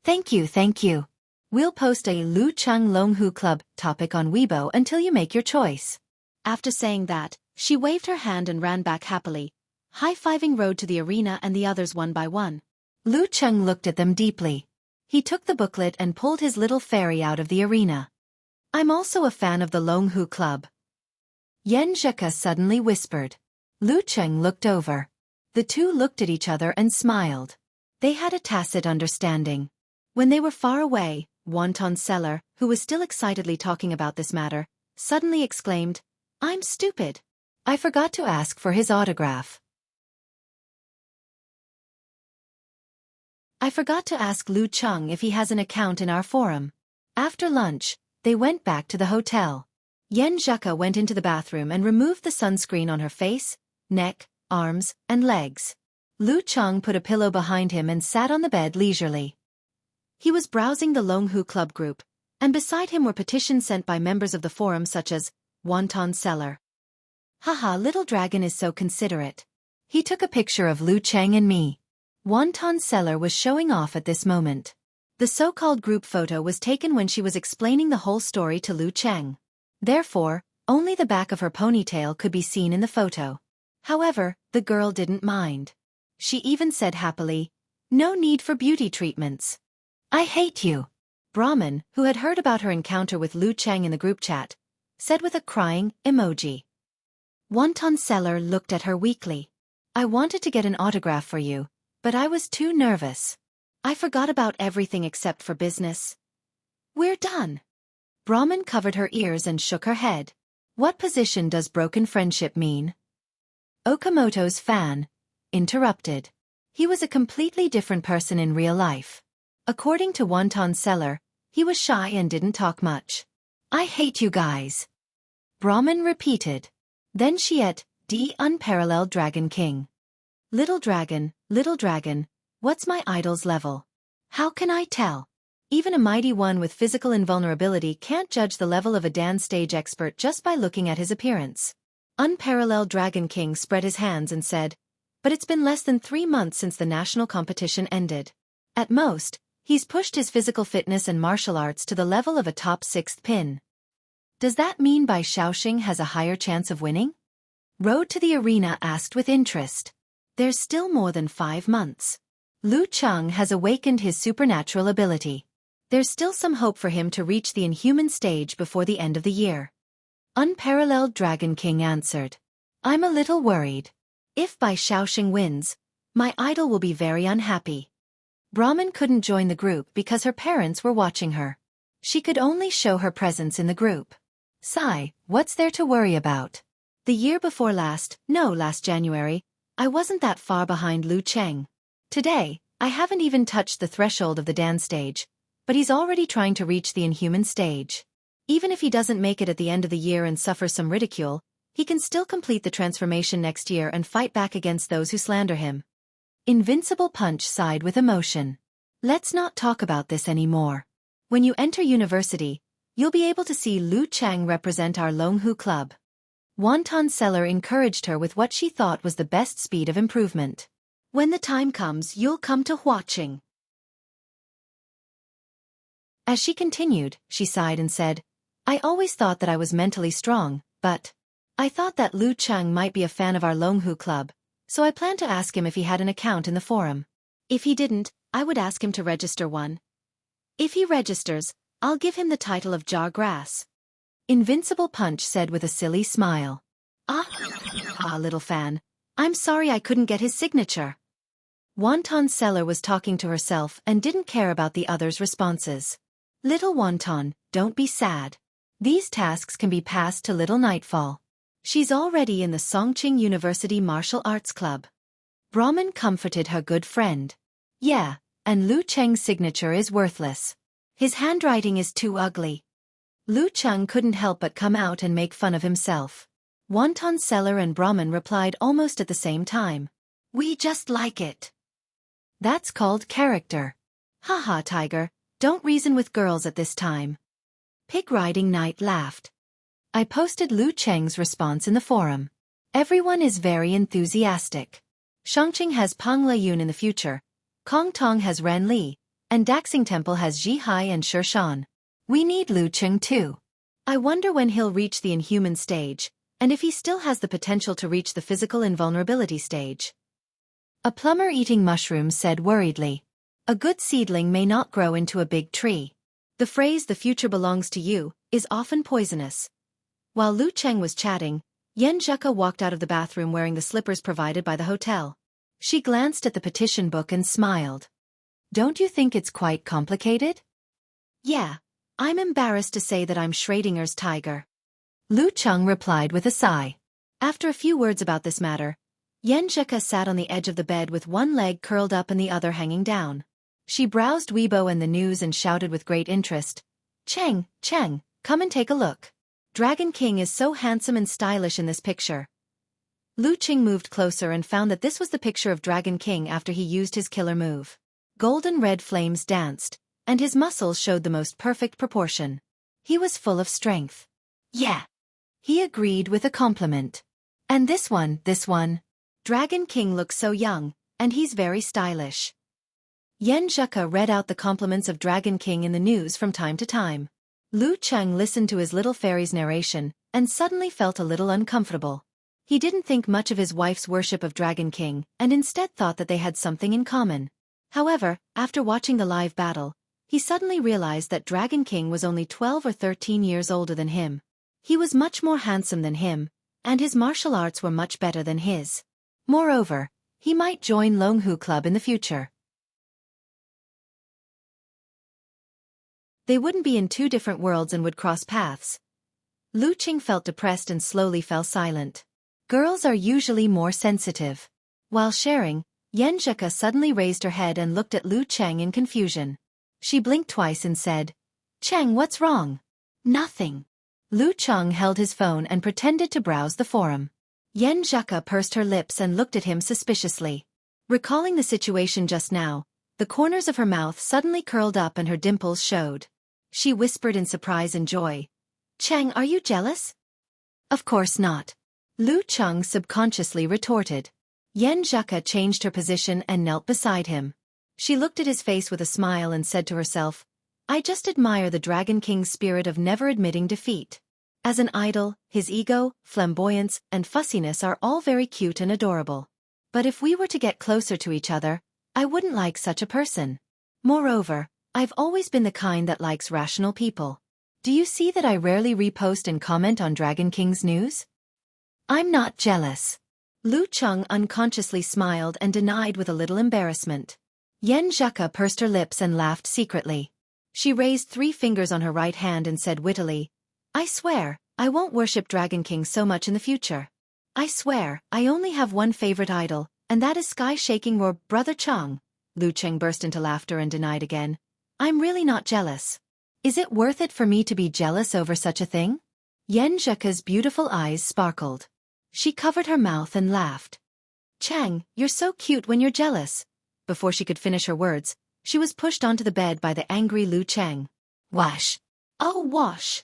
Thank you, thank you. We'll post a Lu Cheng Long Hu Club topic on Weibo until you make your choice." After saying that, she waved her hand and ran back happily, high-fiving Road to the Arena and the others one by one. Lu Cheng looked at them deeply. He took the booklet and pulled his little fairy out of the arena. "I'm also a fan of the Long Hu Club." Yen Zheka suddenly whispered. Lu Cheng looked over. The two looked at each other and smiled. They had a tacit understanding. When they were far away, Wonton Seller, who was still excitedly talking about this matter, suddenly exclaimed, "I'm stupid. I forgot to ask for his autograph. I forgot to ask Lu Cheng if he has an account in our forum." After lunch, they went back to the hotel. Yen Zheka went into the bathroom and removed the sunscreen on her face, neck, arms, and legs. Lu Cheng put a pillow behind him and sat on the bed leisurely. He was browsing the Long Hu Club group, and beside him were petitions sent by members of the forum such as, Wonton Seller. "Haha, little dragon is so considerate. He took a picture of Lu Cheng and me." Wonton Seller was showing off at this moment. The so-called group photo was taken when she was explaining the whole story to Lu Cheng. Therefore, only the back of her ponytail could be seen in the photo. However, the girl didn't mind. She even said happily, "No need for beauty treatments. I hate you." Brahman, who had heard about her encounter with Lu Cheng in the group chat, said with a crying emoji. Wonton Seller looked at her weakly. "I wanted to get an autograph for you, but I was too nervous." I forgot about everything except for business. We're done. Brahmin covered her ears and shook her head. What position does broken friendship mean? Okamoto's fan interrupted. He was a completely different person in real life. According to Wonton Seller, he was shy and didn't talk much. I hate you guys. Brahmin repeated. Then she ate, the unparalleled Dragon King. Little dragon, what's my idol's level? How can I tell? Even a mighty one with physical invulnerability can't judge the level of a dance stage expert just by looking at his appearance. Unparalleled Dragon King spread his hands and said, but it's been less than 3 months since the national competition ended. At most, he's pushed his physical fitness and martial arts to the level of a top 6th pin. Does that mean Bai Xiaoxing has a higher chance of winning? Road to the Arena asked with interest. There's still more than 5 months. Lu Cheng has awakened his supernatural ability. There's still some hope for him to reach the inhuman stage before the end of the year. Unparalleled Dragon King answered. I'm a little worried. If Bai Xiaoxing wins, my idol will be very unhappy. Brahmin couldn't join the group because her parents were watching her. She could only show her presence in the group. Sigh, what's there to worry about? The year before last January, I wasn't that far behind Lu Cheng. Today, I haven't even touched the threshold of the dance stage, but he's already trying to reach the inhuman stage. Even if he doesn't make it at the end of the year and suffers some ridicule, he can still complete the transformation next year and fight back against those who slander him. Invincible Punch sighed with emotion. Let's not talk about this anymore. When you enter university, you'll be able to see Lu Cheng represent our Longhu Club. Wonton Seller encouraged her with what she thought was the best speed of improvement. When the time comes, you'll come to Huaqing. As she continued, she sighed and said, I always thought that I was mentally strong, but I thought that Lu Cheng might be a fan of our Longhu Club, so I planned to ask him if he had an account in the forum. If he didn't, I would ask him to register one. If he registers, I'll give him the title of Jar Grass. Invincible Punch said with a silly smile. Little fan. I'm sorry I couldn't get his signature. Wonton Seller was talking to herself and didn't care about the others' responses. Little Wonton, don't be sad. These tasks can be passed to Little Nightfall. She's already in the Songqing University Martial Arts Club. Brahmin comforted her good friend. Yeah, and Lu Cheng's signature is worthless. His handwriting is too ugly. Lu Cheng couldn't help but come out and make fun of himself. Wonton Seller and Brahmin replied almost at the same time. We just like it. That's called character. Haha, Tiger, don't reason with girls at this time. Pig Riding Knight laughed. I posted Lu Cheng's response in the forum. Everyone is very enthusiastic. Shangqing has Pang Leyun in the future, Kong Tong has Ran Li, and Daxing Temple has Ji Hai and Shan. We need Lu Cheng too. I wonder when he'll reach the inhuman stage, and if he still has the potential to reach the physical invulnerability stage. A plumber eating mushrooms said worriedly. A good seedling may not grow into a big tree. The phrase "the future belongs to you" is often poisonous. While Lu Cheng was chatting, Yan Zheka walked out of the bathroom wearing the slippers provided by the hotel. She glanced at the petition book and smiled. Don't you think it's quite complicated? Yeah, I'm embarrassed to say that I'm Schrodinger's tiger. Lu Cheng replied with a sigh. After a few words about this matter, Yan Zheka sat on the edge of the bed with one leg curled up and the other hanging down. She browsed Weibo and the news and shouted with great interest, Cheng, come and take a look. Dragon King is so handsome and stylish in this picture. Lu Cheng moved closer and found that this was the picture of Dragon King after he used his killer move. Golden red flames danced, and his muscles showed the most perfect proportion. He was full of strength. Yeah. He agreed with a compliment. And this one. Dragon King looks so young, and he's very stylish. Yan Zheka read out the compliments of Dragon King in the news from time to time. Lu Cheng listened to his little fairy's narration, and suddenly felt a little uncomfortable. He didn't think much of his wife's worship of Dragon King, and instead thought that they had something in common. However, after watching the live battle, he suddenly realized that Dragon King was only 12 or 13 years older than him. He was much more handsome than him, and his martial arts were much better than his. Moreover, he might join Longhu Club in the future. They wouldn't be in two different worlds and would cross paths. Lu Qing felt depressed and slowly fell silent. Girls are usually more sensitive. While sharing, Yan Zheka suddenly raised her head and looked at Lu Cheng in confusion. She blinked twice and said, "Cheng, what's wrong?" "Nothing." Lu Cheng held his phone and pretended to browse the forum. Yan Zheka pursed her lips and looked at him suspiciously. Recalling the situation just now, the corners of her mouth suddenly curled up and her dimples showed. She whispered in surprise and joy, "Cheng, are you jealous?" "Of course not," Lu Cheng subconsciously retorted. Yan Zheka changed her position and knelt beside him. She looked at his face with a smile and said to herself, "I just admire the Dragon King's spirit of never admitting defeat. As an idol, his ego, flamboyance, and fussiness are all very cute and adorable. But if we were to get closer to each other, I wouldn't like such a person. Moreover, I've always been the kind that likes rational people. Do you see that I rarely repost and comment on Dragon King's news? I'm not jealous." Lu Cheng unconsciously smiled and denied with a little embarrassment. Yan Zheka pursed her lips and laughed secretly. She raised 3 fingers on her right hand and said wittily, "I swear, I won't worship Dragon King so much in the future. I swear, I only have one favorite idol, and that is sky-shaking roar Brother Chang." Lu Cheng burst into laughter and denied again, "I'm really not jealous. Is it worth it for me to be jealous over such a thing?" Yan Zheka's beautiful eyes sparkled. She covered her mouth and laughed. "Chang, you're so cute when you're jealous." Before she could finish her words, she was pushed onto the bed by the angry Lu Cheng. Wash! Oh, wash!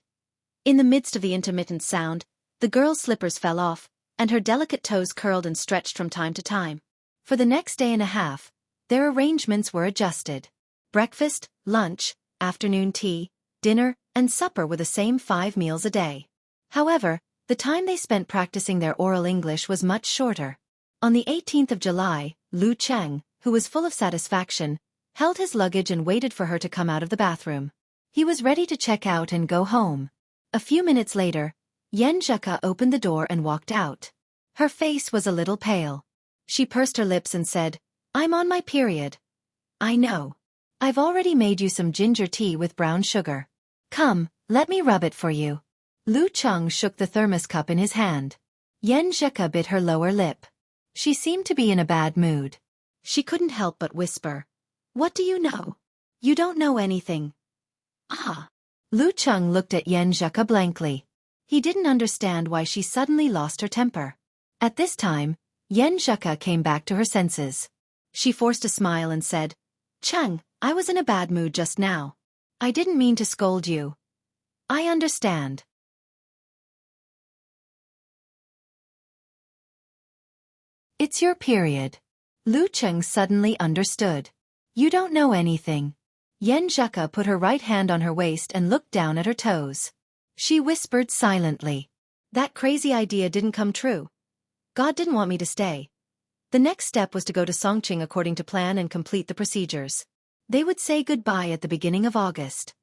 In the midst of the intermittent sound, the girl's slippers fell off, and her delicate toes curled and stretched from time to time. For the next day and a half, their arrangements were adjusted. Breakfast, lunch, afternoon tea, dinner, and supper were the same 5 meals a day. However, the time they spent practicing their oral English was much shorter. On the 18th of July, Lu Cheng, who was full of satisfaction, held his luggage and waited for her to come out of the bathroom. He was ready to check out and go home. A few minutes later, Yan Zheka opened the door and walked out. Her face was a little pale. She pursed her lips and said, "I'm on my period." "I know. I've already made you some ginger tea with brown sugar. Come, let me rub it for you." Lu Cheng shook the thermos cup in his hand. Yan Zheka bit her lower lip. She seemed to be in a bad mood. She couldn't help but whisper, "What do you know? You don't know anything." "Ah." Lu Cheng looked at Yan Zheka blankly. He didn't understand why she suddenly lost her temper. At this time, Yan Zheka came back to her senses. She forced a smile and said, "Cheng, I was in a bad mood just now. I didn't mean to scold you." "I understand." "It's your period." Lu Cheng suddenly understood. "You don't know anything." Yan Zheka put her right hand on her waist and looked down at her toes. She whispered silently, "That crazy idea didn't come true. God didn't want me to stay." The next step was to go to Songqing according to plan and complete the procedures. They would say goodbye at the beginning of August.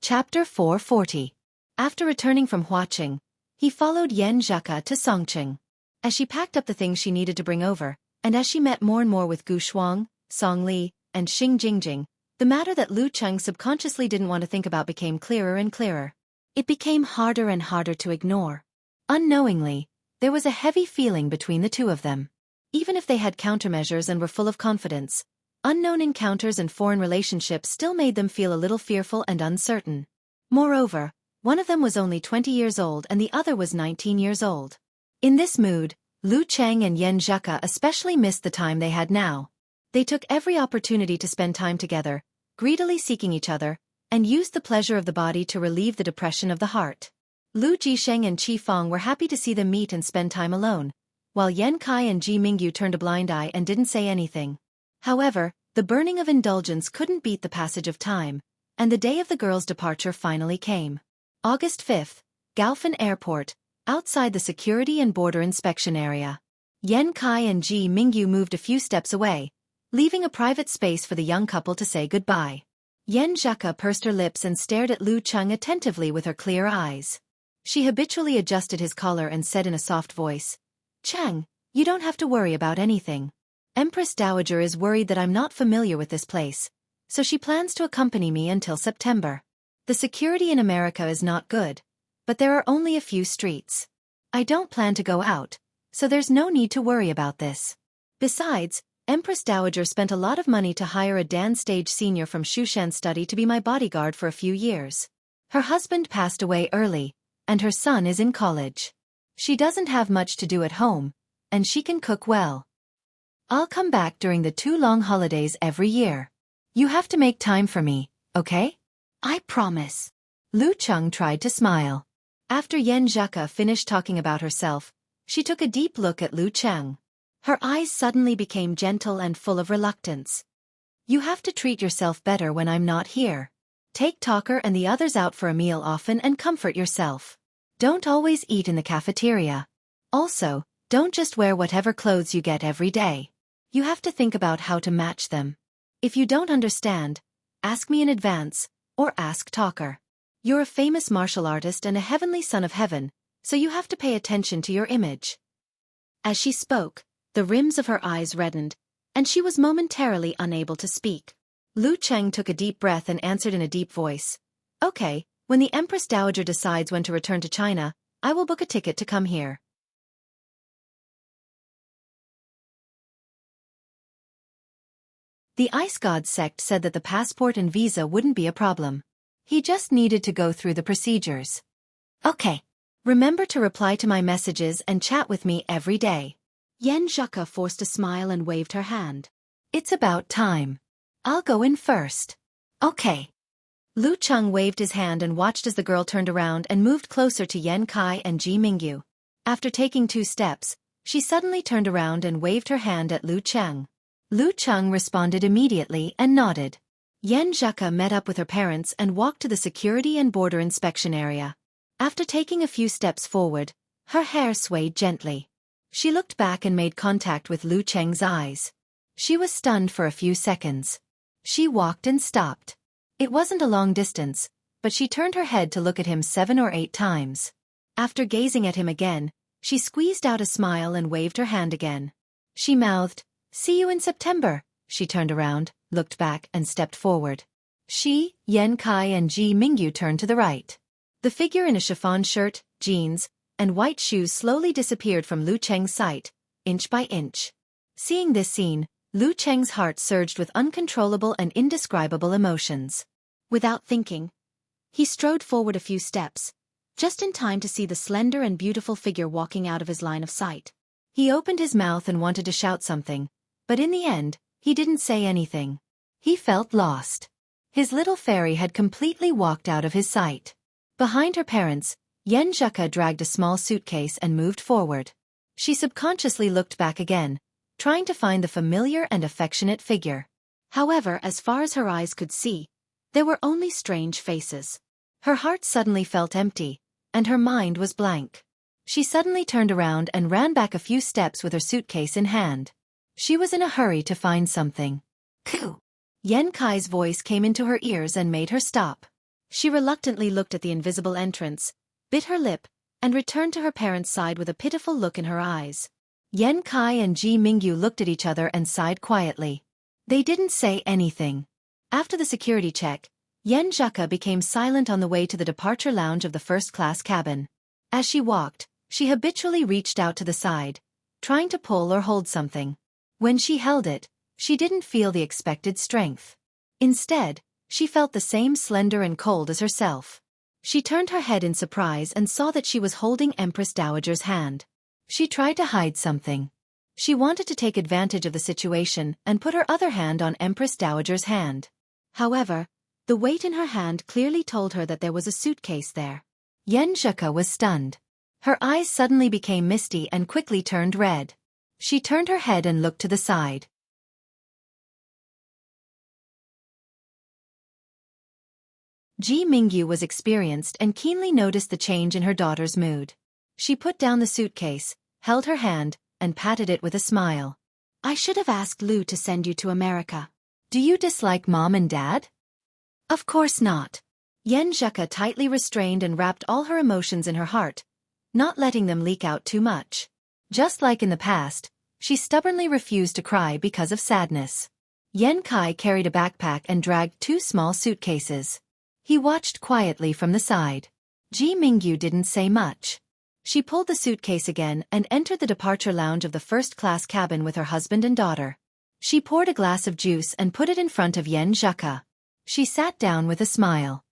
Chapter 440. After returning from Huaqing, he followed Yan Zheka to Songqing. As she packed up the things she needed to bring over, and as she met more and more with Gu Shuang, Song Li, and Xing Jingjing, the matter that Lu Cheng subconsciously didn't want to think about became clearer and clearer. It became harder and harder to ignore. Unknowingly, there was a heavy feeling between the two of them. Even if they had countermeasures and were full of confidence, unknown encounters and foreign relationships still made them feel a little fearful and uncertain. Moreover, one of them was only 20 years old and the other was 19 years old. In this mood, Lu Cheng and Yan Zheka especially missed the time they had now. They took every opportunity to spend time together, greedily seeking each other, and used the pleasure of the body to relieve the depression of the heart. Lu Jisheng and Qi Fang were happy to see them meet and spend time alone, while Yan Kai and Ji Mingyu turned a blind eye and didn't say anything. However, the burning of indulgence couldn't beat the passage of time, and the day of the girls' departure finally came. August 5th, Gaofan Airport, outside the security and border inspection area. Yan Kai and Ji Mingyu moved a few steps away, leaving a private space for the young couple to say goodbye. Yan Zheka pursed her lips and stared at Lu Cheng attentively with her clear eyes. She habitually adjusted his collar and said in a soft voice, "Cheng, You don't have to worry about anything. Empress Dowager is worried that I'm not familiar with this place, so she plans to accompany me until September. The security in America is not good, but there are only a few streets. I don't plan to go out, so there's no need to worry about this. Besides, Empress Dowager spent a lot of money to hire a Dan Stage senior from Shushan Study to be my bodyguard for a few years. Her husband passed away early, and her son is in college. She doesn't have much to do at home, and she can cook well. I'll come back during the 2 long holidays every year. You have to make time for me, okay? I promise. Lu Cheng tried to smile. After Yen Zheka finished talking about herself, she took a deep look at Lu Cheng. Her eyes suddenly became gentle and full of reluctance. You have to treat yourself better when I'm not here. Take Talker and the others out for a meal often and comfort yourself. Don't always eat in the cafeteria. Also, don't just wear whatever clothes you get every day. You have to think about how to match them. If you don't understand, ask me in advance, or ask Talker. You're a famous martial artist and a heavenly son of heaven, so you have to pay attention to your image. As she spoke, the rims of her eyes reddened, and she was momentarily unable to speak. Lu Cheng took a deep breath and answered in a deep voice. Okay, when the Empress Dowager decides when to return to China, I will book a ticket to come here. The Ice God sect said that the passport and visa wouldn't be a problem. He just needed to go through the procedures. Okay. Remember to reply to my messages and chat with me every day. Yen Zheka forced a smile and waved her hand. It's about time. I'll go in first. Okay. Lu Cheng waved his hand and watched as the girl turned around and moved closer to Yen Kai and Ji Mingyu. After taking 2 steps, she suddenly turned around and waved her hand at Lu Cheng. Lu Cheng responded immediately and nodded. Yen Zheka met up with her parents and walked to the security and border inspection area. After taking a few steps forward, her hair swayed gently. She looked back and made contact with Lu Cheng's eyes. She was stunned for a few seconds. She walked and stopped. It wasn't a long distance, but she turned her head to look at him 7 or 8 times. After gazing at him again, she squeezed out a smile and waved her hand again. She mouthed, "See you in September." She turned around, looked back and stepped forward. She, Yen Kai and Ji Mingyu turned to the right. The figure in a chiffon shirt, jeans, and white shoes slowly disappeared from Lu Cheng's sight, inch by inch. Seeing this scene, Lu Cheng's heart surged with uncontrollable and indescribable emotions. Without thinking, he strode forward a few steps, just in time to see the slender and beautiful figure walking out of his line of sight. He opened his mouth and wanted to shout something, but in the end, he didn't say anything. He felt lost. His little fairy had completely walked out of his sight. Behind her parents, Yen Zheka dragged a small suitcase and moved forward. She subconsciously looked back again, trying to find the familiar and affectionate figure. However, as far as her eyes could see, there were only strange faces. Her heart suddenly felt empty, and her mind was blank. She suddenly turned around and ran back a few steps with her suitcase in hand. She was in a hurry to find something. Phew! Yen Kai's voice came into her ears and made her stop. She reluctantly looked at the invisible entrance, bit her lip, and returned to her parents' side with a pitiful look in her eyes. Yen Kai and Ji Mingyu looked at each other and sighed quietly. They didn't say anything. After the security check, Yen Zheka became silent on the way to the departure lounge of the first-class cabin. As she walked, she habitually reached out to the side, trying to pull or hold something. When she held it, she didn't feel the expected strength. Instead, she felt the same slender and cold as herself. She turned her head in surprise and saw that she was holding Empress Dowager's hand. She tried to hide something. She wanted to take advantage of the situation and put her other hand on Empress Dowager's hand. However, the weight in her hand clearly told her that there was a suitcase there. Yen Zheka was stunned. Her eyes suddenly became misty and quickly turned red. She turned her head and looked to the side. Ji Mingyu was experienced and keenly noticed the change in her daughter's mood. She put down the suitcase, held her hand, and patted it with a smile. I should have asked Lu to send you to America. Do you dislike Mom and Dad? Of course not. Yen Zheka tightly restrained and wrapped all her emotions in her heart, not letting them leak out too much. Just like in the past, she stubbornly refused to cry because of sadness. Yan Kai carried a backpack and dragged 2 small suitcases. He watched quietly from the side. Ji Mingyu didn't say much. She pulled the suitcase again and entered the departure lounge of the first-class cabin with her husband and daughter. She poured a glass of juice and put it in front of Yen Zheka. She sat down with a smile.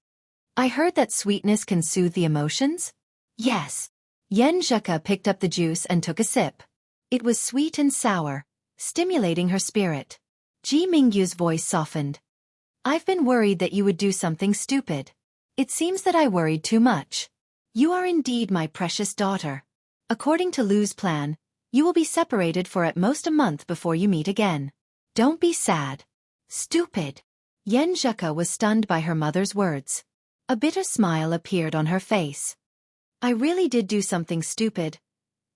I heard that sweetness can soothe the emotions? Yes. Yen Zheka picked up the juice and took a sip. It was sweet and sour, stimulating her spirit. Ji Mingyu's voice softened. I've been worried that you would do something stupid. It seems that I worried too much. You are indeed my precious daughter. According to Lu's plan, you will be separated for at most a month before you meet again. Don't be sad. Stupid. Yen Zheka was stunned by her mother's words. A bitter smile appeared on her face. I really did do something stupid.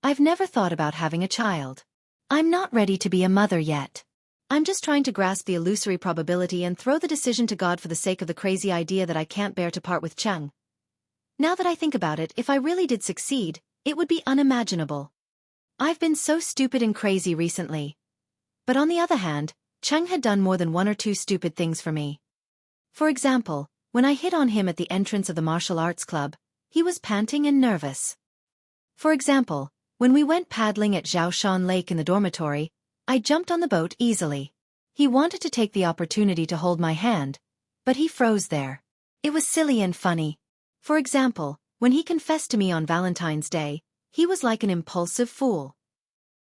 I've never thought about having a child. I'm not ready to be a mother yet. I'm just trying to grasp the illusory probability and throw the decision to God for the sake of the crazy idea that I can't bear to part with Cheng. Now that I think about it, if I really did succeed, it would be unimaginable. I've been so stupid and crazy recently. But on the other hand, Cheng had done more than 1 or 2 stupid things for me. For example, when I hit on him at the entrance of the martial arts club, he was panting and nervous. For example, when we went paddling at Xiaofan Lake in the dormitory, I jumped on the boat easily. He wanted to take the opportunity to hold my hand, but he froze there. It was silly and funny. For example, when he confessed to me on Valentine's Day, he was like an impulsive fool.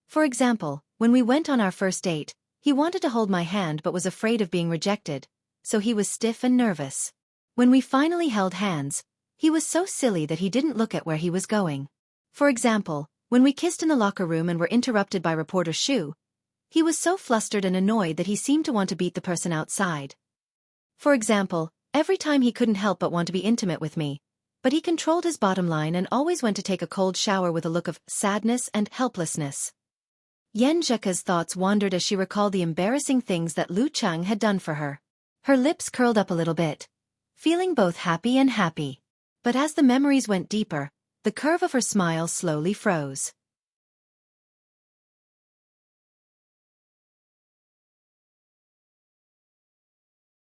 For example, when we went on our first date, he wanted to hold my hand but was afraid of being rejected, so he was stiff and nervous. When we finally held hands, he was so silly that he didn't look at where he was going. For example, when we kissed in the locker room and were interrupted by reporter Shu, he was so flustered and annoyed that he seemed to want to beat the person outside. For example, every time he couldn't help but want to be intimate with me, but he controlled his bottom line and always went to take a cold shower with a look of sadness and helplessness. Yen Zheka's thoughts wandered as she recalled the embarrassing things that Lu Cheng had done for her. Her lips curled up a little bit, feeling both happy and happy. But as the memories went deeper, the curve of her smile slowly froze.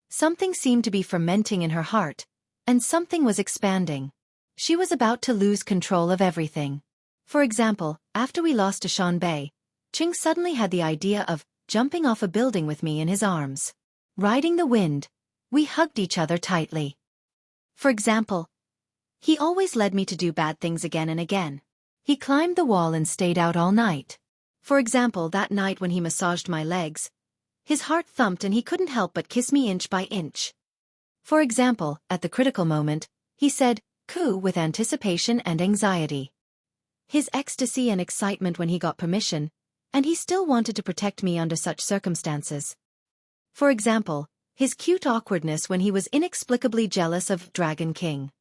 Something seemed to be fermenting in her heart, and something was expanding. She was about to lose control of everything. For example, after we lost to Shanbei, Ching suddenly had the idea of jumping off a building with me in his arms. Riding the wind, we hugged each other tightly. For example, he always led me to do bad things again and again. He climbed the wall and stayed out all night. For example, that night when he massaged my legs, his heart thumped and he couldn't help but kiss me inch by inch. For example, at the critical moment, he said, "Coo," with anticipation and anxiety. His ecstasy and excitement when he got permission, and he still wanted to protect me under such circumstances. For example, his cute awkwardness when he was inexplicably jealous of Dragon King.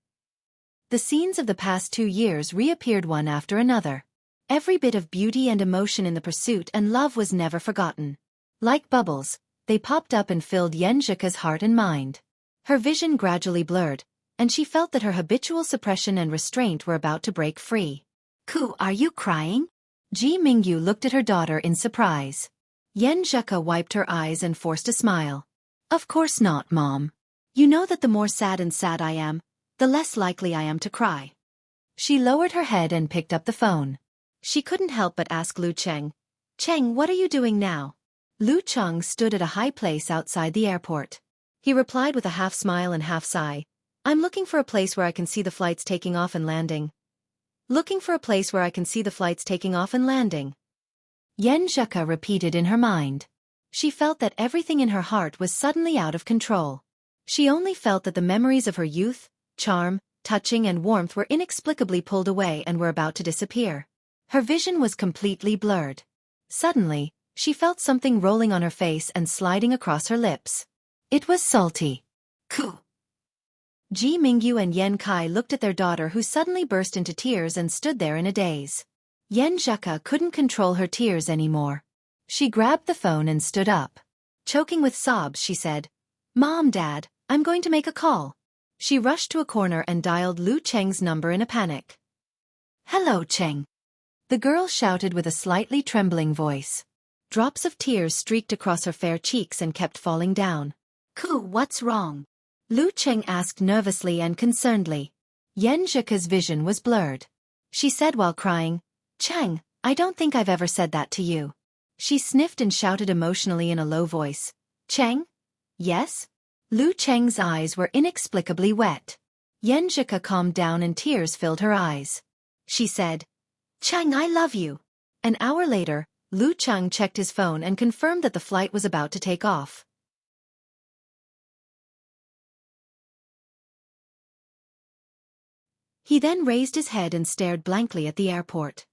The scenes of the past 2 years reappeared one after another. Every bit of beauty and emotion in the pursuit and love was never forgotten. Like bubbles, they popped up and filled Yen Zheka's heart and mind. Her vision gradually blurred, and she felt that her habitual suppression and restraint were about to break free. "Coo, are you crying?" Ji Mingyu looked at her daughter in surprise. Yen Zheka wiped her eyes and forced a smile. "Of course not, Mom. You know that the more sad I am, the less likely I am to cry." She lowered her head and picked up the phone. She couldn't help but ask Lu Cheng, "Cheng, what are you doing now?" Lu Cheng stood at a high place outside the airport. He replied with a half smile and half sigh, "I'm looking for a place where I can see the flights taking off and landing. Looking for a place where I can see the flights taking off and landing." Yen Zheka repeated in her mind. She felt that everything in her heart was suddenly out of control. She only felt that the memories of her youth, charm, touching and warmth were inexplicably pulled away and were about to disappear. Her vision was completely blurred. Suddenly, she felt something rolling on her face and sliding across her lips. It was salty. "Coo." Ji Mingyu and Yen Kai looked at their daughter who suddenly burst into tears and stood there in a daze. Yen Zheka couldn't control her tears anymore. She grabbed the phone and stood up. Choking with sobs, she said, "Mom, Dad, I'm going to make a call." She rushed to a corner and dialed Lu Cheng's number in a panic. "Hello, Cheng. the girl shouted with a slightly trembling voice. Drops of tears streaked across her fair cheeks and kept falling down. What's wrong? Lu Cheng asked nervously and concernedly. Yan Zhika's vision was blurred. She said while crying, Cheng, I don't think I've ever said that to you. She sniffed and shouted emotionally in a low voice. Cheng? Yes? Lu Cheng's eyes were inexplicably wet. Yan Zhika calmed down and tears filled her eyes. She said, Cheng, I love you. An hour later, Lu Cheng checked his phone and confirmed that the flight was about to take off. He then raised his head and stared blankly at the airport.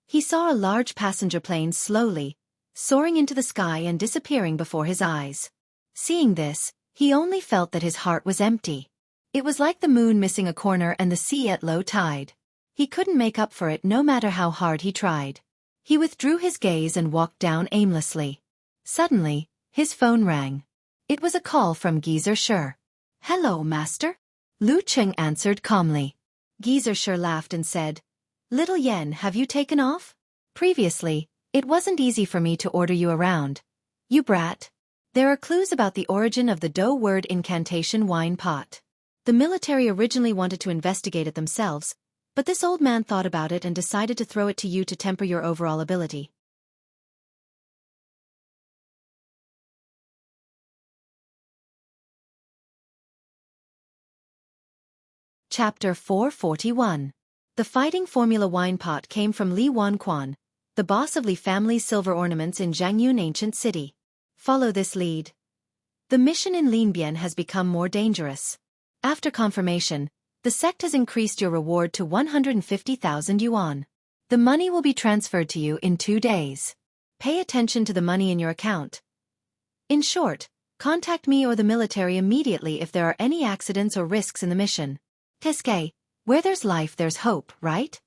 He saw a large passenger plane slowly, soaring into the sky and disappearing before his eyes. Seeing this, he only felt that his heart was empty. It was like the moon missing a corner and the sea at low tide. He couldn't make up for it no matter how hard he tried. He withdrew his gaze and walked down aimlessly. Suddenly, his phone rang. It was a call from Geezer Shi. Hello, master? Lu Cheng answered calmly. Geezer Shi laughed and said, Little Yen, have you taken off? Previously, it wasn't easy for me to order you around. You brat. There are clues about the origin of the Do word incantation wine pot. The military originally wanted to investigate it themselves, but this old man thought about it and decided to throw it to you to temper your overall ability. Chapter 441. The fighting formula wine pot came from Li Wanquan, the boss of Li family's silver ornaments in Jiangyun ancient city. Follow this lead. The mission in Linbian has become more dangerous. After confirmation, the sect has increased your reward to 150,000 yuan. The money will be transferred to you in 2 days. Pay attention to the money in your account. In short, contact me or the military immediately if there are any accidents or risks in the mission. Teske, where there's life there's hope, right?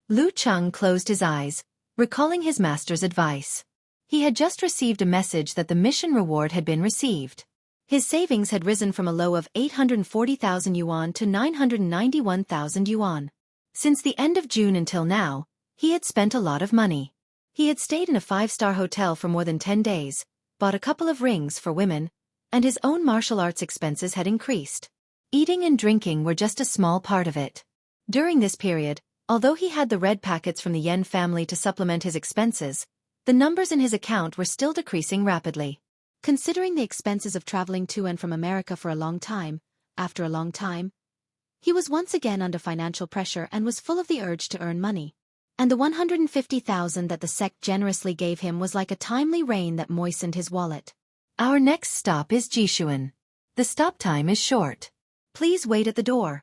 Lu Cheng closed his eyes, recalling his master's advice. He had just received a message that the mission reward had been received. His savings had risen from a low of 840,000 yuan to 991,000 yuan. Since the end of June until now, he had spent a lot of money. He had stayed in a 5-star hotel for more than 10 days, bought a couple of rings for women, and his own martial arts expenses had increased. Eating and drinking were just a small part of it. During this period, although he had the red packets from the Yen family to supplement his expenses, the numbers in his account were still decreasing rapidly. Considering the expenses of traveling to and from America for a long time, after a long time, he was once again under financial pressure and was full of the urge to earn money. And the 150,000 that the sect generously gave him was like a timely rain that moistened his wallet. Our next stop is Jishuan. The stop time is short. Please wait at the door.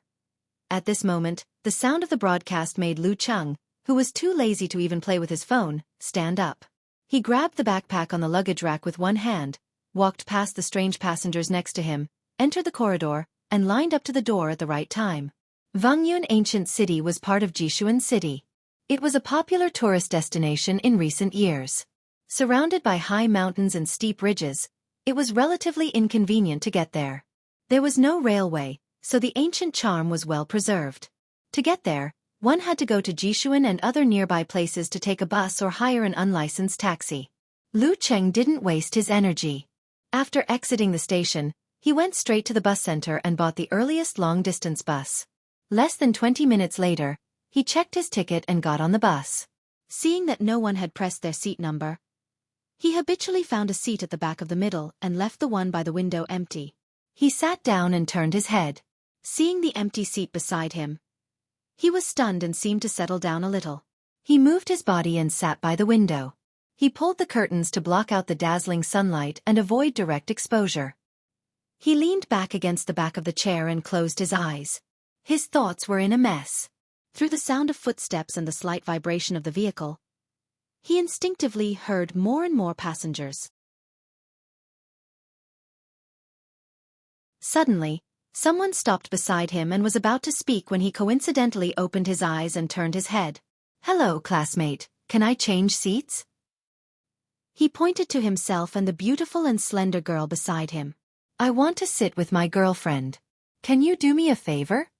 At this moment, the sound of the broadcast made Lu Cheng, who was too lazy to even play with his phone, stand up. He grabbed the backpack on the luggage rack with one hand, walked past the strange passengers next to him, entered the corridor, and lined up to the door at the right time. Wangyun ancient city was part of Jishuan city. It was a popular tourist destination in recent years. Surrounded by high mountains and steep ridges, it was relatively inconvenient to get there. There was no railway, so the ancient charm was well preserved. To get there, one had to go to Jishuan and other nearby places to take a bus or hire an unlicensed taxi. Lu Cheng didn't waste his energy. After exiting the station, he went straight to the bus center and bought the earliest long-distance bus. Less than 20 minutes later, he checked his ticket and got on the bus. Seeing that no one had pressed their seat number, he habitually found a seat at the back of the middle and left the one by the window empty. He sat down and turned his head. Seeing the empty seat beside him, he was stunned and seemed to settle down a little. He moved his body and sat by the window. He pulled the curtains to block out the dazzling sunlight and avoid direct exposure. He leaned back against the back of the chair and closed his eyes. His thoughts were in a mess. Through the sound of footsteps and the slight vibration of the vehicle, he instinctively heard more and more passengers. Suddenly, someone stopped beside him and was about to speak when he coincidentally opened his eyes and turned his head. "Hello, classmate, can I change seats?" He pointed to himself and the beautiful and slender girl beside him. "I want to sit with my girlfriend. Can you do me a favor?"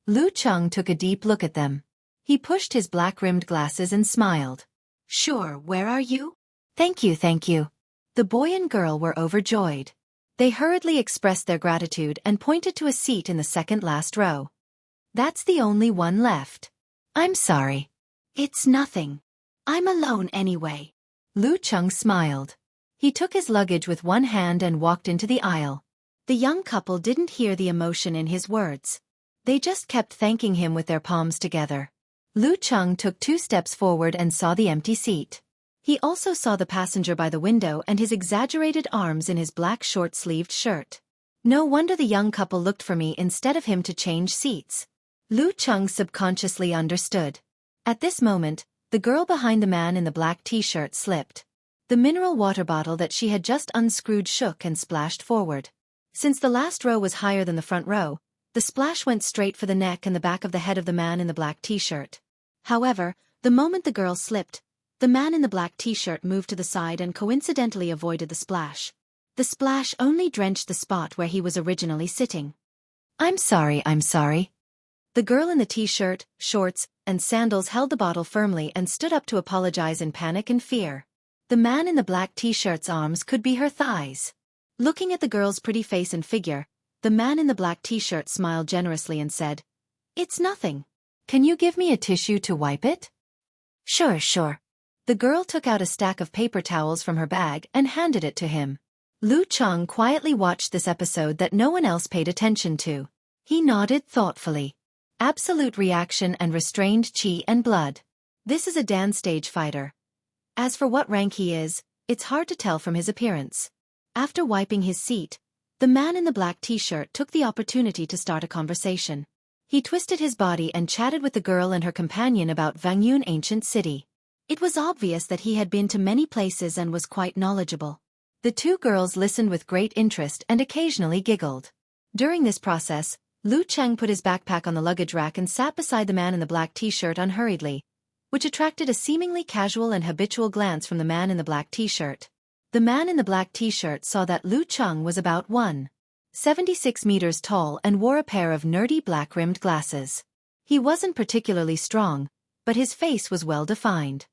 Lu Cheng took a deep look at them. He pushed his black-rimmed glasses and smiled. Sure, where are you? Thank you, thank you. The boy and girl were overjoyed. They hurriedly expressed their gratitude and pointed to a seat in the second last row. That's the only one left. I'm sorry. It's nothing. I'm alone anyway. Lu Cheng smiled. He took his luggage with one hand and walked into the aisle. The young couple didn't hear the emotion in his words. They just kept thanking him with their palms together. Lu Cheng took 2 steps forward and saw the empty seat. He also saw the passenger by the window and his exaggerated arms in his black short-sleeved shirt. No wonder the young couple looked for me instead of him to change seats. Lu Cheng subconsciously understood. At this moment, the girl behind the man in the black t-shirt slipped. The mineral water bottle that she had just unscrewed shook and splashed forward. Since the last row was higher than the front row, the splash went straight for the neck and the back of the head of the man in the black t-shirt. However, the moment the girl slipped, the man in the black t-shirt moved to the side and coincidentally avoided the splash. The splash only drenched the spot where he was originally sitting. I'm sorry. The girl in the t-shirt, shorts, and sandals held the bottle firmly and stood up to apologize in panic and fear. The man in the black t-shirt's arms could be her thighs. Looking at the girl's pretty face and figure, the man in the black t-shirt smiled generously and said, It's nothing. Can you give me a tissue to wipe it? Sure. The girl took out a stack of paper towels from her bag and handed it to him. Lu Cheng quietly watched this episode that no one else paid attention to. He nodded thoughtfully. Absolute reaction and restrained chi and blood. This is a dance stage fighter. As for what rank he is, it's hard to tell from his appearance. After wiping his seat, the man in the black t-shirt took the opportunity to start a conversation. He twisted his body and chatted with the girl and her companion about Wangyun ancient city. It was obvious that he had been to many places and was quite knowledgeable. The 2 girls listened with great interest and occasionally giggled. During this process, Lu Cheng put his backpack on the luggage rack and sat beside the man in the black t-shirt unhurriedly, which attracted a seemingly casual and habitual glance from the man in the black t-shirt. The man in the black t-shirt saw that Lu Cheng was about 1.76 meters tall and wore a pair of nerdy black-rimmed glasses. He wasn't particularly strong, but his face was well defined.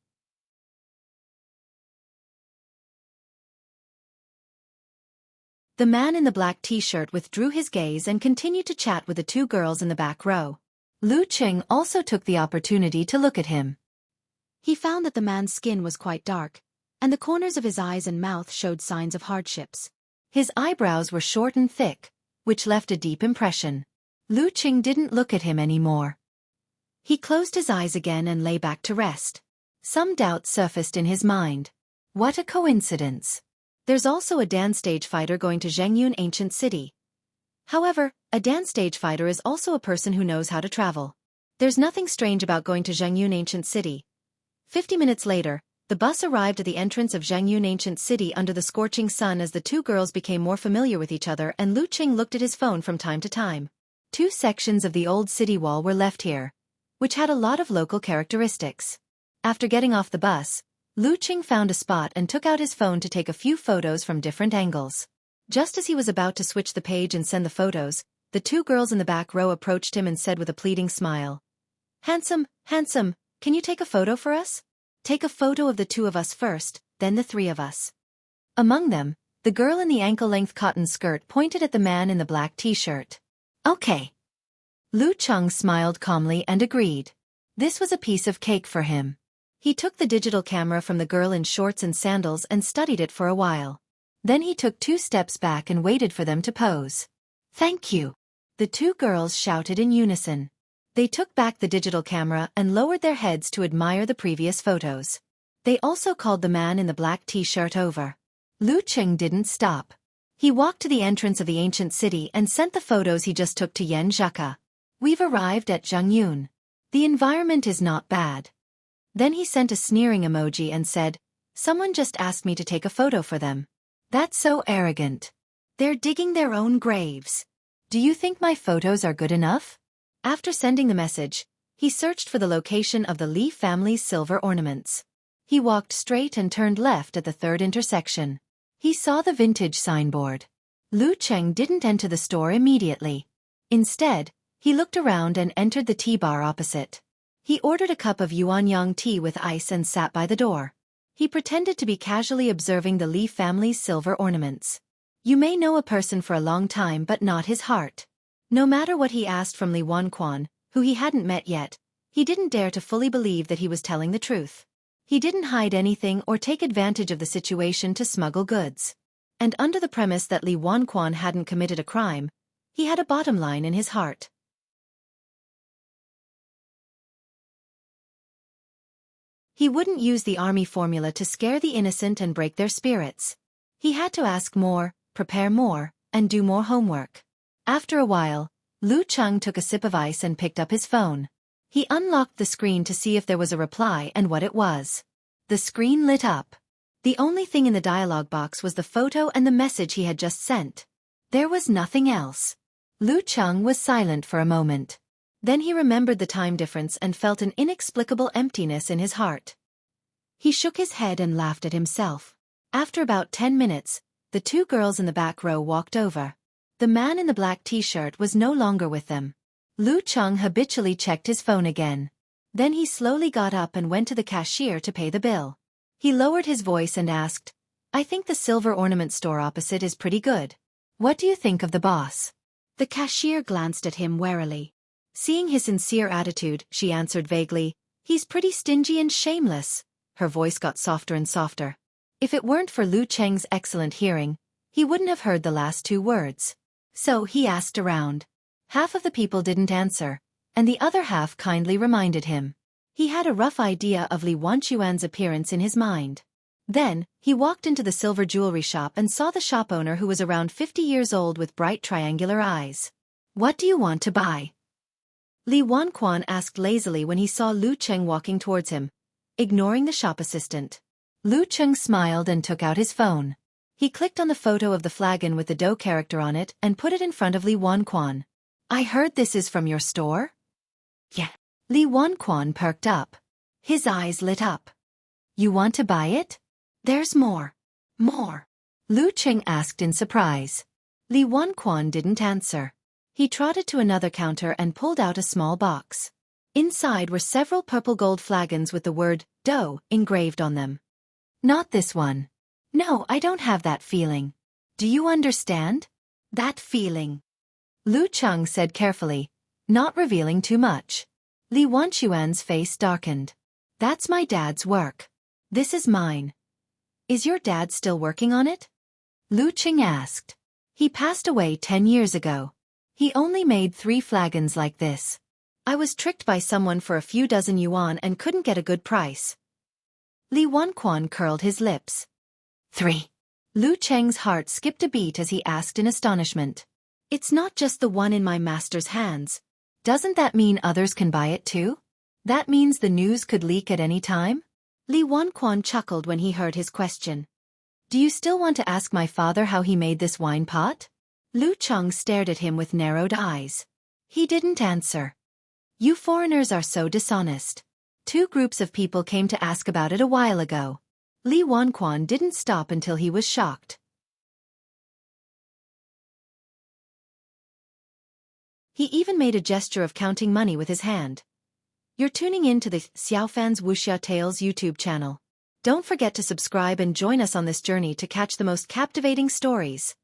The man in the black t-shirt withdrew his gaze and continued to chat with the 2 girls in the back row. Lu Cheng also took the opportunity to look at him. He found that the man's skin was quite dark, and the corners of his eyes and mouth showed signs of hardships. His eyebrows were short and thick, which left a deep impression. Lu Cheng didn't look at him anymore. He closed his eyes again and lay back to rest. Some doubt surfaced in his mind. What a coincidence. There's also a dance stage fighter going to Zhengyun ancient city. However, a dance stage fighter is also a person who knows how to travel. There's nothing strange about going to Zhengyun ancient city. 50 minutes later, the bus arrived at the entrance of Zhengyun ancient city under the scorching sun as the 2 girls became more familiar with each other and Lu Cheng looked at his phone from time to time. 2 sections of the old city wall were left here, which had a lot of local characteristics. After getting off the bus, Lu Cheng found a spot and took out his phone to take a few photos from different angles. Just as he was about to switch the page and send the photos, the 2 girls in the back row approached him and said with a pleading smile, Handsome, can you take a photo for us? Take a photo of the 2 of us first, then the 3 of us. Among them, the girl in the ankle-length cotton skirt pointed at the man in the black t-shirt. Okay. Lu Cheng smiled calmly and agreed. This was a piece of cake for him. He took the digital camera from the girl in shorts and sandals and studied it for a while. Then he took 2 steps back and waited for them to pose. Thank you. The 2 girls shouted in unison. They took back the digital camera and lowered their heads to admire the previous photos. They also called the man in the black t-shirt over. Lu Cheng didn't stop. He walked to the entrance of the ancient city and sent the photos he just took to Yan Zhaka. We've arrived at Zhengyun. The environment is not bad. Then he sent a sneering emoji and said, Someone just asked me to take a photo for them. That's so arrogant. They're digging their own graves. Do you think my photos are good enough? After sending the message, he searched for the location of the Li family's silver ornaments. He walked straight and turned left at the 3rd intersection. He saw the vintage signboard. Lu Cheng didn't enter the store immediately. Instead, he looked around and entered the tea bar opposite. He ordered a cup of yuanyang tea with ice and sat by the door. He pretended to be casually observing the Li family's silver ornaments. You may know a person for a long time but not his heart. No matter what he asked from Li Wanquan, who he hadn't met yet, he didn't dare to fully believe that he was telling the truth. He didn't hide anything or take advantage of the situation to smuggle goods. And under the premise that Li Wanquan hadn't committed a crime, he had a bottom line in his heart. He wouldn't use the army formula to scare the innocent and break their spirits. He had to ask more, prepare more, and do more homework. After a while, Lu Cheng took a sip of ice and picked up his phone. He unlocked the screen to see if there was a reply and what it was. The screen lit up. The only thing in the dialog box was the photo and the message he had just sent. There was nothing else. Lu Cheng was silent for a moment. Then he remembered the time difference and felt an inexplicable emptiness in his heart. He shook his head and laughed at himself. After about 10 minutes, the two girls in the back row walked over. The man in the black t-shirt was no longer with them. Lu Cheng habitually checked his phone again. Then he slowly got up and went to the cashier to pay the bill. He lowered his voice and asked, "I think the silver ornament store opposite is pretty good. What do you think of the boss?" The cashier glanced at him warily. Seeing his sincere attitude, she answered vaguely, "He's pretty stingy and shameless." Her voice got softer and softer. If it weren't for Lu Cheng's excellent hearing, he wouldn't have heard the last two words. So he asked around. Half of the people didn't answer, and the other half kindly reminded him. He had a rough idea of Li Wanquan's appearance in his mind. Then, he walked into the silver jewelry shop and saw the shop owner, who was around 50 years old with bright triangular eyes. "What do you want to buy?" Li Wanquan asked lazily when he saw Lu Cheng walking towards him, ignoring the shop assistant. Lu Cheng smiled and took out his phone. He clicked on the photo of the flagon with the dough character on it and put it in front of Li Wanquan. "I heard this is from your store?" "Yeah." Li Wanquan perked up. His eyes lit up. "You want to buy it? There's more." "More?" Lu Cheng asked in surprise. Li Wanquan didn't answer. He trotted to another counter and pulled out a small box. Inside were several purple gold flagons with the word dough engraved on them. "Not this one. No, I don't have that feeling." "Do you understand? That feeling," Lu Cheng said carefully, not revealing too much. Li Wanquan's face darkened. "That's my dad's work. This is mine." "Is your dad still working on it?" Lu Cheng asked. "He passed away 10 years ago. He only made 3 flagons like this. I was tricked by someone for a few dozen yuan and couldn't get a good price." Li Wanquan curled his lips. 3. Lu Cheng's heart skipped a beat as he asked in astonishment. "It's not just the one in my master's hands. Doesn't that mean others can buy it too? That means the news could leak at any time?" Li Wanquan chuckled when he heard his question. "Do you still want to ask my father how he made this wine pot?" Lu Cheng stared at him with narrowed eyes. He didn't answer. "You foreigners are so dishonest. 2 groups of people came to ask about it a while ago." Li Wanquan didn't stop until he was shocked. He even made a gesture of counting money with his hand. You're tuning in to the Xiaofan's Wuxia Tales YouTube channel. Don't forget to subscribe and join us on this journey to catch the most captivating stories.